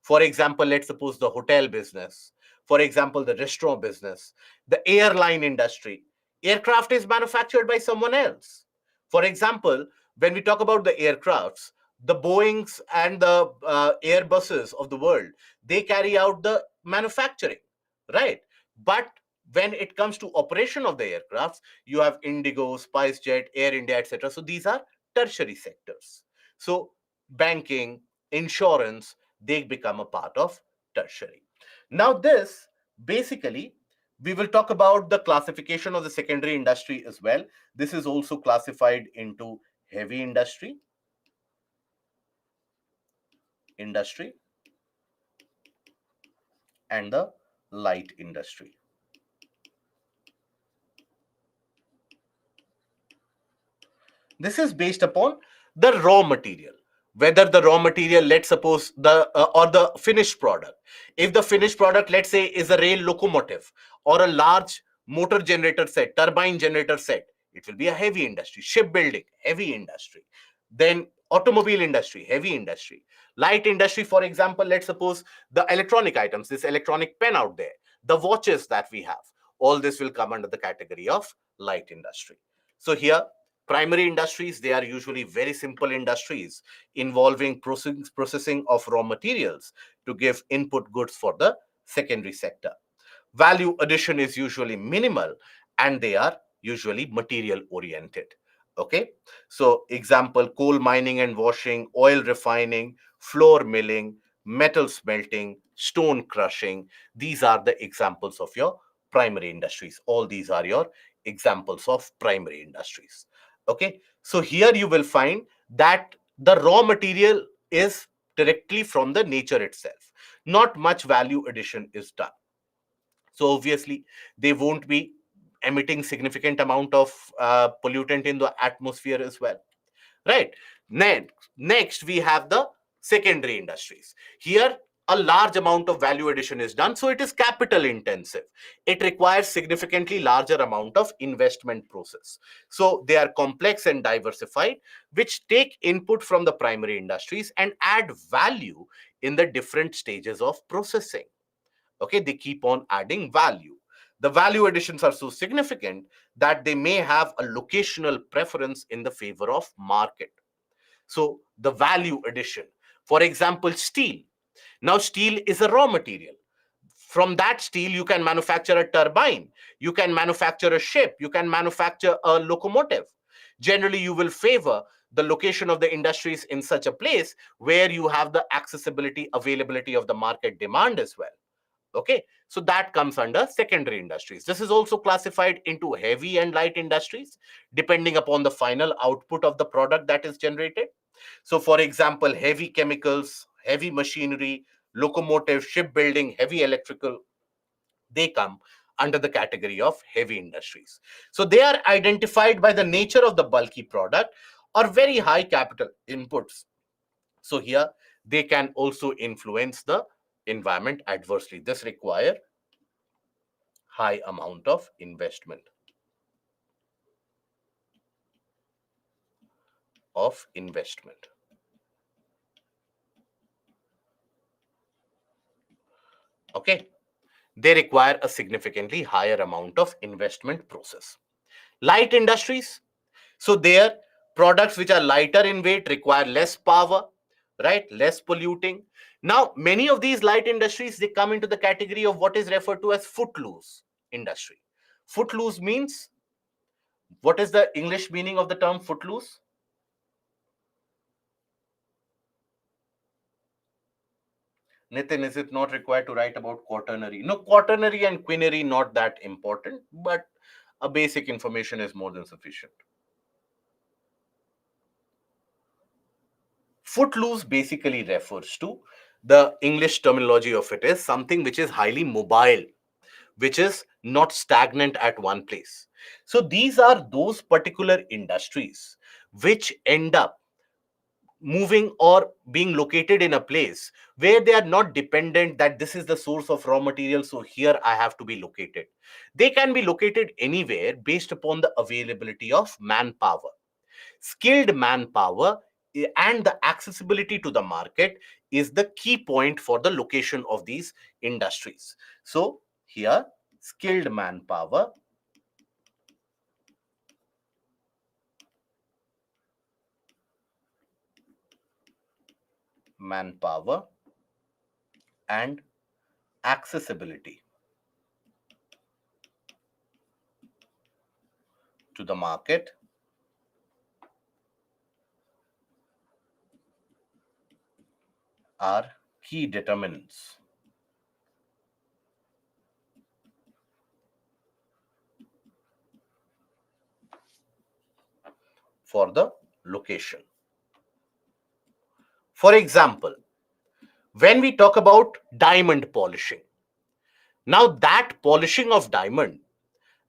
For example, let's suppose the hotel business, for example, the restaurant business, the airline industry. Aircraft is manufactured by someone else. For example, when we talk about the aircrafts, the Boeings and the Airbuses of the world, they carry out the manufacturing, right? But when it comes to operation of the aircrafts, you have Indigo, SpiceJet, Air India, etc. So these are tertiary sectors. So banking, insurance, they become a part of tertiary. Now, this basically, we will talk about the classification of the secondary industry as well. This is also classified into heavy industry, and the light industry. This is based upon the raw material, whether the raw material, let's suppose the or the finished product. If the finished product, let's say, is a rail locomotive or a large motor generator set, turbine generator set, it will be a heavy industry. Shipbuilding, heavy industry. Then automobile industry, heavy industry. Light industry, for example, let's suppose the electronic items, this electronic pen out there, the watches that we have, all this will come under the category of light industry. So here, primary industries, they are usually very simple industries involving processing of raw materials to give input goods for the secondary sector. Value addition is usually minimal, and they are usually material oriented. Okay, so example, coal mining and washing, oil refining, flour milling, metal smelting, stone crushing, these are the examples of your primary industries. All these are your examples of primary industries. Okay, so here you will find that the raw material is directly from the nature itself. Not much value addition is done. So obviously they won't be emitting significant amount of pollutant in the atmosphere as well, right? Next we have the secondary industries. Here a large amount of value addition is done, so it is capital intensive. It requires significantly larger amount of investment process. So they are complex and diversified, which take input from the primary industries and add value in the different stages of processing. Okay, they keep on adding value. The value additions are so significant that they may have a locational preference in the favor of market. So the value addition, for example, steel. Now steel is a raw material. From that steel you can manufacture a turbine, you can manufacture a ship, you can manufacture a locomotive. Generally you will favor the location of the industries in such a place where you have the accessibility, availability of the market demand as well. Okay, so that comes under secondary industries. This is also classified into heavy and light industries depending upon the final output of the product that is generated. So, for example, heavy chemicals, heavy machinery, locomotive, shipbuilding, heavy electrical, they come under the category of heavy industries. So, they are identified by the nature of the bulky product or very high capital inputs. So, here they can also influence the environment adversely. This require high amount of investment. Okay, they require a significantly higher amount of investment process. Light industries, so their products which are lighter in weight require less power, right? Less polluting. Now, many of these light industries, they come into the category of what is referred to as footloose industry. Footloose means, what is the English meaning of the term footloose? Nitin, is it not required to write about quaternary? No, quaternary and quinary not that important, but a basic information is more than sufficient. Footloose basically refers to, the English terminology of it is something which is highly mobile, which is not stagnant at one place. So these are those particular industries which end up moving or being located in a place where they are not dependent that this is the source of raw material, so here I have to be located. They can be located anywhere based upon the availability of manpower. Skilled manpower and the accessibility to the market is the key point for the location of these industries. So here, skilled manpower and accessibility to the market are key determinants for the location. For example, when we talk about diamond polishing, now that polishing of diamond,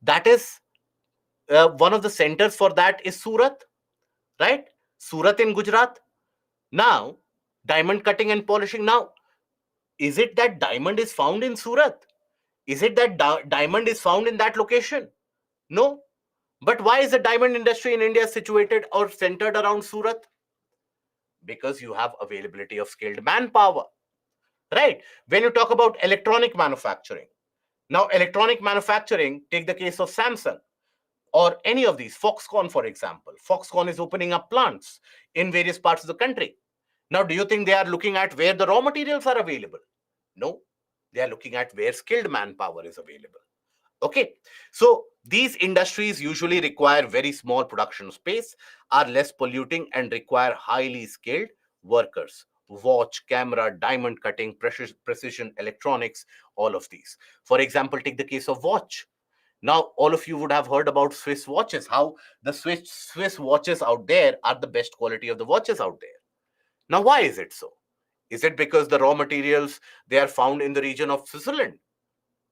that is one of the centers for that is Surat, right? Surat in Gujarat. Now, diamond cutting and polishing. Now, is it that diamond is found in Surat? Is it that diamond is found in that location? No. But why is the diamond industry in India situated or centered around Surat? Because you have availability of skilled manpower, right? When you talk about electronic manufacturing, now electronic manufacturing, take the case of Samsung or any of these, Foxconn, for example. Foxconn is opening up plants in various parts of the country. Now, do you think they are looking at where the raw materials are available? No, they are looking at where skilled manpower is available. Okay, so these industries usually require very small production space, are less polluting, and require highly skilled workers. Watch, camera, diamond cutting, precision electronics, all of these. For example, take the case of watch. Now, all of you would have heard about Swiss watches, how the Swiss watches out there are the best quality of the watches out there. Now, why is it so? Is it because the raw materials, they are found in the region of Switzerland?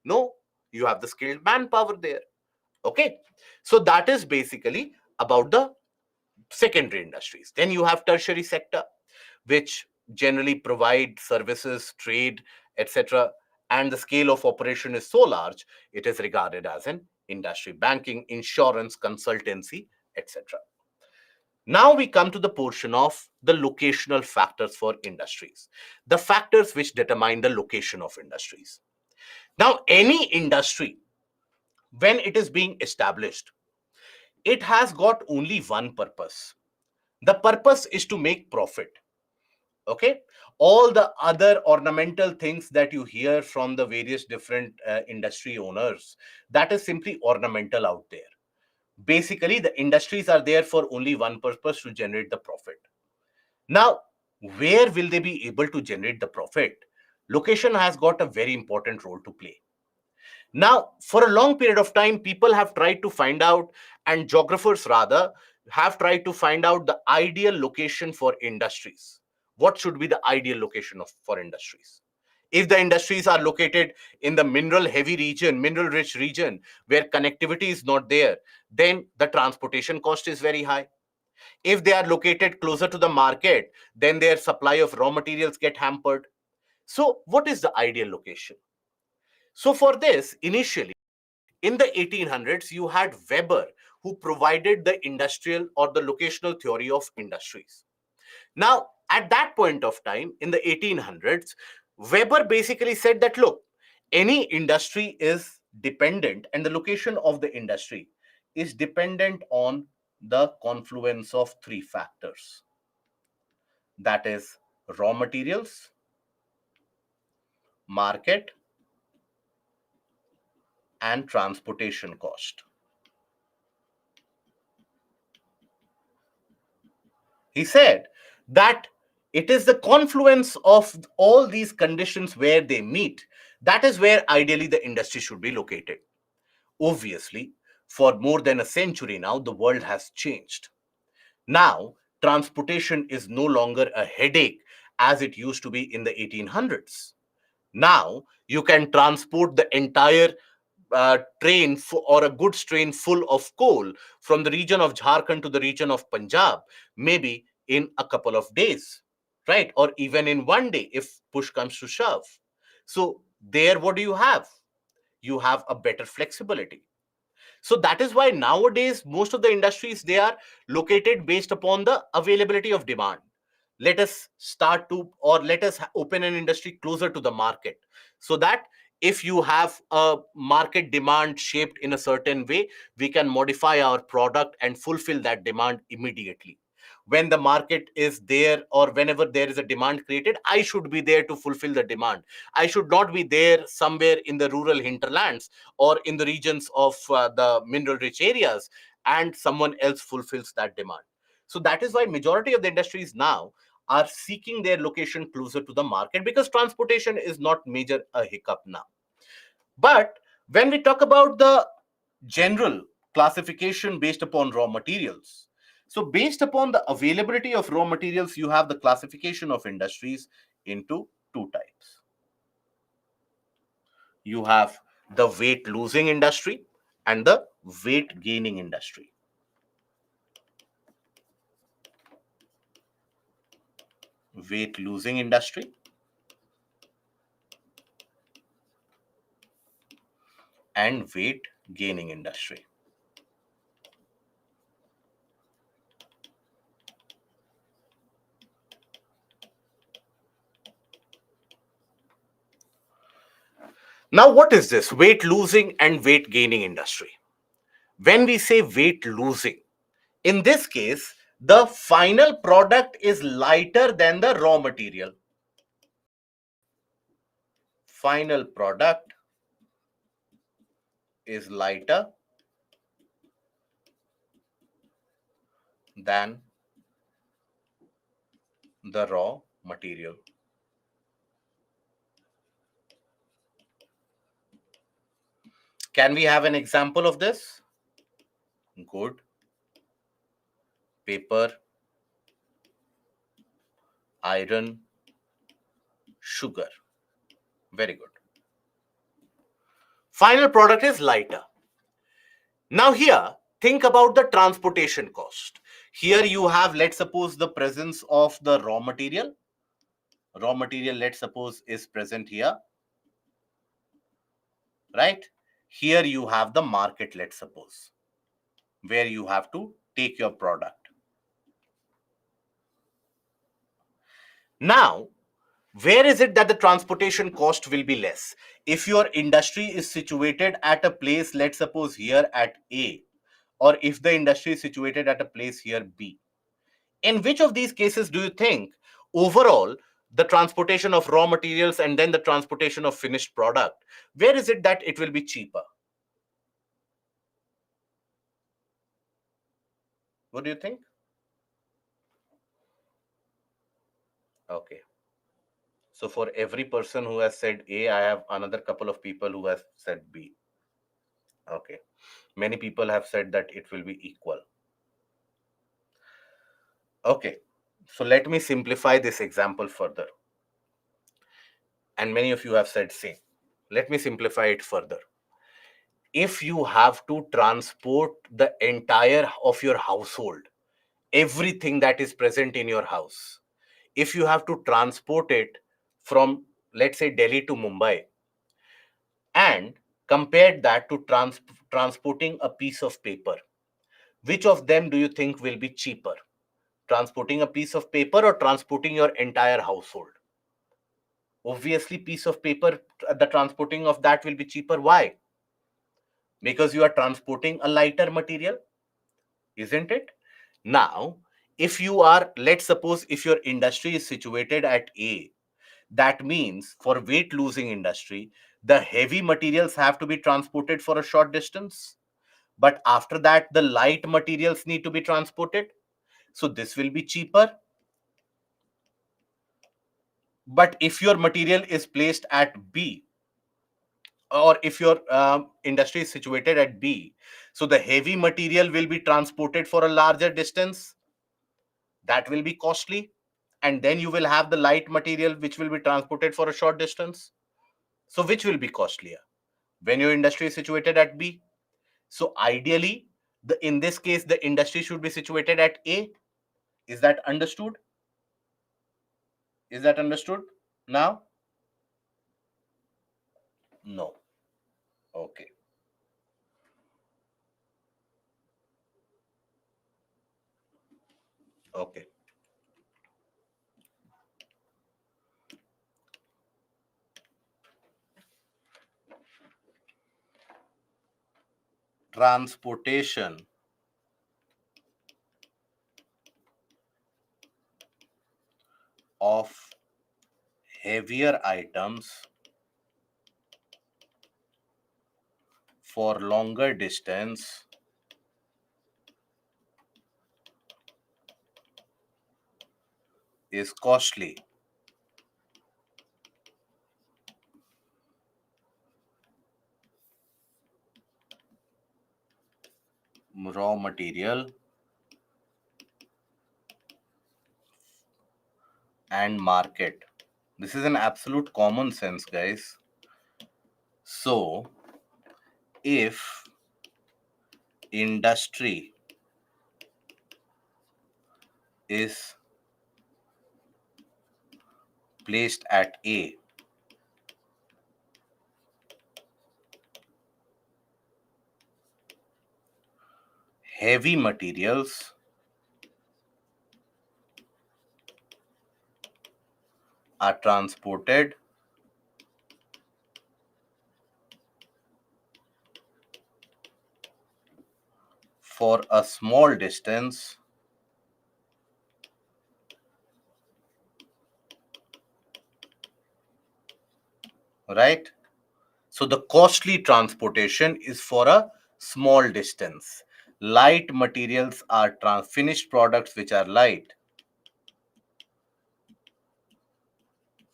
No, you have the skilled manpower there. Okay, so that is basically about the secondary industries. Then you have tertiary sector, which generally provide services, trade, etc. And the scale of operation is so large, it is regarded as an industry. Banking, insurance, consultancy, etc. Now we come to the portion of the locational factors for industries, the factors which determine the location of industries. Now, any industry, when it is being established, it has got only one purpose. The purpose is to make profit. Okay, all the other ornamental things that you hear from the various different industry owners, that is simply ornamental out there. Basically, the industries are there for only one purpose, to generate the profit. Now, where will they be able to generate the profit? Location has got a very important role to play. Now, for a long period of time, people have tried to find out, and geographers rather have tried to find out the ideal location for industries. What should be the ideal location for industries? If the industries are located in the mineral heavy region, mineral rich region, where connectivity is not there, then the transportation cost is very high. If they are located closer to the market, then their supply of raw materials get hampered. So what is the ideal location? So for this, initially, in the 1800s, you had Weber, who provided the industrial or the locational theory of industries. Now, at that point of time, in the 1800s, Weber basically said that, look, any industry is dependent, and the location of the industry is dependent on the confluence of three factors. That is raw materials, market, and transportation cost. He said that it is the confluence of all these conditions where they meet. That is where ideally the industry should be located. Obviously, for more than a century now, the world has changed. Now, transportation is no longer a headache as it used to be in the 1800s. Now, you can transport the entire train or a goods train full of coal from the region of Jharkhand to the region of Punjab, maybe in a couple of days, right? Or even in one day if push comes to shove. So, there, what do you have? You have a better flexibility. So that is why nowadays most of the industries, they are located based upon the availability of demand. Let us start to, or let us open an industry closer to the market, so that if you have a market demand shaped in a certain way, we can modify our product and fulfill that demand immediately. When the market is there, or whenever there is a demand created, I should be there to fulfill the demand. I should not be there somewhere in the rural hinterlands or in the regions of the mineral rich areas, and someone else fulfills that demand. So that is why majority of the industries now are seeking their location closer to the market, because transportation is not major a hiccup now. But when we talk about the general classification based upon raw materials, so based upon the availability of raw materials, you have the classification of industries into two types. You have the weight losing industry and the weight gaining industry. Weight losing industry and weight gaining industry. Now, what is this weight losing and weight gaining industry? When we say weight losing, in this case, the final product is lighter than the raw material. Final product is lighter than the raw material. Can we have an example of this? Good. Paper, iron, sugar. Very good. Final product is lighter. Now here, think about the transportation cost. Here you have, let's suppose, the presence of the raw material. Raw material, let's suppose, is present here, right? Here you have the market, let's suppose, where you have to take your product. Now, where is it that the transportation cost will be less? If your industry is situated at a place, let's suppose here at A, or if the industry is situated at a place here B, in which of these cases do you think overall the transportation of raw materials and then the transportation of finished product, where is it that it will be cheaper? What do you think? Okay. So for every person who has said A, I have another couple of people who have said B. Okay. Many people have said that it will be equal. Okay, so let me simplify this example further. And many of you have said same. Let me simplify it further. If you have to transport the entire of your household, everything that is present in your house, if you have to transport it from, let's say, Delhi to Mumbai, and compare that to transporting a piece of paper, which of them do you think will be cheaper? Transporting a piece of paper or transporting your entire household? Obviously, piece of paper, the transporting of that will be cheaper. Why? Because you are transporting a lighter material, isn't it? Now, if you are, let's suppose if your industry is situated at A, that means for weight losing industry, the heavy materials have to be transported for a short distance. But after that, the light materials need to be transported. So this will be cheaper. But if your material is placed at B, or if your industry is situated at B, so the heavy material will be transported for a larger distance. That will be costly. And then you will have the light material which will be transported for a short distance. So which will be costlier when your industry is situated at B? So ideally, in this case, the industry should be situated at A. Is that understood? Is that understood now? No. Okay. Okay. Transportation of heavier items for longer distance is costly. Raw material and market. This is an absolute common sense, guys. So, if industry is placed at A, heavy materials are transported for a small distance, right? So the costly transportation is for a small distance. Light materials are finished products which are light.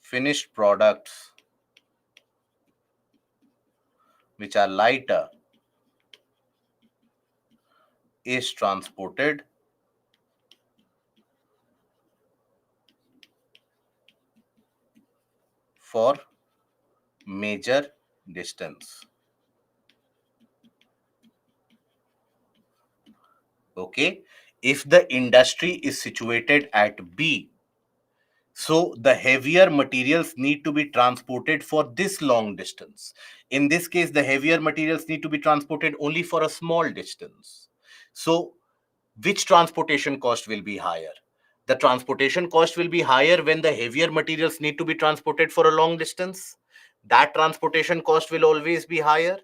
Finished products which are lighter is transported for major distance. Okay. If the industry is situated at B, so the heavier materials need to be transported for this long distance. In this case, the heavier materials need to be transported only for a small distance. So which transportation cost will be higher? The transportation cost will be higher when the heavier materials need to be transported for a long distance. That transportation cost will always be higher.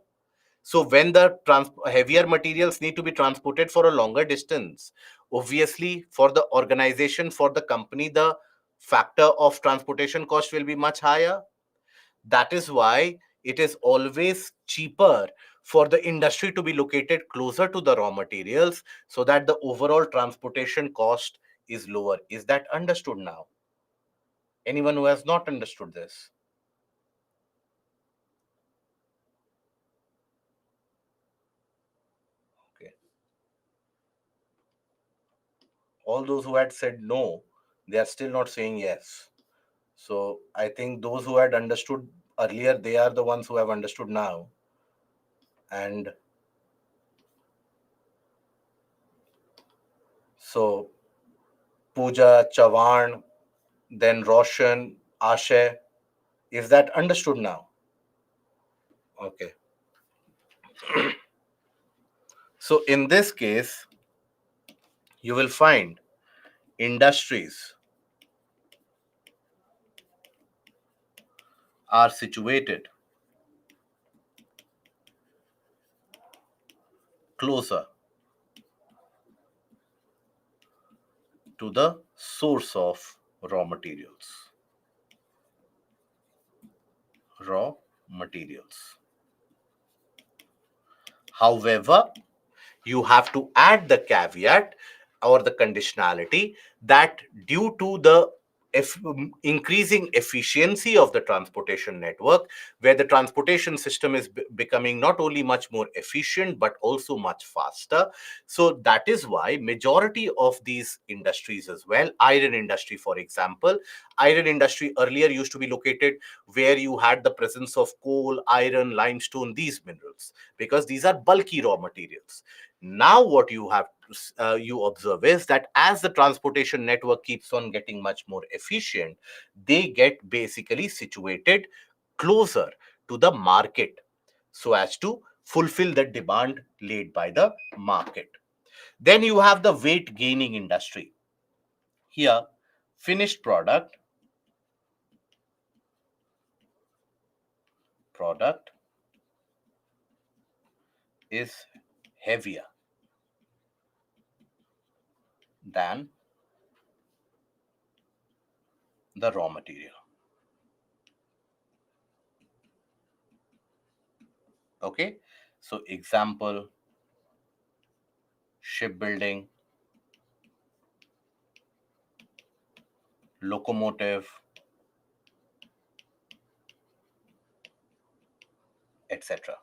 So when the heavier materials need to be transported for a longer distance, obviously for the organization, for the company, the factor of transportation cost will be much higher. That is why it is always cheaper for the industry to be located closer to the raw materials so that the overall transportation cost is lower. Is that understood now? Anyone who has not understood this? Okay. all those who had said no, they are still not saying yes. So I think those who had understood earlier, they are the ones who have understood now. And so Pooja, Chavan, then Roshan, Ashay, is that understood now? Okay. So in this case, you will find industries are situated closer to the source of raw materials. Raw materials. However, you have to add the caveat or the conditionality that due to the increasing efficiency of the transportation network, where the transportation system is becoming not only much more efficient but also much faster. So that is why majority of these industries as well, iron industry for example, iron industry earlier used to be located where you had the presence of coal, iron, limestone, these minerals, because these are bulky raw materials. Now what you have you observe is that as the transportation network keeps on getting much more efficient, they get basically situated closer to the market so as to fulfill the demand laid by the market. Then you have the weight gaining industry. Here, finished product is heavier than the raw material. Okay, so example, shipbuilding, locomotive, etc.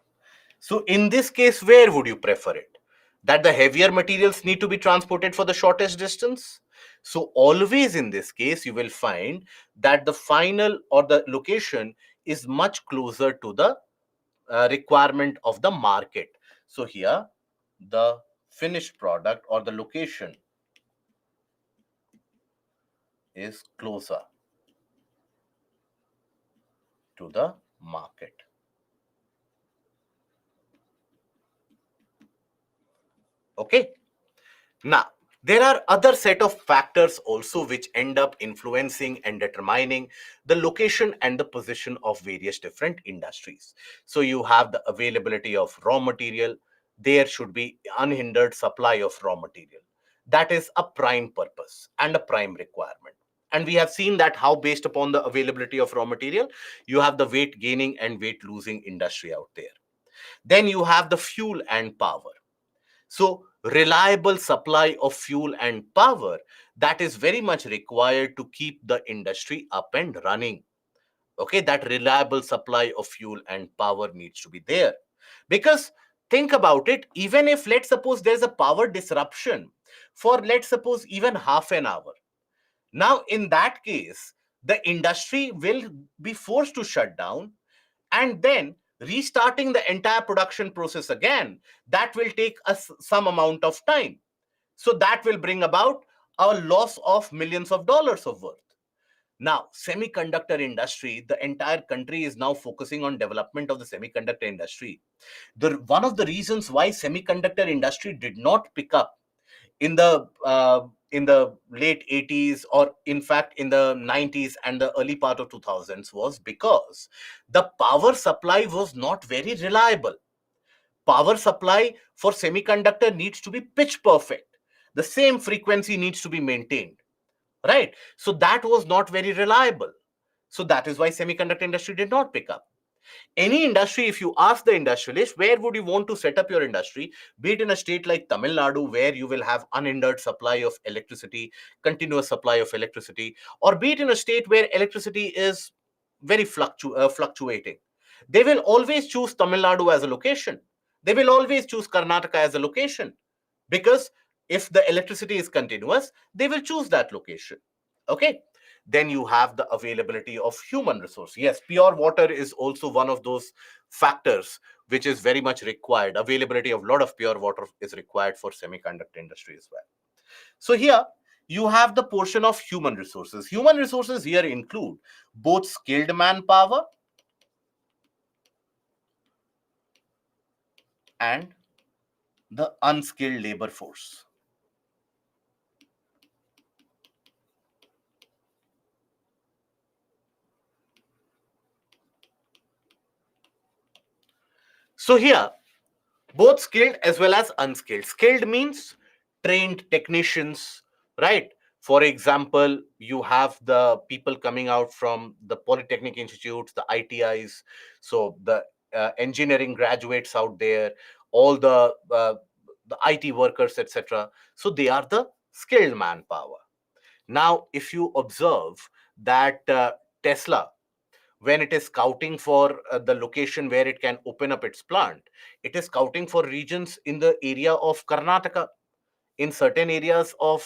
So in this case, where would you prefer it? That the heavier materials need to be transported for the shortest distance? So always in this case, you will find that the final or the location is much closer to the requirement of the market. So here, the finished product or the location is closer to the market. Okay. Now, there are other set of factors also which end up influencing and determining the location and the position of various different industries. So you have the availability of raw material. There should be unhindered supply of raw material. That is a prime purpose and a prime requirement. And we have seen that how based upon the availability of raw material, you have the weight gaining and weight losing industry out there. Then you have the fuel and power. So reliable supply of fuel and power, that is very much required to keep the industry up and running. Okay, that reliable supply of fuel and power needs to be there. Because think about it, even if let's suppose there's a power disruption for let's suppose even half an hour. Now in that case, the industry will be forced to shut down, and then restarting the entire production process again, that will take us some amount of time. So that will bring about a loss of millions of dollars of worth. Now semiconductor industry, the entire country is now focusing on development of the semiconductor industry. One of the reasons why semiconductor industry did not pick up in the late 80s, or in fact in the 90s and the early part of 2000s, was because the power supply was not very reliable. Power supply for semiconductor needs to be pitch perfect. The same frequency needs to be maintained, right? So that was not very reliable. So that is why semiconductor industry did not pick up. Any industry, if you ask the industrialist, where would you want to set up your industry, be it in a state like Tamil Nadu, where you will have unhindered supply of electricity, continuous supply of electricity, or be it in a state where electricity is very fluctuating, they will always choose Tamil Nadu as a location. They will always choose Karnataka as a location, because If the electricity is continuous, they will choose that location. Okay. Then you have the availability of human resource. Yes, pure water is also one of those factors which is very much required. Availability of a lot of pure water is required for semiconductor industry as well. So here you have the portion of human resources. Human resources here include both skilled manpower and the unskilled labor force. So here, both skilled as well as unskilled. Skilled means trained technicians, right? For example, you have the people coming out from the polytechnic institutes, the ITIs, so the engineering graduates out there, all the IT workers, etc. So they are the skilled manpower. Now, if you observe that Tesla, when it is scouting for the location where it can open up its plant, it is scouting for regions in the area of Karnataka, in certain areas of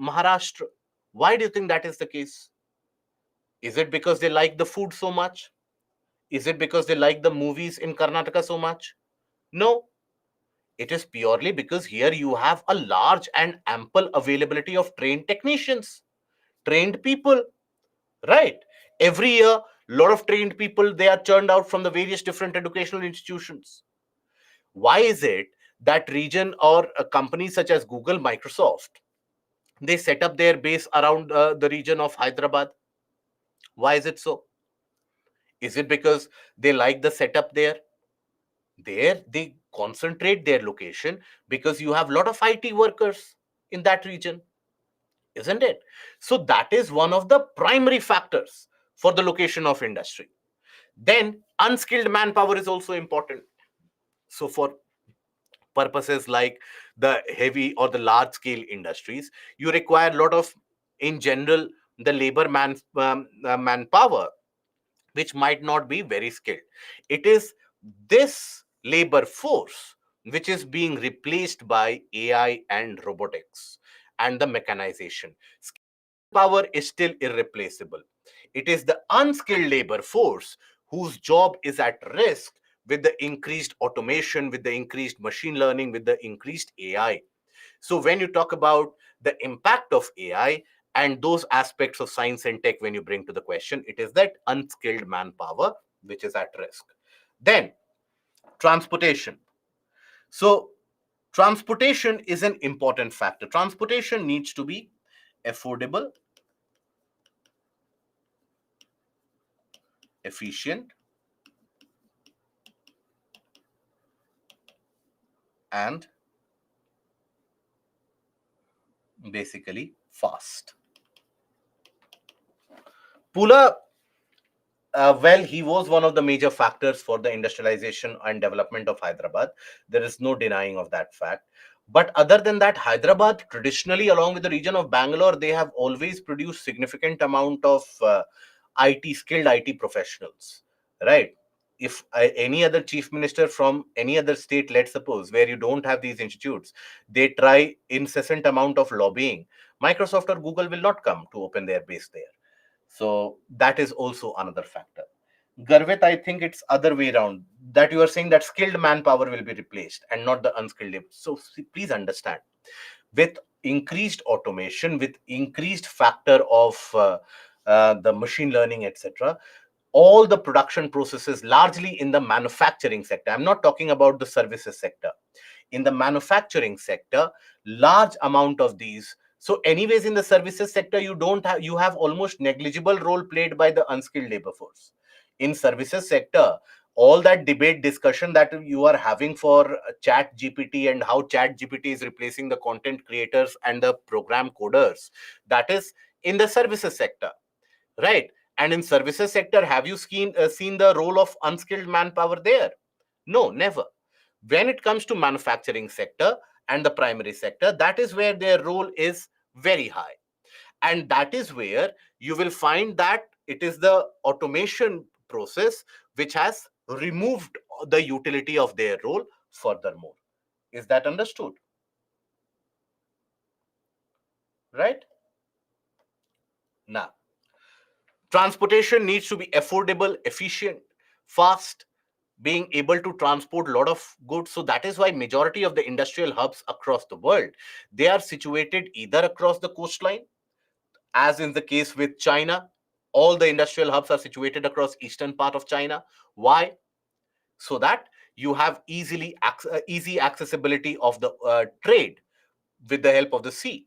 Maharashtra. Why do you think that is the case? Is it because they like the food so much? Is it because they like the movies in Karnataka so much? No, it is purely because here you have a large and ample availability of trained technicians, trained people. Right. Every year, a lot of trained people, they are churned out from the various different educational institutions. Why is it that region or companies such as Google, Microsoft, they set up their base around the region of Hyderabad? Why is it so? Is it because they like the setup there? There, they concentrate their location because you have a lot of IT workers in that region, isn't it? So that is one of the primary factors for the location of industry. Then unskilled manpower is also important. So for purposes like the heavy or the large scale industries, you require a lot of, in general, the manpower, which might not be very skilled. It is this labor force which is being replaced by AI and robotics and the mechanization. Power is still irreplaceable. It is the unskilled labor force whose job is at risk with the increased automation, with the increased machine learning, with the increased AI. So, when you talk about the impact of AI and those aspects of science and tech, when you bring to the question, it is that unskilled manpower which is at risk. Then, transportation. So, transportation is an important factor. Transportation needs to be affordable, efficient, and basically fast. Pula, well, he was one of the major factors for the industrialization and development of Hyderabad. There is no denying of that fact. But other than that, Hyderabad traditionally, along with the region of Bangalore, they have always produced significant amount of IT skilled IT professionals, right? If any other chief minister from any other state, let's suppose, where you don't have these institutes, they try incessant amount of lobbying, Microsoft or Google will not come to open their base there. So that is also another factor. Garvit, I think it's other way around. That you are saying that skilled manpower will be replaced and not the unskilled labor. So please understand, with increased automation, with increased factor of the machine learning, etc., all the production processes, largely in the manufacturing sector. I'm not talking about the services sector. In the manufacturing sector, large amount of these. So anyways, in the services sector, you have almost negligible role played by the unskilled labor force. In services sector, all that debate discussion that you are having for chat gpt and how chat gpt is replacing the content creators and the program coders, that is in the services sector, right? And in services sector, have you seen the role of unskilled manpower there? No, never. When it comes to manufacturing sector and the primary sector, that is where their role is very high. And that is where you will find that it is the automation process which has removed the utility of their role furthermore. Is that understood? right? Now, transportation needs to be affordable, efficient, fast, being able to transport a lot of goods. So that is why majority of the industrial hubs across the world, they are situated either across the coastline, as in the case with China. All the industrial hubs are situated across eastern part of China. Why? So that you have easy accessibility of the trade with the help of the sea,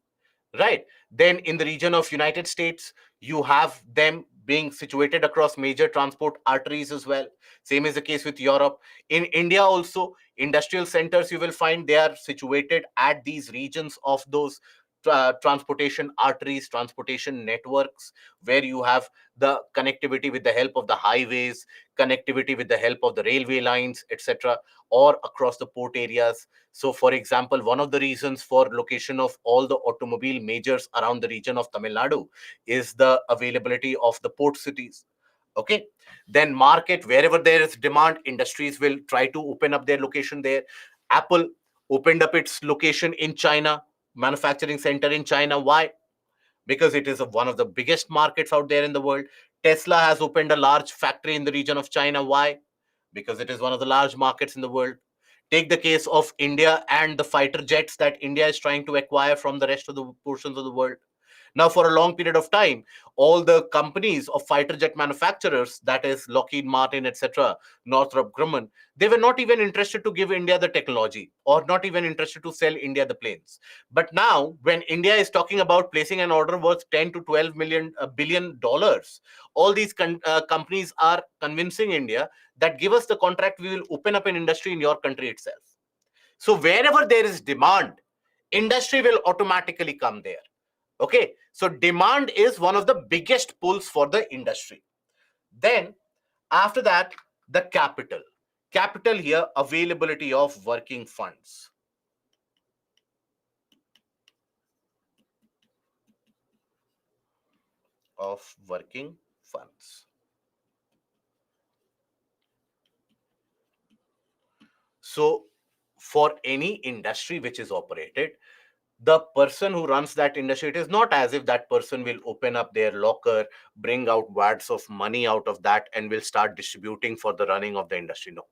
right? Then in the region of United States, you have them being situated across major transport arteries as well. Same is the case with Europe. In India also, industrial centers, you will find they are situated at these regions of those transportation arteries, transportation networks, where you have the connectivity with the help of the highways, connectivity with the help of the railway lines, etc., or across the port areas. So, for example, one of the reasons for location of all the automobile majors around the region of Tamil Nadu is the availability of the port cities. Okay. Then market, wherever there is demand, industries will try to open up their location there. Apple opened up its location in China, manufacturing center in China. Why? Because it is one of the biggest markets out there in the world. Tesla has opened a large factory in the region of China. Why? Because it is one of the large markets in the world. Take the case of India and the fighter jets that India is trying to acquire from the rest of the portions of the world. Now, for a long period of time, all the companies of fighter jet manufacturers, that is Lockheed Martin, etc., Northrop Grumman, they were not even interested to give India the technology or not even interested to sell India the planes. But now, when India is talking about placing an order worth 10 to 12 million billion dollars, all these companies are convincing India that give us the contract, we will open up an industry in your country itself. So wherever there is demand, industry will automatically come there. Okay, so demand is one of the biggest pulls for the industry. Then after that, the capital here, availability of working funds. Of working funds. So for any industry which is operated, the person who runs that industry, it is not as if that person will open up their locker, bring out wads of money out of that, and will start distributing for the running of the industry. No.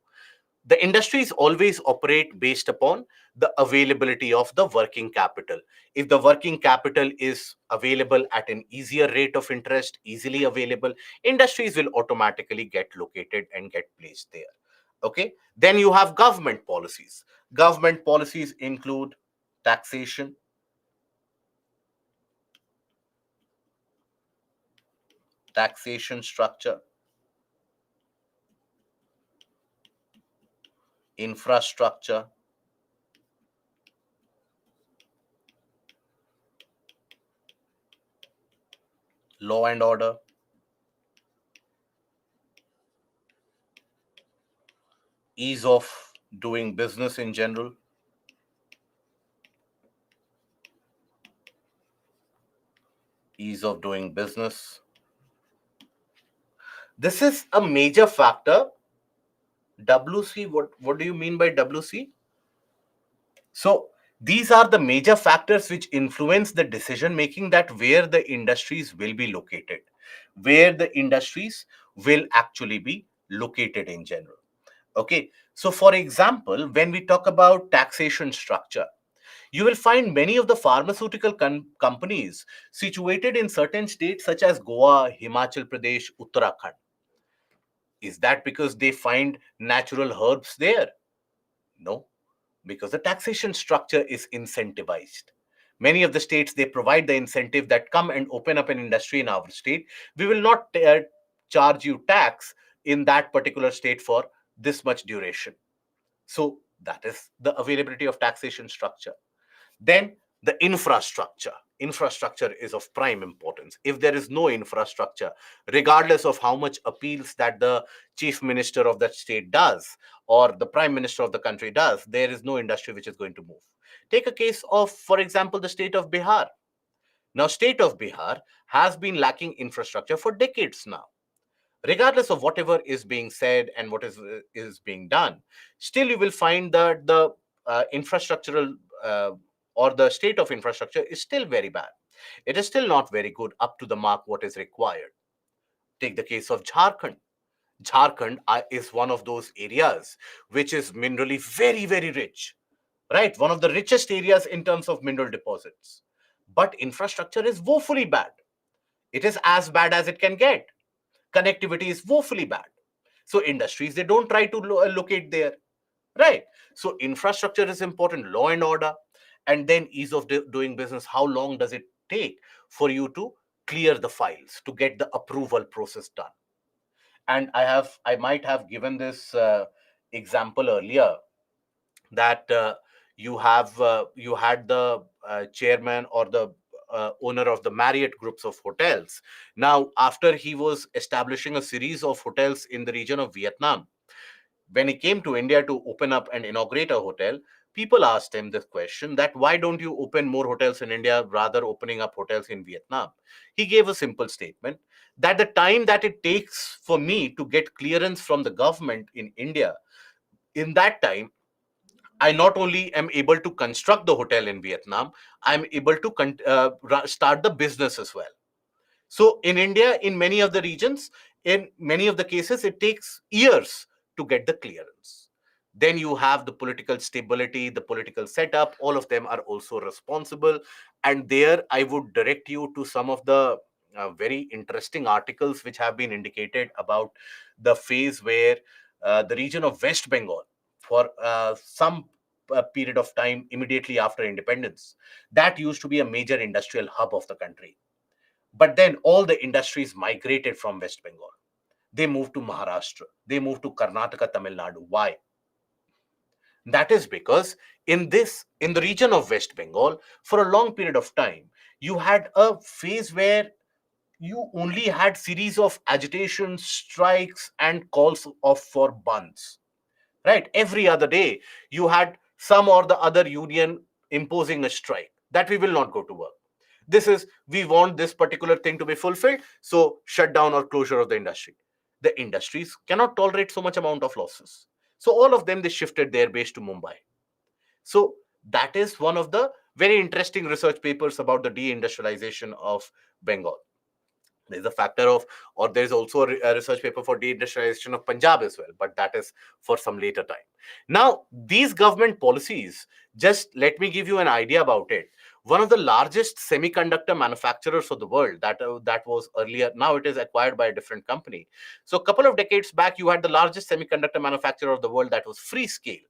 The industries always operate based upon the availability of the working capital. If the working capital is available at an easier rate of interest, easily available, industries will automatically get located and get placed there. Okay. Then you have government policies. Government policies include taxation, taxation structure, infrastructure, law and order, ease of doing business in general, ease of doing business. This is a major factor. WC, what do you mean by WC? So these are the major factors which influence the decision making, that where the industries will be located, where the industries will actually be located in general. Okay, so for example, when we talk about taxation structure, you will find many of the pharmaceutical companies situated in certain states such as Goa, Himachal Pradesh, Uttarakhand. Is that because they find natural herbs there? No, because the taxation structure is incentivized. Many of the states, they provide the incentive that come and open up an industry in our state. We will not charge you tax in that particular state for this much duration. So that is the availability of taxation structure. Then the infrastructure. Infrastructure is of prime importance. If there is no infrastructure, regardless of how much appeals that the chief minister of that state does or the prime minister of the country does, there is no industry which is going to move. Take a case of, for example, the state of Bihar. Now, state of Bihar has been lacking infrastructure for decades now. Regardless of whatever is being said and what is being done, still you will find that the infrastructural or the state of infrastructure is still very bad. It is still not very good up to the mark what is required. Take the case of Jharkhand. Jharkhand is one of those areas which is minerally very, very rich, right? One of the richest areas in terms of mineral deposits. But infrastructure is woefully bad. It is as bad as it can get. Connectivity is woefully bad. So industries, they don't try to locate there, right? So infrastructure is important, law and order, and then ease of doing business. How long does it take for you to clear the files, to get the approval process done? And I might have given this example earlier, that you had the chairman or the owner of the Marriott groups of hotels. Now, after he was establishing a series of hotels in the region of Vietnam, when he came to India to open up and inaugurate a hotel, people asked him this question, that why don't you open more hotels in India rather opening up hotels in Vietnam? He gave a simple statement, that the time that it takes for me to get clearance from the government in India, in that time, I not only am able to construct the hotel in Vietnam, I'm able to start the business as well. So in India, in many of the regions, in many of the cases, it takes years to get the clearance. Then you have the political stability, the political setup, all of them are also responsible. And there I would direct you to some of the very interesting articles which have been indicated about the phase where the region of West Bengal, for some period of time immediately after independence, that used to be a major industrial hub of the country. But then all the industries migrated from West Bengal. They moved to Maharashtra. They moved to Karnataka, Tamil Nadu. Why? That is because in the region of West Bengal, for a long period of time, you had a phase where you only had series of agitations, strikes, and calls of for bunds. Right? Every other day, you had some or the other union imposing a strike that we will not go to work. This is, we want this particular thing to be fulfilled, so shut down or closure of the industry. The industries cannot tolerate so much amount of losses. So all of them, they shifted their base to Mumbai. So that is one of the very interesting research papers about the deindustrialization of Bengal. There's a factor of, or there's also a research paper for deindustrialization of Punjab as well, but that is for some later time. Now, these government policies, just let me give you an idea about it. One of the largest semiconductor manufacturers of the world, that was earlier, now it is acquired by a different company. So a couple of decades back, you had the largest semiconductor manufacturer of the world, that was Freescale.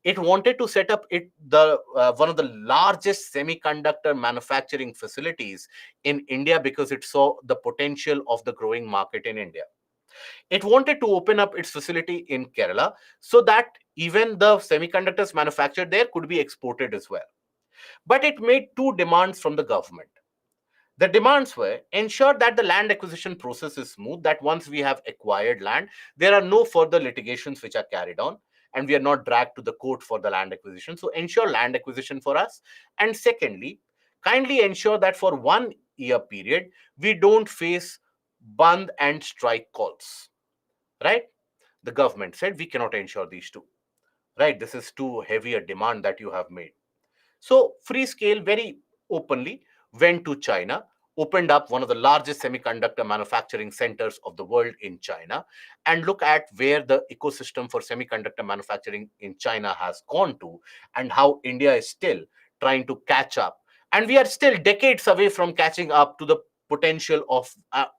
It wanted to set up one of the largest semiconductor manufacturing facilities in India because it saw the potential of the growing market in India. It wanted to open up its facility in Kerala so that even the semiconductors manufactured there could be exported as well. But it made two demands from the government. The demands were: ensure that the land acquisition process is smooth, that once we have acquired land, there are no further litigations which are carried on, and we are not dragged to the court for the land acquisition. So ensure land acquisition for us. And secondly, kindly ensure that for 1 year period, we don't face band and strike calls. Right? The government said we cannot ensure these two. Right? This is too heavy a demand that you have made. So Freescale very openly went to China, opened up one of the largest semiconductor manufacturing centers of the world in China, and look at where the ecosystem for semiconductor manufacturing in China has gone to, and how India is still trying to catch up. And we are still decades away from catching up to the potential of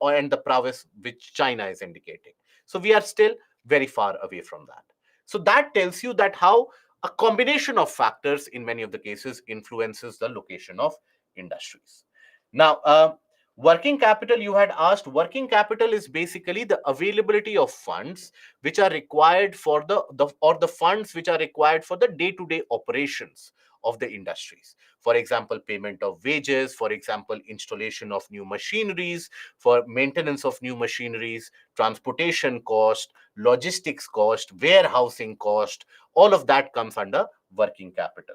and the prowess which China is indicating. So we are still very far away from that. So that tells you that how a combination of factors in many of the cases influences the location of industries. Now, working capital, you had asked. Working capital is basically the availability of funds which are required for the funds which are required for the day-to-day operations of the industries. For example, payment of wages, for example, installation of new machineries, for maintenance of new machineries, transportation cost, logistics cost, warehousing cost, all of that comes under working capital.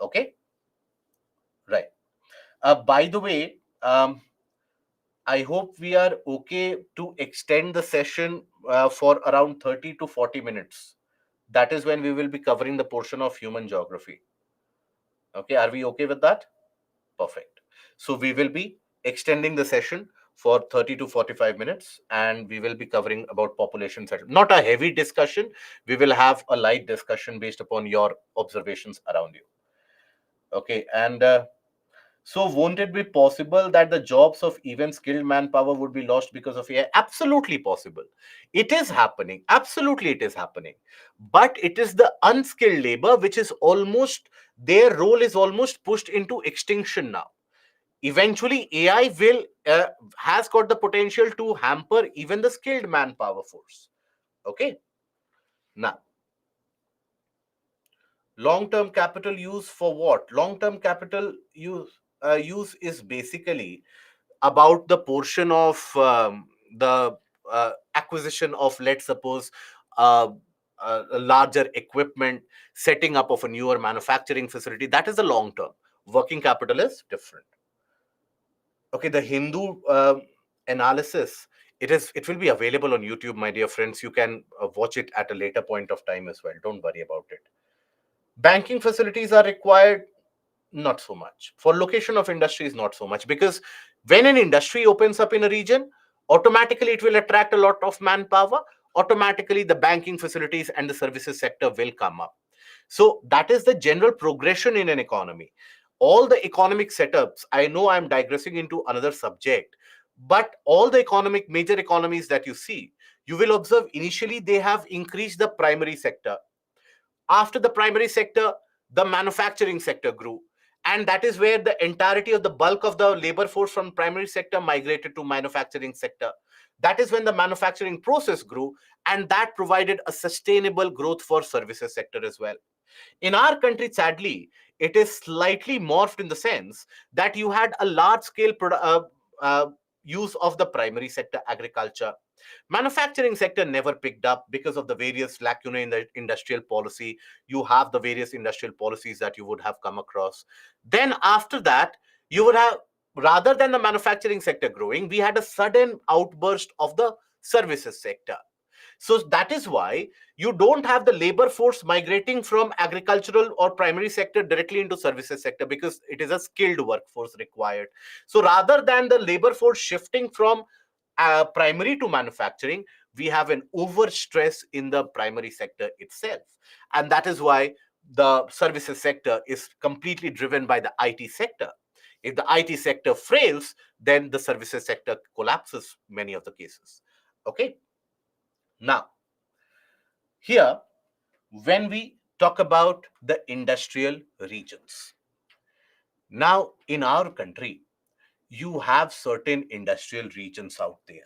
Okay, right. By the way, I hope we are okay to extend the session for around 30 to 40 minutes. That is when we will be covering the portion of human geography. Okay, are we okay with that? Perfect. So we will be extending the session for 30 to 45 minutes, and we will be covering about population settlement. Not a heavy discussion. We will have a light discussion based upon your observations around you. Okay. And so won't it be possible that the jobs of even skilled manpower would be lost because of AI? Absolutely possible. It is happening. Absolutely, it is happening. But it is the unskilled labor which is almost, their role is almost pushed into extinction now. Eventually, AI will has got the potential to hamper even the skilled manpower force. Okay. Now, long-term capital use for what? Long-term capital use is basically about the portion of the acquisition of, let's suppose, uh, a larger equipment, setting up of a newer manufacturing facility. That is the long term. Working capital is different. Okay, the Hindu analysis, it will be available on YouTube, my dear friends. You can watch it at a later point of time as well. Don't worry about it. Banking facilities are required. Not so much. For location of industries, not so much, because when an industry opens up in a region, automatically it will attract a lot of manpower. Automatically the banking facilities and the services sector will come up. So that is the general progression in an economy. All the economic setups, I know I'm digressing into another subject, but all the economic major economies that you see, you will observe initially they have increased the primary sector. After the primary sector, the manufacturing sector grew, and that is where the entirety of the bulk of the labor force from primary sector migrated to manufacturing sector. That is when the manufacturing process grew, and that provided a sustainable growth for services sector as well. In our country, sadly, it is slightly morphed in the sense that you had a large scale uh, use of the primary sector agriculture. Manufacturing sector never picked up because of the various lacunae in the industrial policy. You have the various industrial policies that you would have come across. Then after that, you would have, rather than the manufacturing sector growing, we had a sudden outburst of the services sector. So that is why you don't have the labor force migrating from agricultural or primary sector directly into services sector, because it is a skilled workforce required. So rather than the labor force shifting from primary to manufacturing, we have an overstress in the primary sector itself. And that is why the services sector is completely driven by the IT sector. If the IT sector fails, then the services sector collapses many of the cases. Okay. Now, here, when we talk about the industrial regions, now in our country, you have certain industrial regions out there,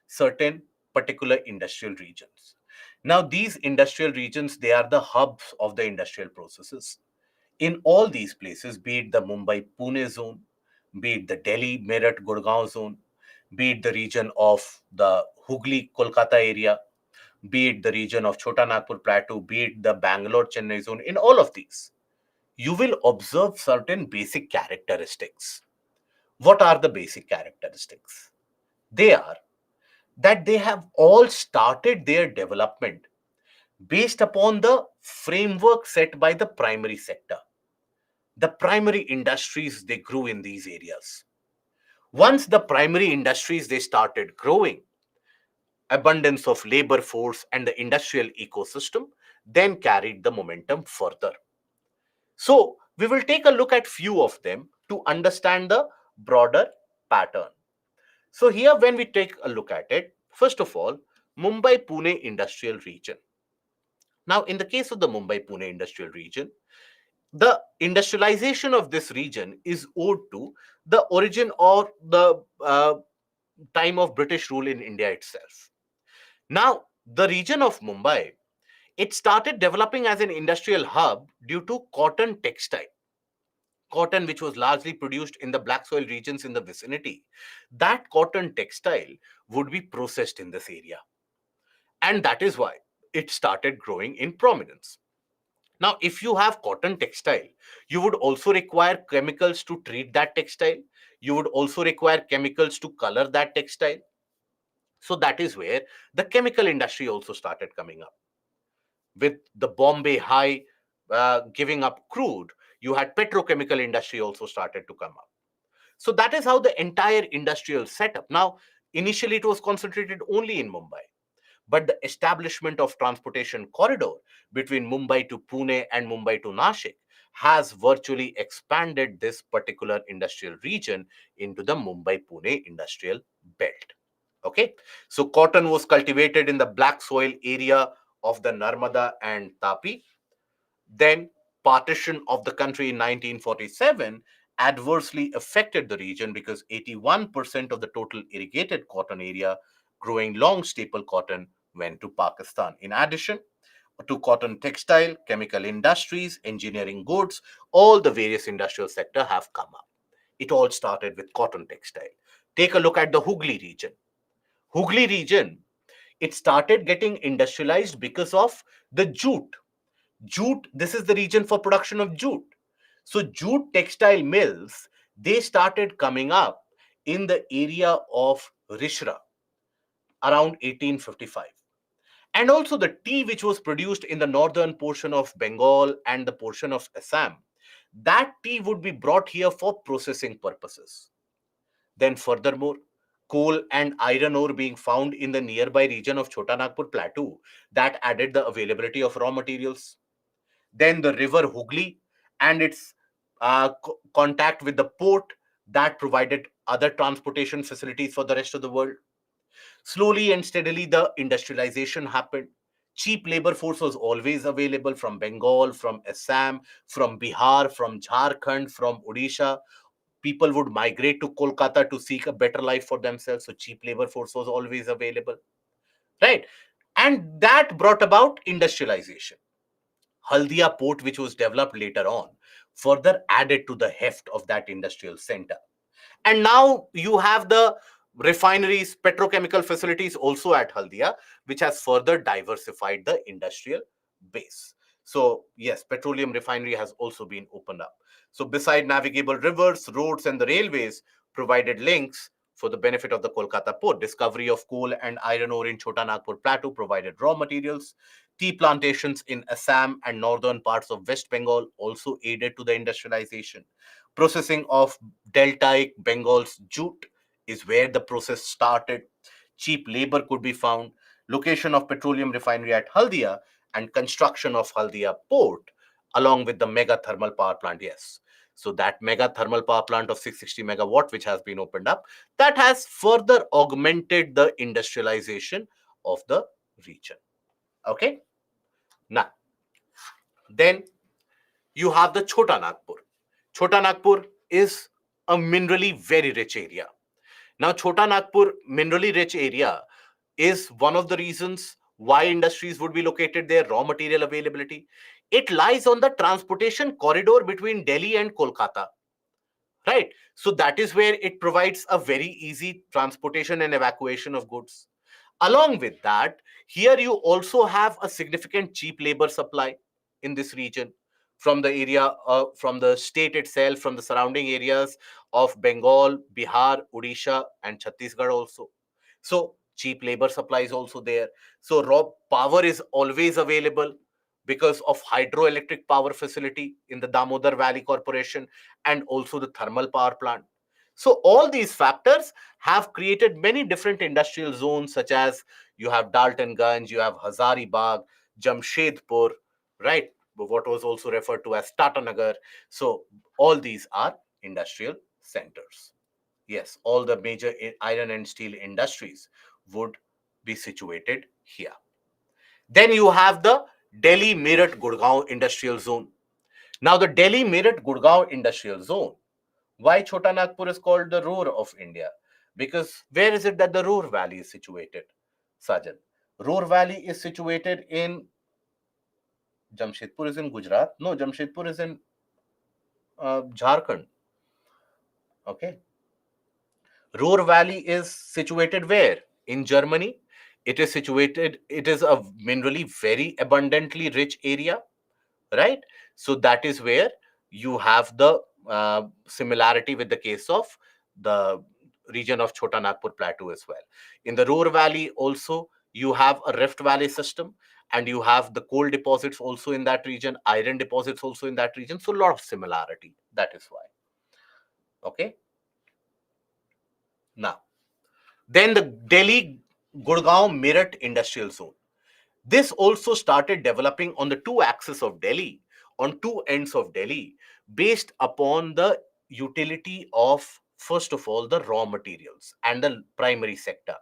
certain particular industrial regions. Now, these industrial regions, they are the hubs of the industrial processes. In all these places, be it the Mumbai Pune zone, be it the Delhi Meerut Gurgaon zone, be it the region of the Hooghly Kolkata area, be it the region of Chota Nagpur Plateau, be it the Bangalore Chennai zone, in all of these, you will observe certain basic characteristics. What are the basic characteristics? They are that they have all started their development based upon the framework set by the primary sector. The primary industries, they grew in these areas. Once the primary industries, they started growing, abundance of labor force and the industrial ecosystem then carried the momentum further. So we will take a look at few of them to understand the broader pattern. So here, when we take a look at it, first of all, Mumbai Pune industrial region. Now, in the case of the Mumbai Pune industrial region, the industrialization of this region is owed to the origin or the time of British rule in India itself. Now, the region of Mumbai, it started developing as an industrial hub due to cotton textile. Cotton, which was largely produced in the black soil regions in the vicinity, that cotton textile would be processed in this area. And that is why it started growing in prominence. Now, if you have cotton textile, you would also require chemicals to treat that textile. You would also require chemicals to color that textile. So that is where the chemical industry also started coming up. With the Bombay High giving up crude, you had petrochemical industry also started to come up. So that is how the entire industrial setup. Now, initially it was concentrated only in Mumbai, but the establishment of transportation corridor between Mumbai to Pune and Mumbai to Nashik has virtually expanded this particular industrial region into the Mumbai-Pune industrial belt. Okay, so cotton was cultivated in the black soil area of the Narmada and Tapi. Then partition of the country in 1947 adversely affected the region because 81% of the total irrigated cotton area growing long staple cotton went to Pakistan. In addition to cotton textile, chemical industries, engineering goods, all the various industrial sector have come up. It all started with cotton textile. Take a look at the Hooghly region. Hooghly region, it started getting industrialized because of the jute. Jute, this is the region for production of jute. So jute textile mills, they started coming up in the area of Rishra around 1855. And also the tea which was produced in the northern portion of Bengal and the portion of Assam, that tea would be brought here for processing purposes. Then furthermore, coal and iron ore being found in the nearby region of Chota Nagpur Plateau, that added the availability of raw materials. Then the river Hooghly and its contact with the port, that provided other transportation facilities for the rest of the world. Slowly and steadily, the industrialization happened. Cheap labor force was always available from Bengal, from Assam, from Bihar, from Jharkhand, from Odisha. People would migrate to Kolkata to seek a better life for themselves. So cheap labor force was always available, right? And that brought about industrialization. Haldia port, which was developed later on, further added to the heft of that industrial center. And now you have the refineries, petrochemical facilities also at Haldia, which has further diversified the industrial base. So, yes, petroleum refinery has also been opened up. So, beside navigable rivers, roads, and the railways provided links for the benefit of the Kolkata port. Discovery of coal and iron ore in Chota Nagpur Plateau provided raw materials. Tea plantations in Assam and northern parts of West Bengal also aided to the industrialization. Processing of deltaic Bengal's jute is where the process started. Cheap labor could be found. Location of petroleum refinery at Haldia and construction of Haldia port along with the mega thermal power plant. Yes. So that mega thermal power plant of 660 megawatt, which has been opened up, that has further augmented the industrialization of the region. Okay. Now, then you have the Chota Nagpur. Chota Nagpur is a minerally very rich area. Now, Chota Nagpur minerally rich area is one of the reasons why industries would be located there, raw material availability. It lies on the transportation corridor between Delhi and Kolkata, right? So that is where it provides a very easy transportation and evacuation of goods. Along with that, here you also have a significant cheap labor supply in this region from the area, from the state itself, from the surrounding areas of Bengal, Bihar, Odisha, and Chhattisgarh also. So cheap labor supply is also there. So raw power is always available because of hydroelectric power facility in the Damodar Valley Corporation and also the thermal power plant. So all these factors have created many different industrial zones, such as you have Daltonganj, you have Hazaribagh, Jamshedpur, right? What was also referred to as Tatanagar. So all these are industrial centers. Yes, all the major iron and steel industries would be situated here. Then you have the Delhi Meerut Gurgaon industrial zone. Now, the Delhi Meerut Gurgaon industrial zone, why Chota Nagpur is called the Ruhr of India? Because where is it that the Ruhr Valley is situated, Sajan? Ruhr Valley is situated in Jamshedpur is in Gujarat. No, Jamshedpur is in Jharkhand. Okay. Ruhr Valley is situated where? In Germany. It is situated, it is a minerally very abundantly rich area, right? So that is where you have the similarity with the case of the region of Chota Nagpur Plateau as well. In the Ruhr Valley also, you have a Rift Valley system and you have the coal deposits also in that region, iron deposits also in that region. So a lot of similarity. That is why. Okay. Now, then the Delhi Gurgaon Meerut industrial zone. This also started developing on the two axes of Delhi, on two ends of Delhi, based upon the utility of, first of all, the raw materials and the primary sector.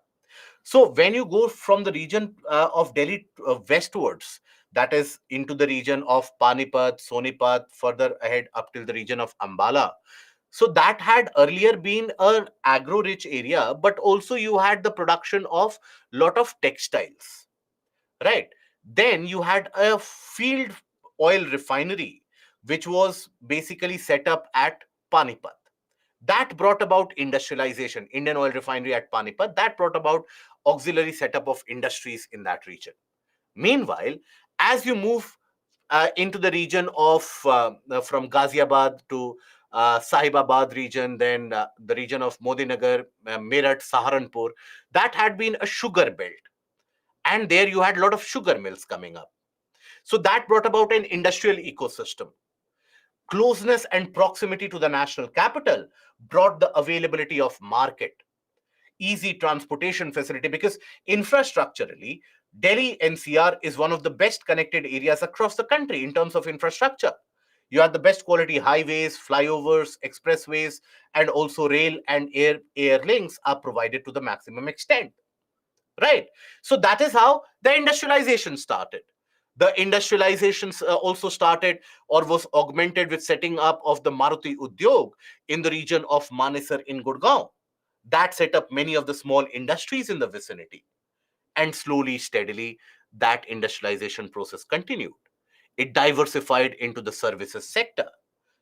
So when you go from the region of Delhi westwards, that is into the region of Panipat, Sonipat, further ahead up till the region of Ambala. So that had earlier been an agro-rich area, but also you had the production of lot of textiles, right? Then you had a field oil refinery, which was basically set up at Panipat. That brought about industrialization. Indian Oil Refinery at Panipat, that brought about auxiliary setup of industries in that region. Meanwhile, as you move into the region of from Ghaziabad to Sahibabad region, then the region of Modinagar, Meerut, Saharanpur, that had been a sugar belt. And there you had a lot of sugar mills coming up. So that brought about an industrial ecosystem. Closeness and proximity to the national capital brought the availability of market, easy transportation facility, because infrastructurally, Delhi NCR is one of the best connected areas across the country in terms of infrastructure. You have the best quality highways, flyovers, expressways, and also rail and air links are provided to the maximum extent. Right. So that is how the industrialization started. The industrialization also started or was augmented with setting up of the Maruti Udyog in the region of Manesar in Gurgaon. That set up many of the small industries in the vicinity. And slowly, steadily, that industrialization process continued. It diversified into the services sector.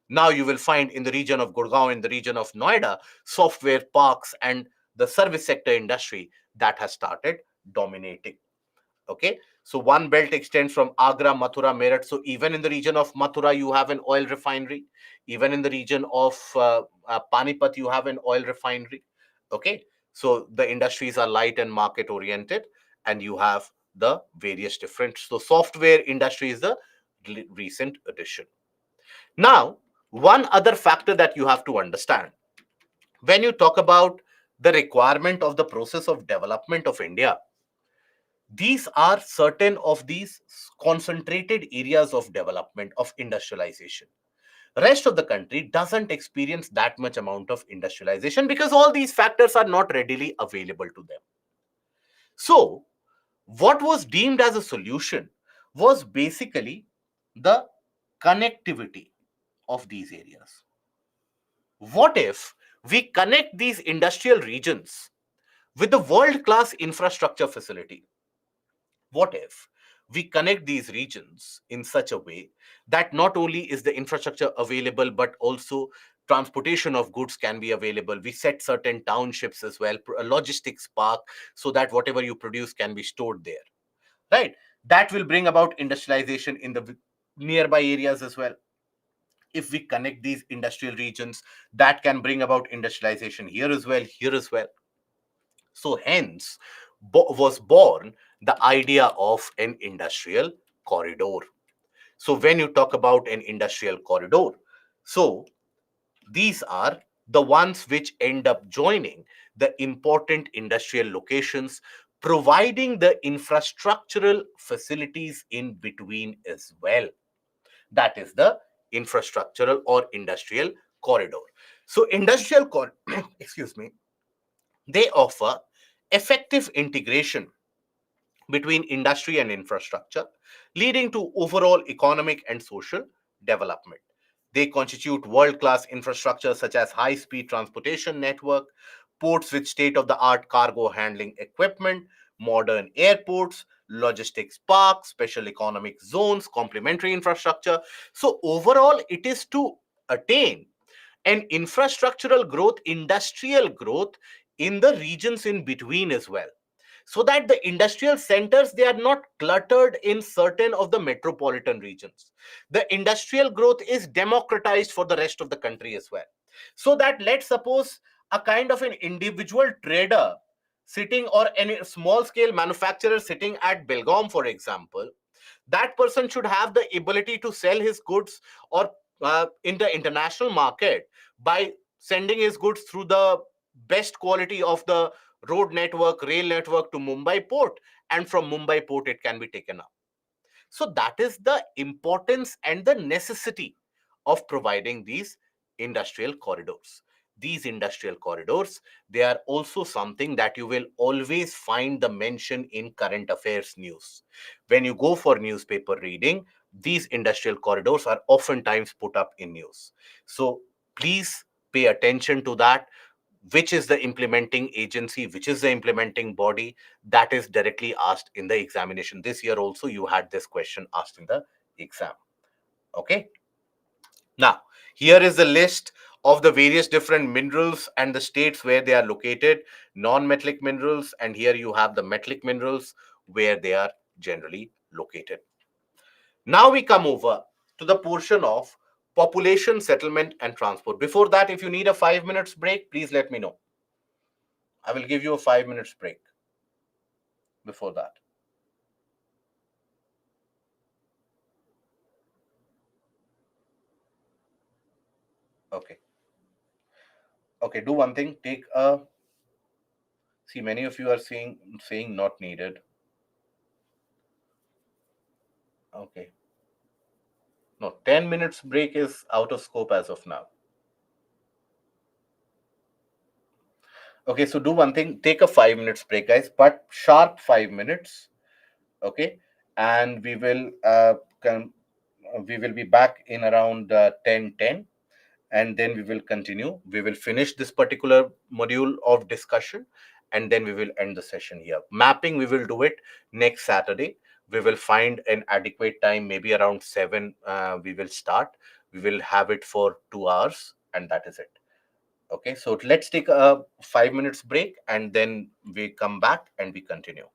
Now you will find in the region of Gurgaon, in the region of Noida, software parks and the service sector industry that has started dominating. Okay, so one belt extends from Agra, Mathura, Meerut. So even in the region of Mathura, you have an oil refinery. Even in the region of Panipat, you have an oil refinery. Okay, so the industries are light and market oriented, and you have the various different. So software industry is the recent addition. Now, one other factor that you have to understand when you talk about the requirement of the process of development of India, these are certain of these concentrated areas of development of industrialization. Rest of the country doesn't experience that much amount of industrialization because all these factors are not readily available to them. So, what was deemed as a solution was basically the connectivity of these areas. What if we connect these industrial regions with the world-class infrastructure facility? What if we connect these regions in such a way that not only is the infrastructure available, but also transportation of goods can be available? We set certain townships as well, a logistics park, so that whatever you produce can be stored there, right? That will bring about industrialization in the nearby areas as well. If we connect these industrial regions, that can bring about industrialization here as well, here as well. So hence was born the idea of an industrial corridor. So when you talk about an industrial corridor, so these are the ones which end up joining the important industrial locations, providing the infrastructural facilities in between as well. That is the infrastructural or industrial corridor. So excuse me, they offer effective integration between industry and infrastructure, leading to overall economic and social development. They constitute world-class infrastructure such as high-speed transportation network, ports with state-of-the-art cargo handling equipment, modern airports, logistics parks, special economic zones, complementary infrastructure. So overall, it is to attain an infrastructural growth, industrial growth in the regions in between as well, so that the industrial centers, they are not cluttered in certain of the metropolitan regions. The industrial growth is democratized for the rest of the country as well, so that let's suppose a kind of an individual trader sitting, or any small scale manufacturer sitting at Belgaum, for example, that person should have the ability to sell his goods or in the international market by sending his goods through the best quality of the road network, rail network to Mumbai port, and from Mumbai port it can be taken up. So that is the importance and the necessity of providing these industrial corridors. These industrial corridors, they are also something that you will always find the mention in current affairs news. When you go for newspaper reading, these industrial corridors are oftentimes put up in news. So please pay attention to that. Which is the implementing agency, which is the implementing body, that is directly asked in the examination. This year also you had this question asked in the exam. Okay, now here is the list of the various different minerals and the states where they are located, non-metallic minerals, and here you have the metallic minerals where they are generally located. Now we come over to the portion of population, settlement, and transport. Before that, if you need a 5 minutes break, please let me know. I will give you a 5 minutes break before that. Okay. Okay, do one thing. Take a see, many of you are saying not needed. Okay. No, 10 minutes break is out of scope as of now. Okay, so do one thing, take a 5 minutes break, guys, but sharp 5 minutes. Okay, and we will be back in around 10:10, and then we will continue. We will finish this particular module of discussion, and then we will end the session here. Mapping, we will do it next Saturday. We will find an adequate time, maybe around 7. We will start. We will have it for 2 hours, and that is it. Okay, so let's take a 5 minutes break, and then we come back and we continue.